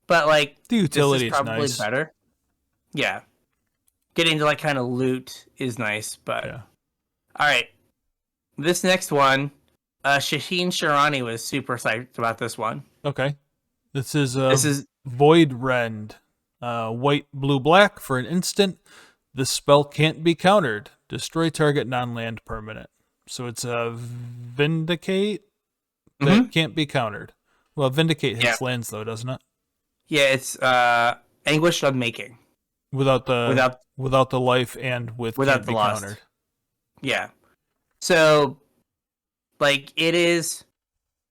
But, like, the utility is probably nice. Better. Yeah. Getting to, like, kind of loot is nice, but... Yeah. All right. This next one, Shaheen Sharani was super psyched about this one. Okay. This is Void Rend. White, blue, black for an instant. This spell can't be countered. Destroy target non-land permanent. So it's a Vindicate that can't be countered. Well, Vindicate hits lands though, doesn't it? Yeah, it's Anguish Unmaking. Without the life and without the lost. Countered. Yeah. So, like, it is,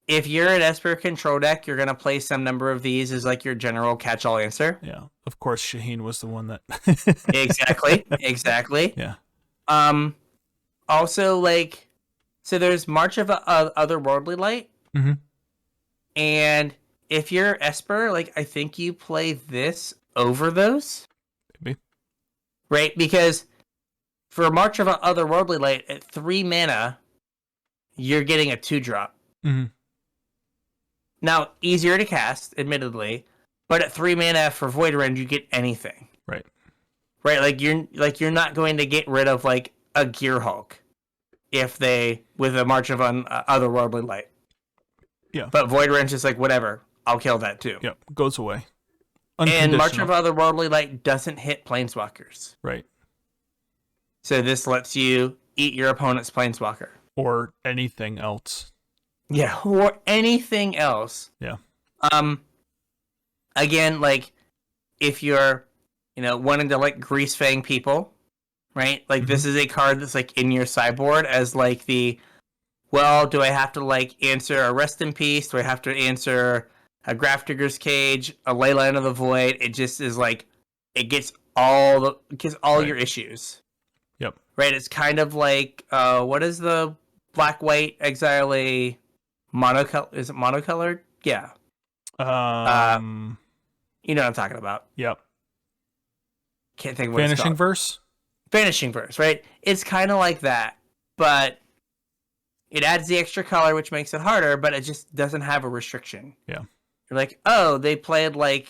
if you're an Esper control deck, you're going to play some number of these as, like, your general catch-all answer. Yeah. Of course, Shaheen was the one that... Exactly. Yeah. Also, like, so there's March of Otherworldly Light. Mm-hmm. And if you're Esper, like, I think you play this over those. Maybe. Right? Because... for March of Otherworldly Light, at 3 mana, you're getting a 2-drop. Mm-hmm. Now, easier to cast, admittedly, but at 3 mana for Void Rend, you get anything. Right. right? You're not going to get rid of like a Gear Hulk with a March of Otherworldly Light. Yeah. But Void Wrench is like, whatever, I'll kill that too. Yep, goes away. And March of Otherworldly Light doesn't hit Planeswalkers. Right. So this lets you eat your opponent's Planeswalker. Or anything else. Yeah, or anything else. Yeah. Again, like, if you're, wanting to, like, Grease Fang people, right? Like, this is a card that's, like, in your sideboard as, like, do I have to, like, answer a Rest in Peace? Do I have to answer a Grafdigger's Cage, a Leyline of the Void? It just is, like, it gets all your issues. Yep. Right? It's kind of like, what is the black-white exile a monocolor? Is it monocolored? Yeah. You know what I'm talking about. Yep. Can't think of what it's called. Vanishing Verse, right? It's kind of like that, but it adds the extra color, which makes it harder, but it just doesn't have a restriction. Yeah. You're like, oh, they played like,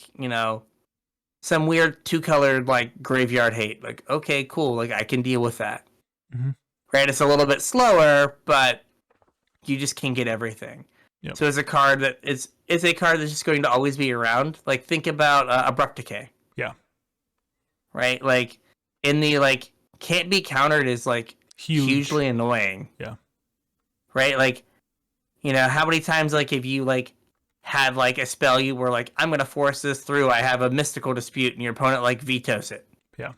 some weird 2-colored like Graveyard Hate. Like, okay, cool. Like, I can deal with that. Mm-hmm. Right? It's a little bit slower, but you just can't get everything. Yep. So it's a card it's a card that's just going to always be around. Like, think about Abrupt Decay. Yeah. Right? Like, in the, like, can't be countered is, like, hugely annoying. Yeah. Right? Like, how many times, like, if you, like, had, like, a spell you were like, I'm going to force this through, I have a Mystical Dispute, and your opponent, like, vetoes it. Yeah.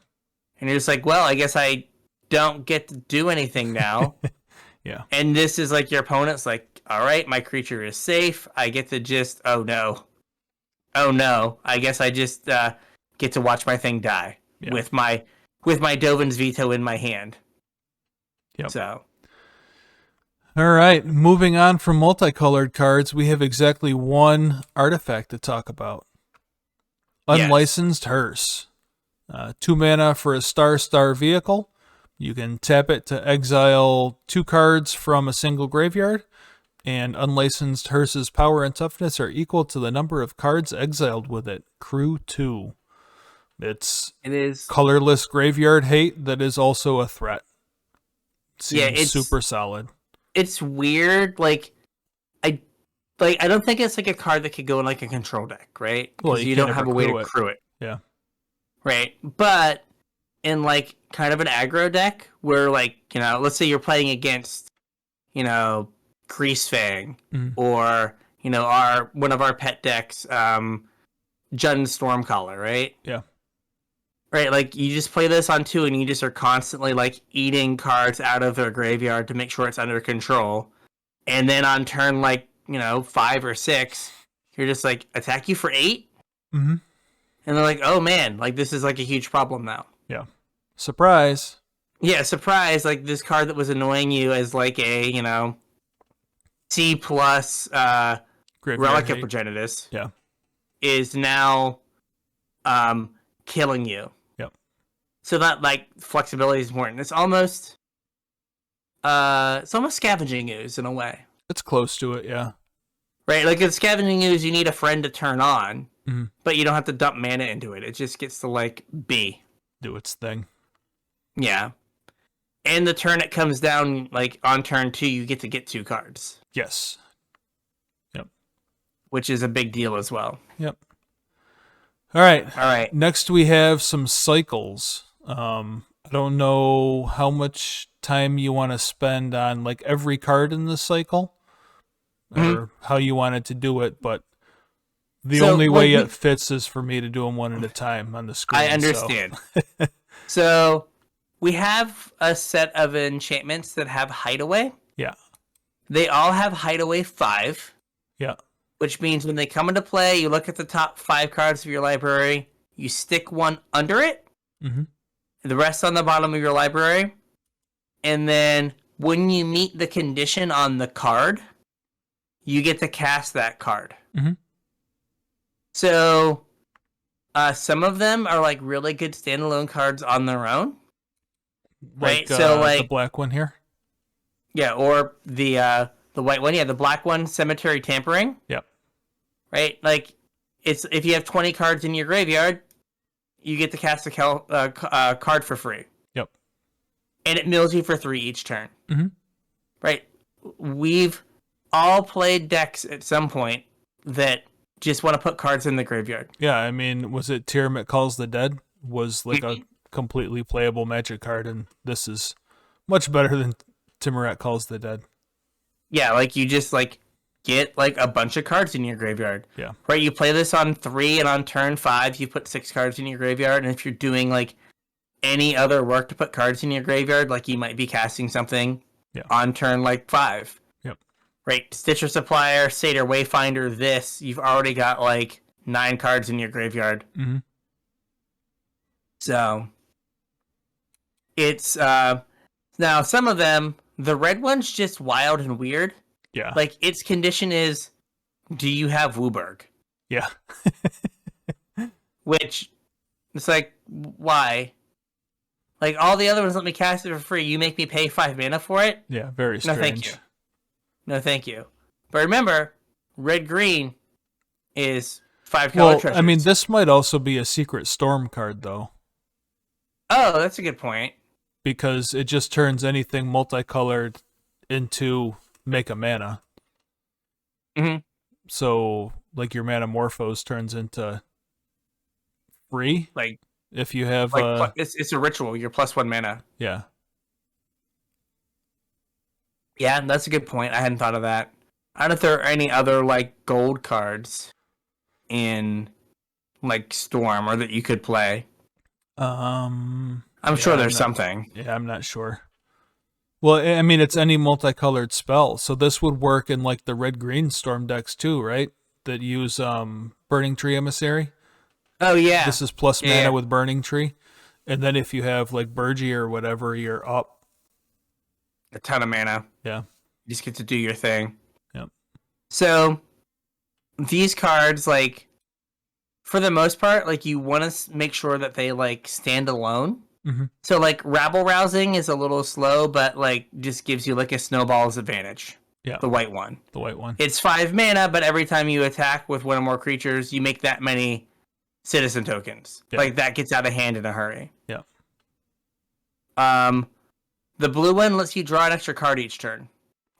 And you're just like, well, I guess I don't get to do anything now. Yeah. And this is, like, your opponent's like, all right, my creature is safe. I get to just, oh, no. I guess I just get to watch my thing die with my Dovin's Veto in my hand. Yep. So. All right, moving on from multicolored cards, we have exactly one artifact to talk about. Unlicensed Hearse. 2 mana for a star vehicle. You can tap it to exile 2 cards from a single graveyard, and Unlicensed Hearse's power and toughness are equal to the number of cards exiled with it. Crew 2. It is colorless graveyard hate that is also a threat. Seems super solid. It's weird, I don't think it's like a card that could go in like a control deck, right? Because you don't have a way to crew it. Yeah. Right. But in like kind of an aggro deck where let's say you're playing against, Grease Fang or, one of our pet decks, Jund Stormcaller, right? Yeah. Right, like, you just play this on 2, and you just are constantly, like, eating cards out of their graveyard to make sure it's under control. And then on turn, 5 or 6, you're just like, attack you for 8? Mm-hmm. And they're like, oh, man, like, this is, like, a huge problem now. Yeah. Surprise. Yeah, surprise, like, this card that was annoying you as, like, a, C+, Relic of Progenitus. Yeah. Is now, killing you. So that, like, flexibility is important. It's almost Scavenging Ooze in a way. It's close to it, yeah. Right, like, in Scavenging Ooze, you need a friend to turn on, but you don't have to dump mana into it. It just gets to, like, be. Do its thing. Yeah. And the turn it comes down, like, on turn 2, you get to get 2 cards. Yes. Yep. Which is a big deal as well. Yep. All right. Next, we have some cycles. I don't know how much time you want to spend on like every card in the cycle or how you wanted to do it, but the only way it fits is for me to do them one at a time on the screen. I understand. So we have a set of enchantments that have Hideaway. Yeah. They all have Hideaway 5. Yeah. Which means when they come into play, you look at the top 5 cards of your library, you stick one under it, the rest on the bottom of your library, and then when you meet the condition on the card, you get to cast that card. So some of them are like really good standalone cards on their own. Right? So like the black one here? Yeah, or the white one. Yeah, the black one, Cemetery Tampering. Yep. Right? Like, it's if you have 20 cards in your graveyard, you get to cast a card for free. Yep. And it mills you for 3 each turn. Mm-hmm. Right? We've all played decks at some point that just want to put cards in the graveyard. Yeah, I mean, was it Tiamat Calls the Dead? Was like a completely playable Magic card, and this is much better than Tiamat Calls the Dead. Yeah, like you just like get like a bunch of cards in your graveyard. Yeah. Right, you play this on 3, and on turn 5 you put 6 cards in your graveyard, and if you're doing like any other work to put cards in your graveyard, like you might be casting something on turn like 5. Yep. Right, Stitcher Supplier, Satyr Wayfinder, this, you've already got like 9 cards in your graveyard. Mm-hmm. So it's now some of them, the red one's just wild and weird. Yeah. Like its condition is, do you have Wooburg? Yeah. Which it's like, why? Like all the other ones let me cast it for free. You make me pay 5 mana for it? Yeah, very strange. No, thank you. No, thank you. But remember, red green is 5 color treasures. I mean, this might also be a Secret Storm card, though. Oh, that's a good point. Because it just turns anything multicolored into make a mana. Mm-hmm. So, like your Manamorphose turns into free. Like if you have it's a ritual. You're +1 mana. Yeah. Yeah, that's a good point. I hadn't thought of that. I don't know if there are any other like gold cards in like Storm or that you could play. I'm sure there's something. Yeah, I'm not sure. Well, I mean, it's any multicolored spell, so this would work in like the red-green Storm decks too, right? That use Burning Tree Emissary. Oh yeah. This is plus mana with Burning Tree, and then if you have like Burgie or whatever, you're up a ton of mana. Yeah. You just get to do your thing. Yep. So these cards, like, for the most part, like you want to make sure that they like stand alone. Mm-hmm. So like Rabble Rousing is a little slow, but like just gives you like a snowball's advantage. Yeah. The white one. The white one. It's 5 mana, but every time you attack with one or more creatures, you make that many citizen tokens. Yeah. Like that gets out of hand in a hurry. Yeah. The blue one lets you draw an extra card each turn.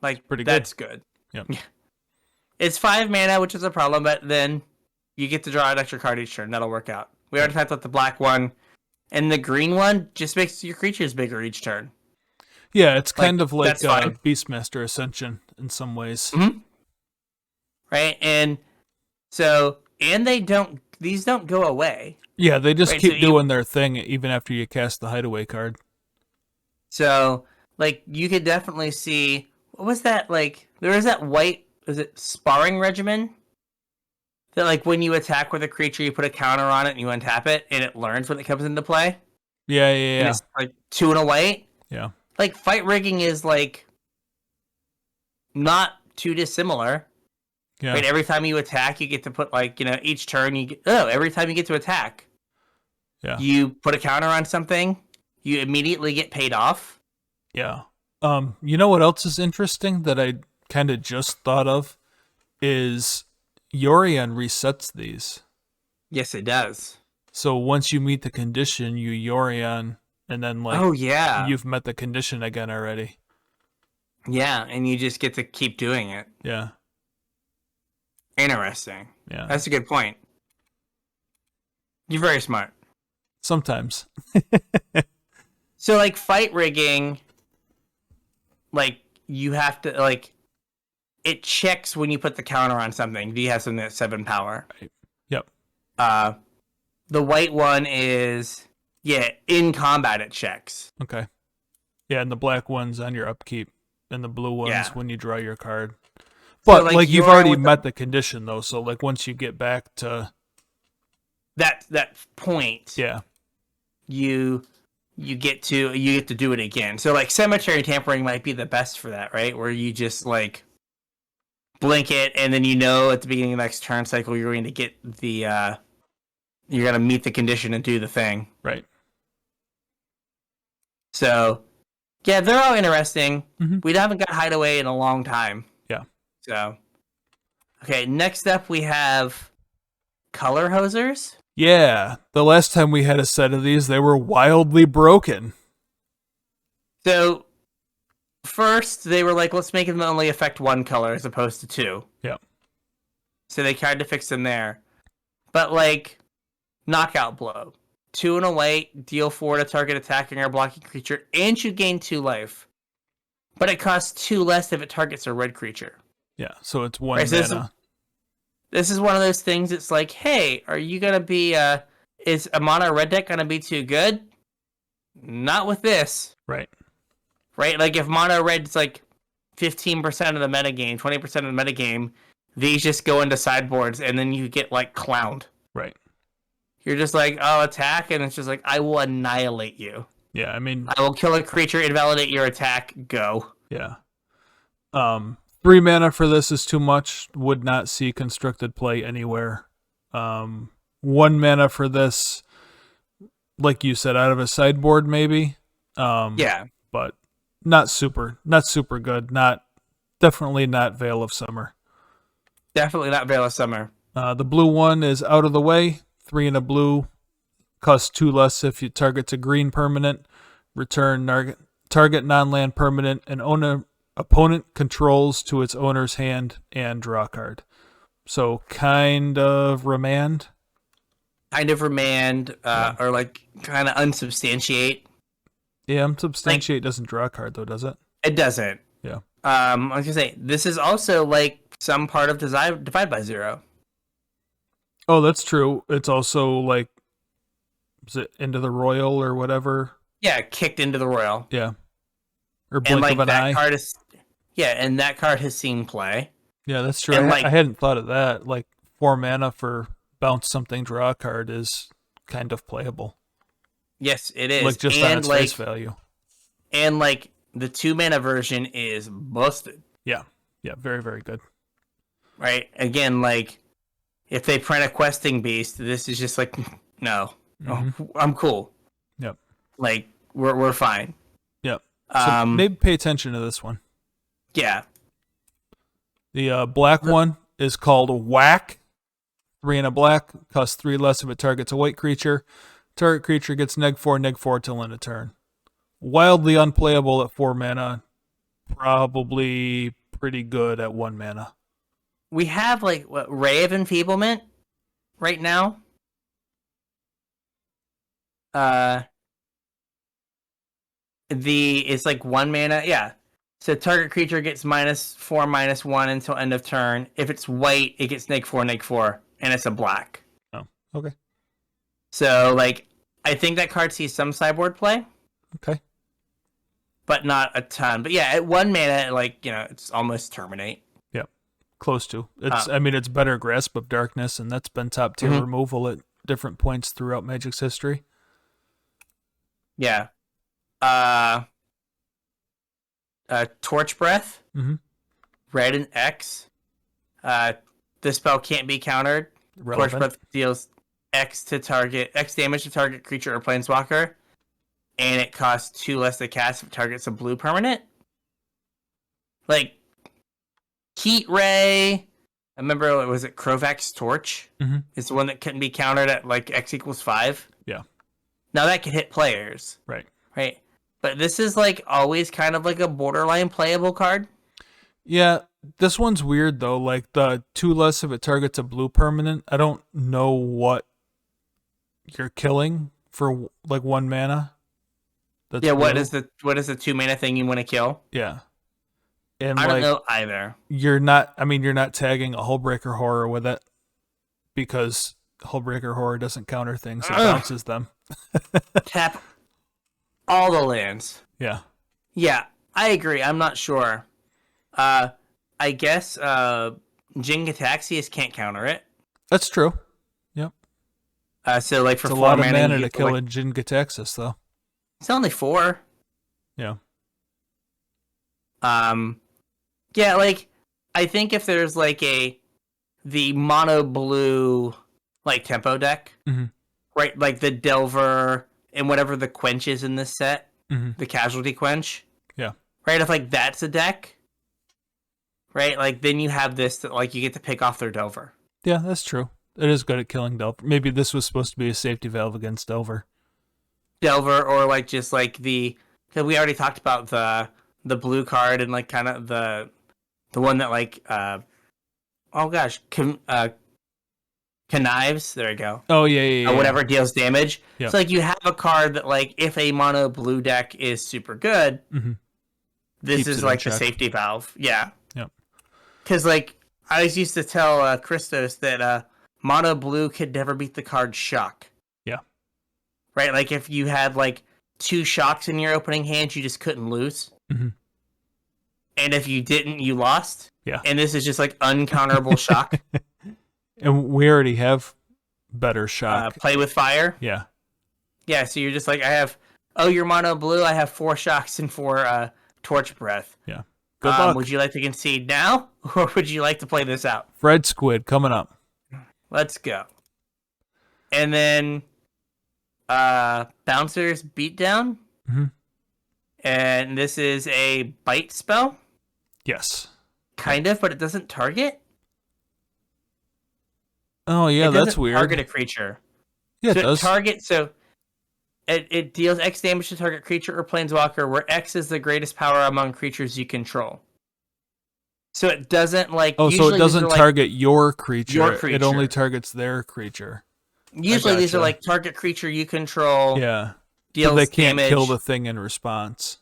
Like pretty that's good. Yep. It's 5 mana, which is a problem, but then you get to draw an extra card each turn. That'll work out. We already talked about the black one. And the green one just makes your creatures bigger each turn. Yeah, it's kind of like Beastmaster Ascension in some ways. Mm-hmm. Right? And so, and these don't go away. Yeah, they just keep doing their thing even after you cast the Hideaway card. So, like, you could definitely see, what was that, like, there was that white, was it Sparring Regimen? That, like, when you attack with a creature, you put a counter on it and you untap it, and it learns when it comes into play. Yeah. And it's, like, 2 and a white. Yeah. Like, fight rigging is, like, not too dissimilar. Yeah. Right? Every time you attack, you get to put, like, you know, each turn, every time you get to attack, you put a counter on something, you immediately get paid off. Yeah. You know what else is interesting that I kind of just thought of is Yorion resets these. Yes, it does. So once you meet the condition, you Yorion, and then like, you've met the condition again already. Yeah, and you just get to keep doing it. Yeah. Interesting. Yeah. That's a good point. You're very smart. Sometimes. So like fight rigging, like you have to like, it checks when you put the counter on something. Do you have something that's 7 power? Right. Yep. The white one is, in combat it checks. Okay. Yeah, and the black one's on your upkeep, and the blue one's when you draw your card. But so, like you've already met the condition though, so like once you get back to that point, you get to do it again. So like Cemetery Tampering might be the best for that, right? Where you just like blink it, and then you know at the beginning of the next turn cycle you're going to get the you're going to meet the condition and do the thing. Right. So, yeah, they're all interesting. Mm-hmm. We haven't got Hideaway in a long time. Yeah. So, okay, next up we have Color Hosers. Yeah, the last time we had a set of these, they were wildly broken. So first they were like, let's make them only affect one color as opposed to two. Yeah. So they tried to fix them there. But like, knockout blow. 2 and a white, deal 4 to target attacking or blocking creature, and you gain 2 life. But it costs 2 less if it targets a red creature. Yeah, so it's 1 right, mana. So this is one of those things. It's like, hey, are you gonna be? Is a mono red deck gonna be too good? Not with this. Right. Right. Like if mono red's like 15% of the metagame, 20% of the metagame, these just go into sideboards, and then you get like clowned. Right. You're just like, oh, attack, and it's just like, I will annihilate you. Yeah, I mean, I will kill a creature, invalidate your attack, go. Yeah. 3 mana for this is too much. Would not see constructed play anywhere. 1 mana for this, like you said, out of a sideboard maybe. Yeah. But not super good. Definitely not Veil of Summer. Definitely not Veil of Summer. The blue one is out of the way. 3 and a blue. Costs 2 less if you target's a green permanent. Return target non-land permanent and opponent controls to its owner's hand and draw a card. So kind of remand. Or like kind of unsubstantiate. Yeah, unsubstantiate doesn't draw a card though, does it? It doesn't. Yeah. I was gonna say this is also like some part of Divide by Zero. Oh, that's true. It's also like, is it Into the Royal or whatever? Yeah, kicked into the Royal. Yeah. Or Blink of an Eye. And that card has seen play. Yeah, that's true. And I hadn't thought of that. Like 4 mana for bounce something, draw a card is kind of playable. Yes, it is. Like just on its face value. And like the 2 mana version is busted. Yeah. Yeah, very, very good. Right? Again, like if they print a questing beast, this is just like no. Mm-hmm. I'm cool. Yep. Like we're fine. Yep. So maybe pay attention to this one. Yeah. The black one is called Whack. 3 and a black, costs 3 less if it targets a white creature. Target creature gets -4/-4 till end of turn. Wildly unplayable at 4 mana. Probably pretty good at 1 mana. We have like Ray of Enfeeblement right now. It's like 1 mana, yeah. So target creature gets -4/-1 until end of turn. If it's white, it gets -4/-4, and it's a black. Oh, okay. So like, I think that card sees some sideboard play. Okay. But not a ton. But yeah, at 1 mana, like it's almost terminate. Yep, close to. It's better Grasp of Darkness, and that's been top tier removal at different points throughout Magic's history. Yeah. Torch Breath. Mm-hmm. Red and X. This spell can't be countered. Relevant. Torch Breath deals X damage to target creature or planeswalker, and it costs 2 less to cast if it targets a blue permanent. Like Heat Ray. I remember, was it Krovak's Torch? Mm-hmm. It's the one that couldn't be countered at like X = 5. Yeah. Now that can hit players. Right. Right. But this is like always kind of like a borderline playable card. Yeah, this one's weird though. Like the 2 less if it targets a blue permanent. I don't know what you're killing for like 1 mana. That's what is the 2 mana thing you want to kill? Yeah. And I don't know either. You're not tagging a Hullbreaker Horror with it because Hullbreaker Horror doesn't counter things, it bounces them. Tap all the lands. Yeah. Yeah, I agree. I'm not sure. I guess Jin Gataxias can't counter it. That's true. Yep. So like for it's 4 a lot of mana mana to kill a Jin Gataxias though. It's only 4. Yeah. Yeah, like I think if there's like the mono blue like tempo deck, right? Like the Delver and whatever the quench is in this set, the Casualty Quench. Yeah. Right? If like that's a deck, right? Like then you have this that like you get to pick off their Delver. Yeah, that's true. It is good at killing Delver. Maybe this was supposed to be a safety valve against Delver. Delver, or like just like because we already talked about the blue card and like kind of the one that like connives. There you go. Oh yeah. Or whatever deals damage. Yep. So like you have a card that like if a mono blue deck is super good, this Keeps is like the safety valve. Yeah. Yep. Because like I always used to tell Christos that mono blue could never beat the card shock. Yeah. Right. Like if you had like 2 shocks in your opening hand, you just couldn't lose. And if you didn't, you lost. Yeah. And this is just like uncounterable shock. And we already have better shock. Play with fire. Yeah. Yeah, so you're just like, you're mono blue, I have 4 shocks and 4 torch breath. Yeah. Good luck. Would you like to concede now, or would you like to play this out? Fred Squid coming up. Let's go. And then Bouncer's Beatdown. And this is a bite spell. Yes. Kind of, but it doesn't target. Oh, yeah, that's weird. Target a creature. Yeah, so it does. It deals X damage to target creature or planeswalker, where X is the greatest power among creatures you control. So it doesn't like. Oh, so it doesn't target your creature. Your creature. It only targets their creature. Usually these are like target creature you control. Yeah. Deals so they can't damage. kill the thing in response.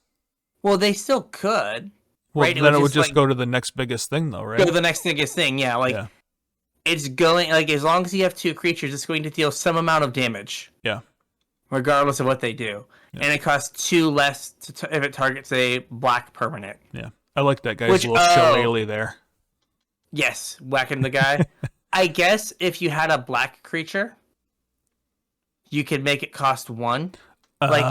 Well, they still could. Well, right? then it would just go to the next biggest thing, though, right? Go to the next biggest thing, yeah. Like it's going like as long as you have 2 creatures, it's going to deal some amount of damage. Yeah. Regardless of what they do, and it costs 2 less if it targets a black permanent. Yeah, I like that guy's little shillelagh there. Yes, whacking the guy. I guess if you had a black creature, you could make it cost 1. Like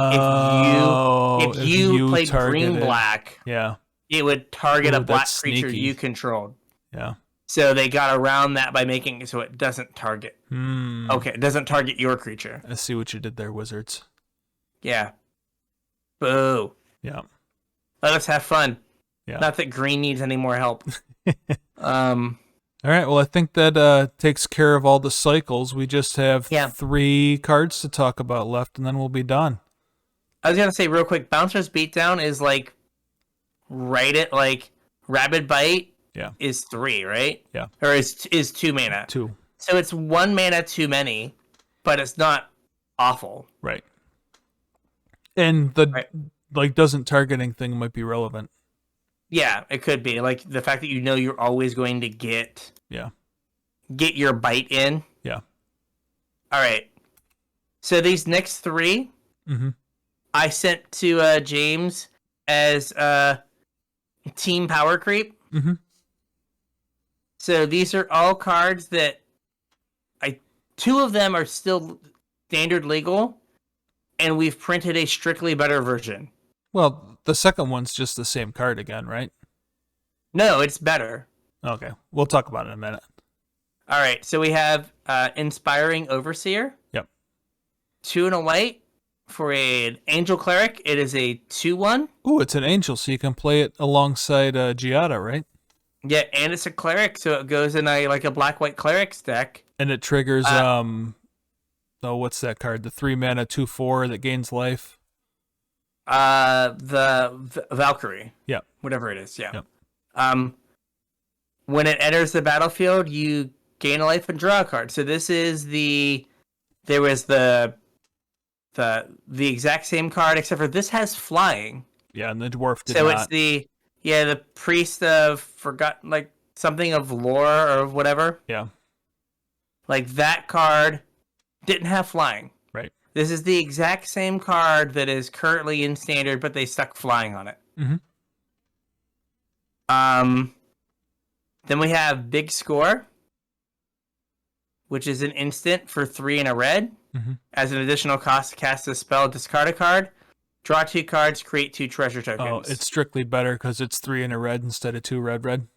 if you played green black, it would target a black creature you controlled. Yeah. So they got around that by making it so it doesn't target. Okay, it doesn't target your creature. I see what you did there, Wizards. Yeah. Boo. Yeah. Let us have fun. Yeah. Not that green needs any more help. All right, well, I think that takes care of all the cycles. We just have 3 cards to talk about left, and then we'll be done. I was going to say real quick, Bouncer's Beatdown is like right at like Rabid Bite is 3, right? Yeah. Or is 2 mana. 2. So it's 1 mana too many, but it's not awful. Right. And the like doesn't targeting thing might be relevant. Yeah, it could be. Like the fact that you know you're always going to get your bite in. Yeah. All right. So these next 3 I sent to James as team power creep. So these are all cards that 2 of them are still standard legal, and we've printed a strictly better version. Well, the second one's just the same card again, right? No, it's better. Okay, we'll talk about it in a minute. All right, so we have Inspiring Overseer. Yep. 2 and a white for an Angel Cleric. It is a 2/1. Ooh, it's an angel, so you can play it alongside Giada, right? Yeah, and it's a cleric, so it goes in a black-white clerics deck. And it triggers what's that card? The 3 mana 2/4 that gains life. The Valkyrie. Yeah. Whatever it is, yeah. Yep. When it enters the battlefield, you gain a life and draw a card. So this is there was the exact same card, except for this has flying. Yeah, and the dwarf did not. So not. it's the priest of forgotten, like something of lore or whatever. Yeah. Like that card didn't have flying. Right. This is the exact same card that is currently in standard, but they stuck flying on it. Then we have Big Score, which is an instant for 3 and a red. As an additional cost to cast a spell, discard a card, draw 2 cards, create 2 treasure tokens. Oh, it's strictly better because it's 3 and a red instead of 2 red.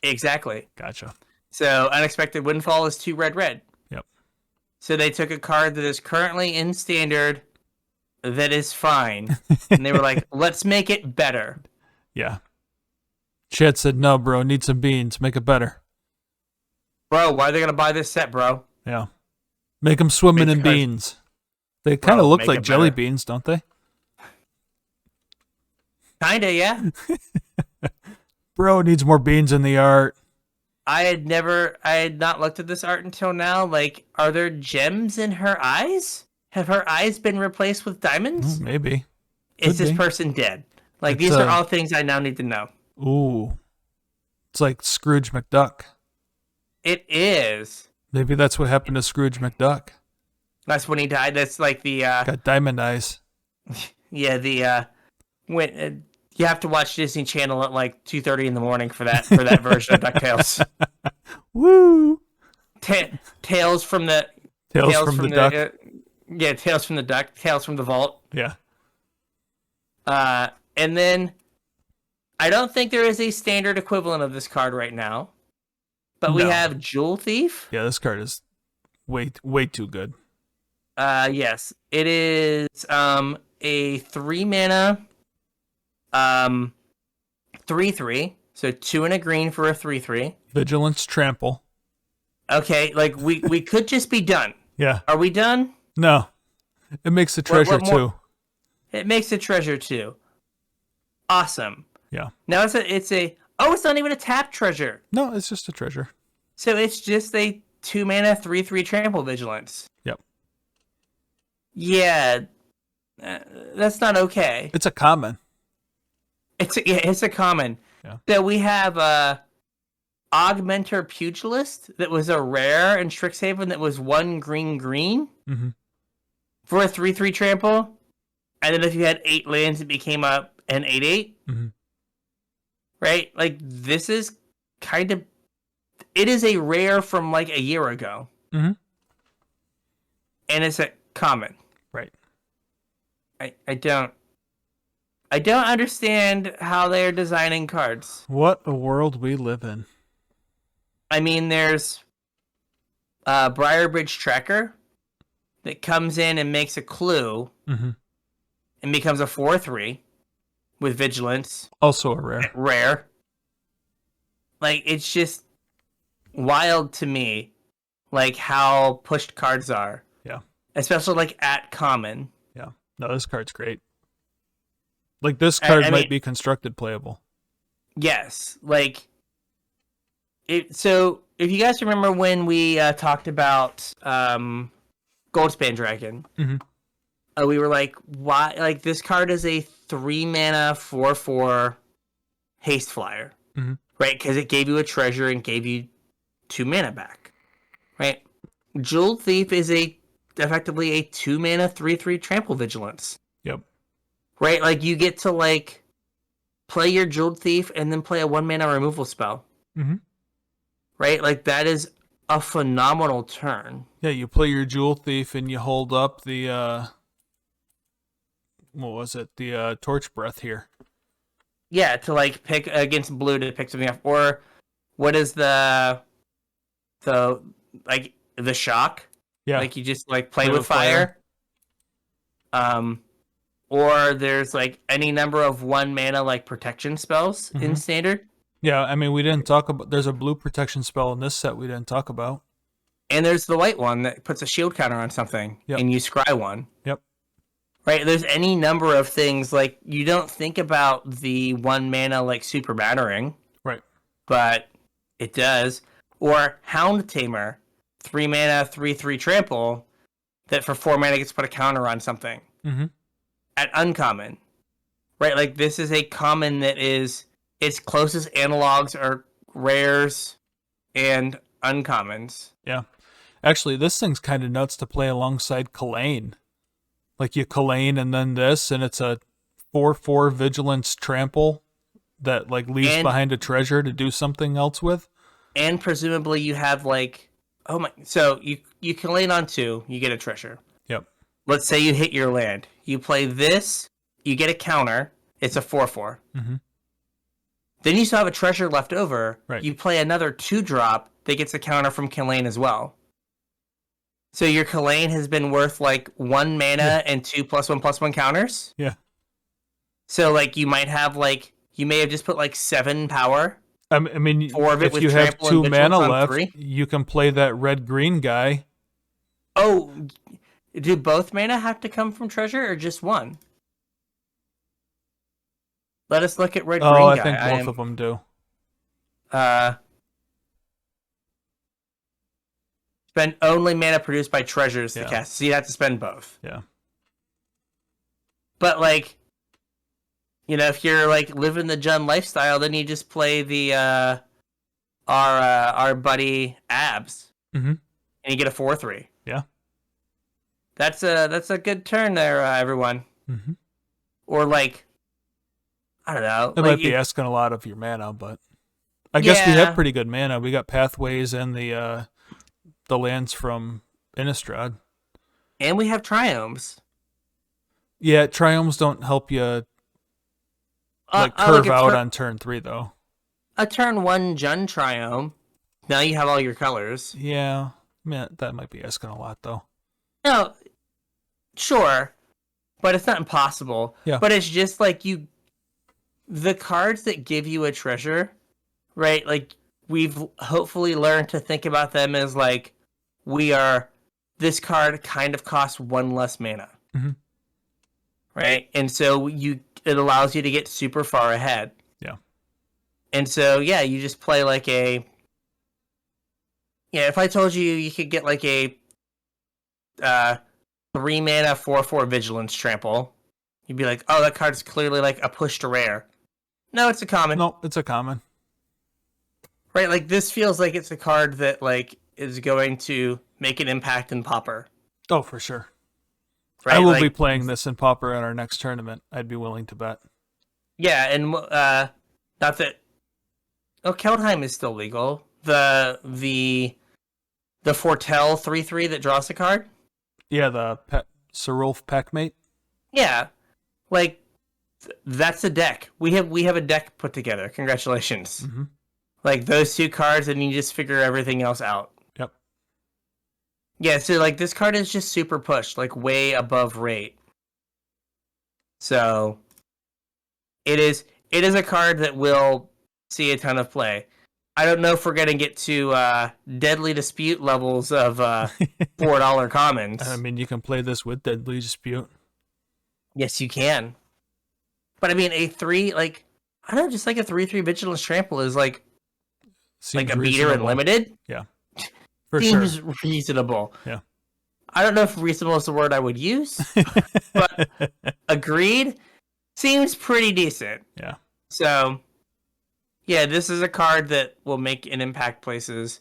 Exactly. Gotcha. So Unexpected Windfall is 2 red. Yep. So they took a card that is currently in standard that is fine, and they were like, let's make it better. Yeah. Chad said, no, bro, need some beans. Make it better. Bro, why are they going to buy this set, bro? Yeah. Make them swimming in beans. They kind of look like jelly beans, don't they? Kinda, yeah. Bro needs more beans in the art. I had not looked at this art until now. Like, are there gems in her eyes? Have her eyes been replaced with diamonds? Maybe. Is this person dead? Like, these are all things I now need to know. Ooh. It's like Scrooge McDuck. It is. Maybe that's what happened to Scrooge McDuck. That's when he died. That's like the... Got diamond eyes. Yeah, when... you have to watch Disney Channel at like 2:30 in the morning for that version of DuckTales. Woo! Tales from the Duck. Tales from the Duck. Tales from the Vault. Yeah. And then I don't think there is a standard equivalent of this card right now, but we have Jewel Thief. Yeah, this card is way too good. Yes, it is a 3 mana 3/3, so 2 and a green for a 3/3. Vigilance Trample. Okay, like we could just be done. Yeah. Are we done? No. It makes the treasure too. It makes the treasure too. Awesome. Yeah. Now it's not even a tap treasure. No, it's just a treasure. So it's just a 2 mana 3/3 trample vigilance. Yep. Yeah. That's not okay. It's a common. It's a common. Yeah. So we have Augmenter Pugilist that was a rare in Strixhaven that was 1 green for a 3/3 trample. And then if you had 8 lands, it became an 8/8. Right? Like, this is kind of... it is a rare from like a year ago. And it's a common. Right. I don't understand how they're designing cards. What a world we live in. I mean, there's Briarbridge Tracker that comes in and makes a clue and becomes a 4/3 with Vigilance. Also a rare. Rare. Like, it's just wild to me, like, how pushed cards are. Yeah. Especially, like, at common. Yeah. No, this card's great. Like, this card might be constructed playable. Yes. Like, so, if you guys remember when we talked about Goldspan Dragon, we were like, why? Like, this card is a 3 mana 4/4 haste flyer, right? Because it gave you a treasure and gave you 2 mana back, right? Jewel Thief is effectively a 2 mana 3/3 trample vigilance. Yep. Right? Like, you get to, like, play your Jeweled Thief and then play a 1 mana removal spell. Right? Like, that is a phenomenal turn. Yeah, you play your Jewel Thief and you hold up the, what was it? The Torch Breath here. Yeah, to, like, pick against blue to pick something up. Or, what is the shock? Yeah. Like, you just, like, play with fire. Or there's, like, any number of 1 mana, like, protection spells in Standard. Yeah, I mean, we didn't talk about... there's a blue protection spell in this set we didn't talk about. And there's the white one that puts a shield counter on something, and you scry 1. Yep. Right, there's any number of things, like, you don't think about the 1 mana, like, super battering. Right. But it does. Or Hound Tamer, 3 mana, 3/3 trample, that for 4 mana gets to put a counter on something. At uncommon. Right, like, this is a common that is... its closest analogs are rares and uncommons. Yeah. Actually, this thing's kind of nuts to play alongside Kalane. Like, you Kalane and then this, and it's a 4/4 Vigilance Trample that, like, leaves behind a treasure to do something else with. And presumably you have, like... oh my... so, you Kalane on 2, you get a treasure. Yep. Let's say you hit your land. You play this, you get a counter. It's a 4/4. Then you still have a treasure left over. Right. You play another 2-drop that gets a counter from Kalane as well. So your Kalane has been worth like 1 mana and 2+1/+1 counters. Yeah. So like you might have like, you may have just put like 7 power. I mean, 4 of it if with you have 2 mana left, 3. you can play that red-green guy Oh, do both mana have to come from treasure or just one? Let us look at red Oh, green I guy. think both of them do. Spend only mana produced by treasures to Yeah. cast. So you have to spend both. Yeah. But like, if you're like living the Jun lifestyle, then you just play the our buddy Abs, Mm-hmm. and you get a 4/3. Yeah. That's a good turn there, everyone. Mm-hmm. Or like, I don't know. It like might be asking a lot of your mana, but I guess we have pretty good mana. We got Pathways and the lands from Innistrad. And we have Triomes. Yeah, Triomes don't help you curve out on turn 3, though. A turn 1 Jun Triome. Now you have all your colors. Yeah, man, that might be asking a lot, though. No, sure, but it's not impossible. Yeah. But it's just like the cards that give you a treasure, right? Like, we've hopefully learned to think about them as like, this card kind of costs 1 less mana. Mm-hmm. Right? And so it allows you to get super far ahead. Yeah. And so, yeah, you just play like if I told you could get like a 3 mana 4/4 Vigilance Trample, you'd be like, oh, that card's clearly like a push to rare. No, it's a common. No, it's a common. Right? Like, this feels like it's a card that like is going to make an impact in Pauper. Oh, for sure. Right? I will be playing this in Pauper at our next tournament. I'd be willing to bet. Yeah, and not that. Oh, Keldheim is still legal. The Foretell 3/3 that draws a card. Yeah, the Serulf Packmate. Yeah, like that's a deck. We have a deck put together. Congratulations. Mm-hmm. Like those 2 cards, and you just figure everything else out. Yep. Yeah, so like this card is just super pushed, like way above rate. So it is a card that will see a ton of play. I don't know if we're gonna get to Deadly Dispute levels of $4 commons. I mean, you can play this with Deadly Dispute. Yes, you can. But I mean, a 3 like I don't know, just like a 3/3 Vigilance Trample is like Seems a beater reasonable. and limited. Yeah. For Seems sure. reasonable. Yeah. I don't know if reasonable is the word I would use, but agreed. Seems pretty decent. Yeah. So, yeah, this is a card that will make an impact places,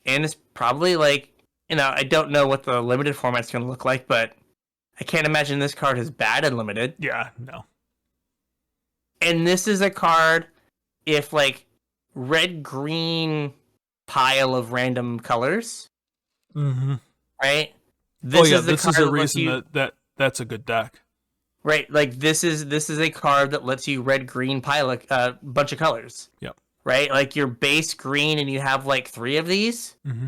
and it's probably like, I don't know what the limited format's going to look like, but I can't imagine this card is bad and limited. Yeah, no. And this is a card, if like red-green pile of random colors, Mm-hmm. right? This is a reason that's a good deck. Right, like this is a card that lets you red-green pile a bunch of colors. Yep. Right, like your base green, and you have like 3 of these. Mm-hmm.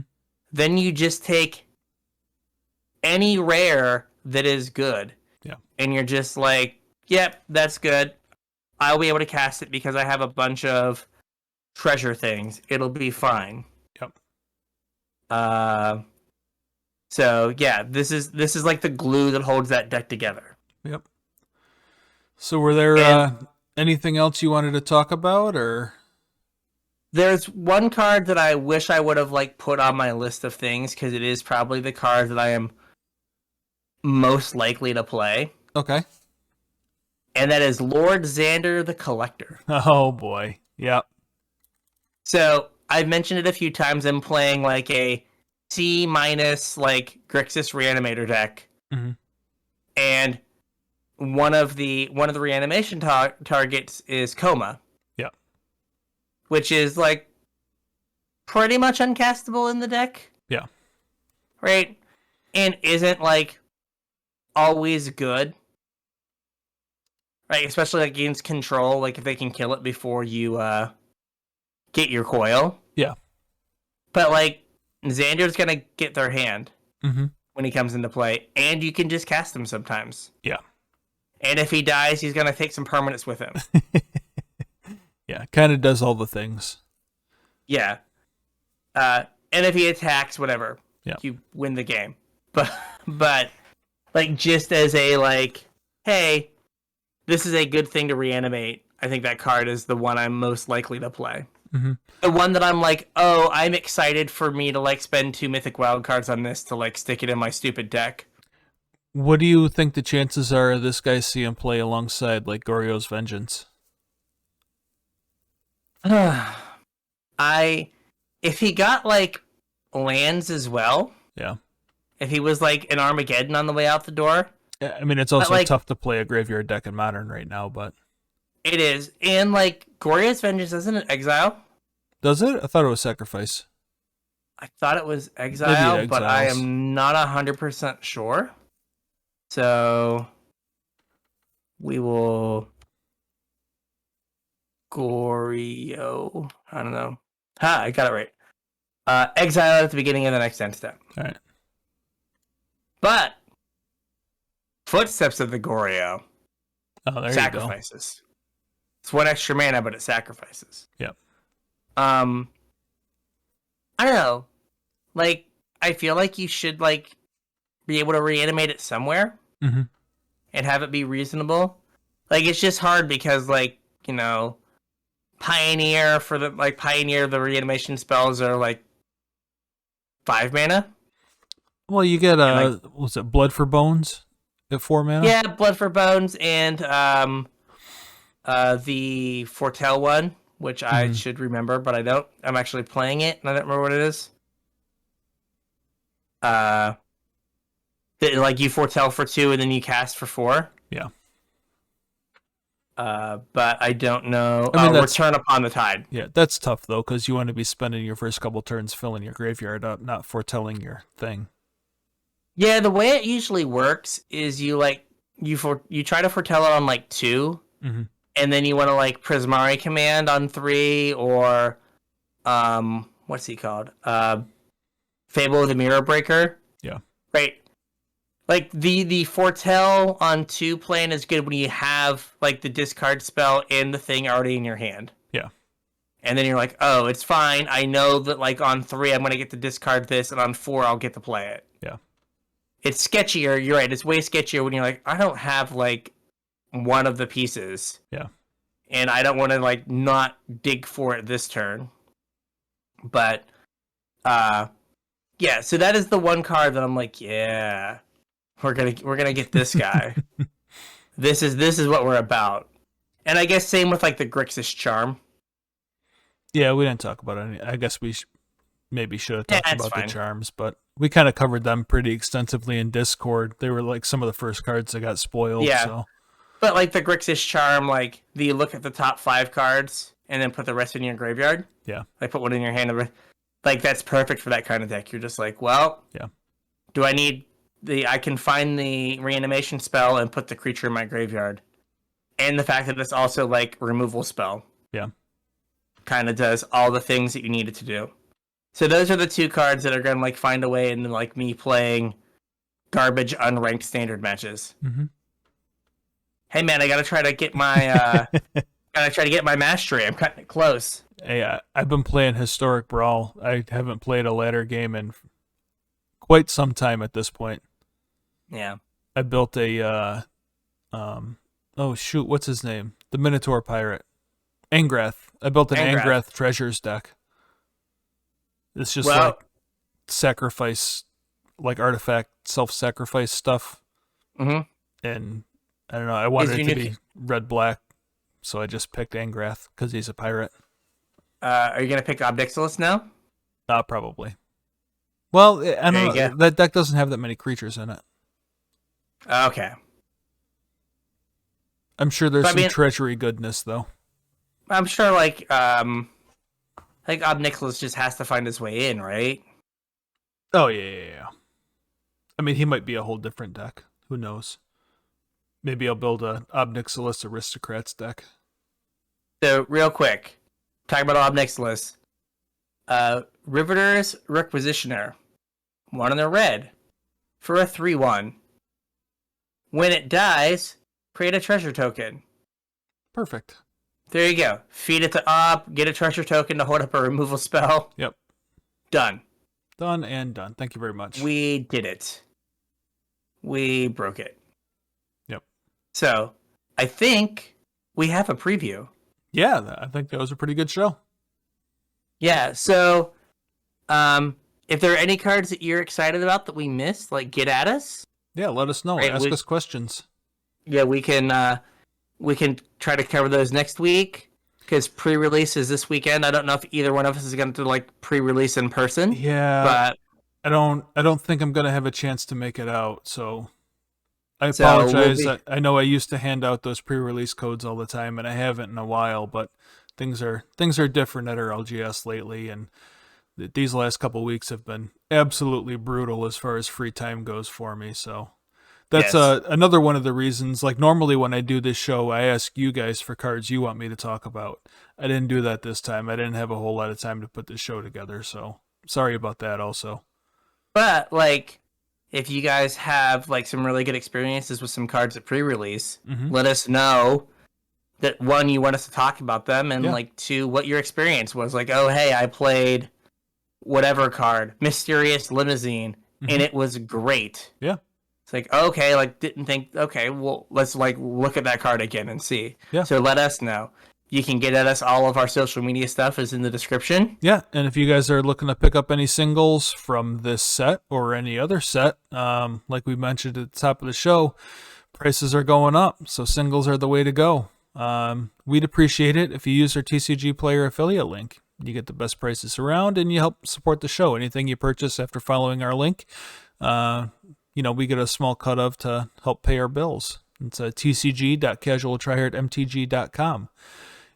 Then you just take any rare that is good. Yeah. And you're just like, yep, that's good. I'll be able to cast it because I have a bunch of treasure things. It'll be fine. Yep. So yeah, this is like the glue that holds that deck together. Yep. So were there anything else you wanted to talk about, or? There's one card that I wish I would have like put on my list of things because it is probably the card that I am most likely to play. Okay. And that is Lord Xander the Collector. Oh boy. Yep. So I've mentioned it a few times. I'm playing like a C- like Grixis Reanimator deck. Mm-hmm. And one of the reanimation targets is Coma. Yeah. Which is like pretty much uncastable in the deck. Yeah. Right? And isn't like always good. Right, especially like against control, like if they can kill it before you get your coil. Yeah. But like Xander's gonna get their hand when he comes into play, and you can just cast him sometimes. Yeah. And if he dies, he's gonna take some permanents with him. Yeah, kind of does all the things. Yeah. And if he attacks, whatever, yeah, you win the game. but like just as a like, hey, this is a good thing to reanimate. I think that card is the one I'm most likely to play. Mm-hmm. The one that I'm like, oh, I'm excited for me to like spend 2 Mythic Wild cards on this to like stick it in my stupid deck. What do you think the chances are of this guy seeing play alongside like Goryo's Vengeance? If he got like lands as well, yeah. If he was like an Armageddon on the way out the door, I mean, it's also like, tough to play a graveyard deck in Modern right now, but it is. And like Goryo's Vengeance isn't it exile? Does it? I thought it was sacrifice. I thought it was exile, but I am not 100% sure. So we will Goryo. I don't know. I got it right. Exile at the beginning of the next end step. All right. But Footsteps of the Goryo sacrifices. It's 1 extra mana, but it sacrifices. Yep. I don't know. Like, I feel like you should like be able to reanimate it somewhere and have it be reasonable. Like, it's just hard because like, you know, Pioneer the reanimation spells are like 5 mana. Well, you get was it Blood for Bones at 4 mana? Yeah, Blood for Bones and the Foretell one, which I should remember, but I don't. I'm actually playing it, and I don't remember what it is. Like you foretell for 2, and then you cast for 4. Yeah. But I don't know. I mean, Return Upon the Tide. Yeah, that's tough though, because you want to be spending your first couple turns filling your graveyard up, not foretelling your thing. Yeah, the way it usually works is you try to foretell it on like 2, and then you want to like Prismari Command on 3, or what's he called? Fable of the Mirror Breaker. Yeah. Right. Like the foretell on 2 plan is good when you have like the discard spell and the thing already in your hand. Yeah. And then you're like, oh, it's fine. I know that like on 3 I'm gonna get to discard this, and on 4 I'll get to play it. Yeah. It's sketchier. You're right. It's way sketchier when you're like, I don't have like one of the pieces. Yeah. And I don't want to like not dig for it this turn. But yeah, so that is the one card that I'm like, yeah, we're gonna get this guy. This is what we're about. And I guess same with like the Grixis Charm. Yeah, we didn't talk about any. I guess we maybe should have talked about fine. The charms, but we kind of covered them pretty extensively in Discord. They were like some of the first cards that got spoiled. Yeah. So. But like the Grixis Charm, like you look at the top 5 cards and then put the rest in your graveyard. Yeah. Like put one in your hand. Like that's perfect for that kind of deck. You're just like, well, yeah. Do I need I can find the reanimation spell and put the creature in my graveyard. And the fact that it's also like removal spell. Yeah. Kind of does all the things that you need it to do. So those are the 2 cards that are going to like find a way into like me playing garbage unranked standard matches. Hey man, I got to try to get my mastery. I'm cutting it close. Hey, I've been playing Historic Brawl. I haven't played a ladder game in quite some time at this point. Yeah. I built a oh shoot, what's his name? The Minotaur pirate. Angrath. I built an Angrath treasures deck. It's just like sacrifice, like artifact self-sacrifice stuff. And I don't know, I wanted it to be red-black, so I just picked Angrath because he's a pirate. Are you going to pick Obnixilis now? Probably. Well, I don't know. That deck doesn't have that many creatures in it. Okay. I'm sure there's some treasury goodness, though. I'm sure, like Obnixilis just has to find his way in, right? Oh, yeah. I mean, he might be a whole different deck. Who knows? Maybe I'll build a Obnixilis Aristocrats deck. So, real quick, talking about Obnixilis. Riveter's Requisitioner. 1 in the red. For a 3/1. When it dies, create a treasure token. Perfect. There you go. Feed it to Ob, get a treasure token to hold up a removal spell. Yep. Done. Done and done. Thank you very much. We did it. we broke it. Yep. So I think we have a preview. Yeah, I think that was a pretty good show. Yeah, so if there are any cards that you're excited about that we missed, like, get at us. Yeah, let us know. Ask us questions. Yeah, we can try to cover those next week because pre-release is this weekend. I don't know if either one of us is going to like pre-release in person. Yeah, but I don't think I'm going to have a chance to make it out. So I apologize. I know I used to hand out those pre-release codes all the time, and I haven't in a while. But things are different at our LGS lately, and these last couple weeks have been absolutely brutal as far as free time goes for me. So that's another one of the reasons. Like, normally when I do this show, I ask you guys for cards you want me to talk about. I didn't do that this time. I didn't have a whole lot of time to put this show together. So sorry about that also. But like, if you guys have like some really good experiences with some cards at pre-release, let us know that, one, you want us to talk about them, and like, two, what your experience was. Like, oh, hey, I played whatever card, Mysterious Limousine, and it was great. Yeah. It's like, okay, like, didn't think, okay, well, let's like look at that card again and see. Yeah. So let us know. You can get at us. All of our social media stuff is in the description. Yeah, and if you guys are looking to pick up any singles from this set or any other set, like we mentioned at the top of the show, prices are going up, so singles are the way to go. We'd appreciate it if you use our TCG Player affiliate link. You get the best prices around, and you help support the show. Anything you purchase after following our link, we get a small cut of to help pay our bills. It's tcg.casualtryhardmtg.com.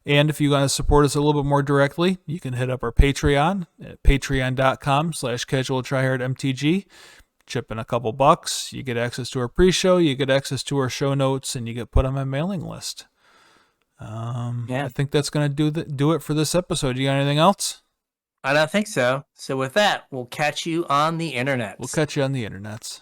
And if you want to support us a little bit more directly, you can hit up our Patreon at patreon.com/casualtryhardmtg. Chip in a couple bucks, you get access to our pre-show, you get access to our show notes, and you get put on my mailing list. I think that's going to do it for this episode. You got anything else? I don't think so. So with that, we'll catch you on the internet. We'll catch you on the internets.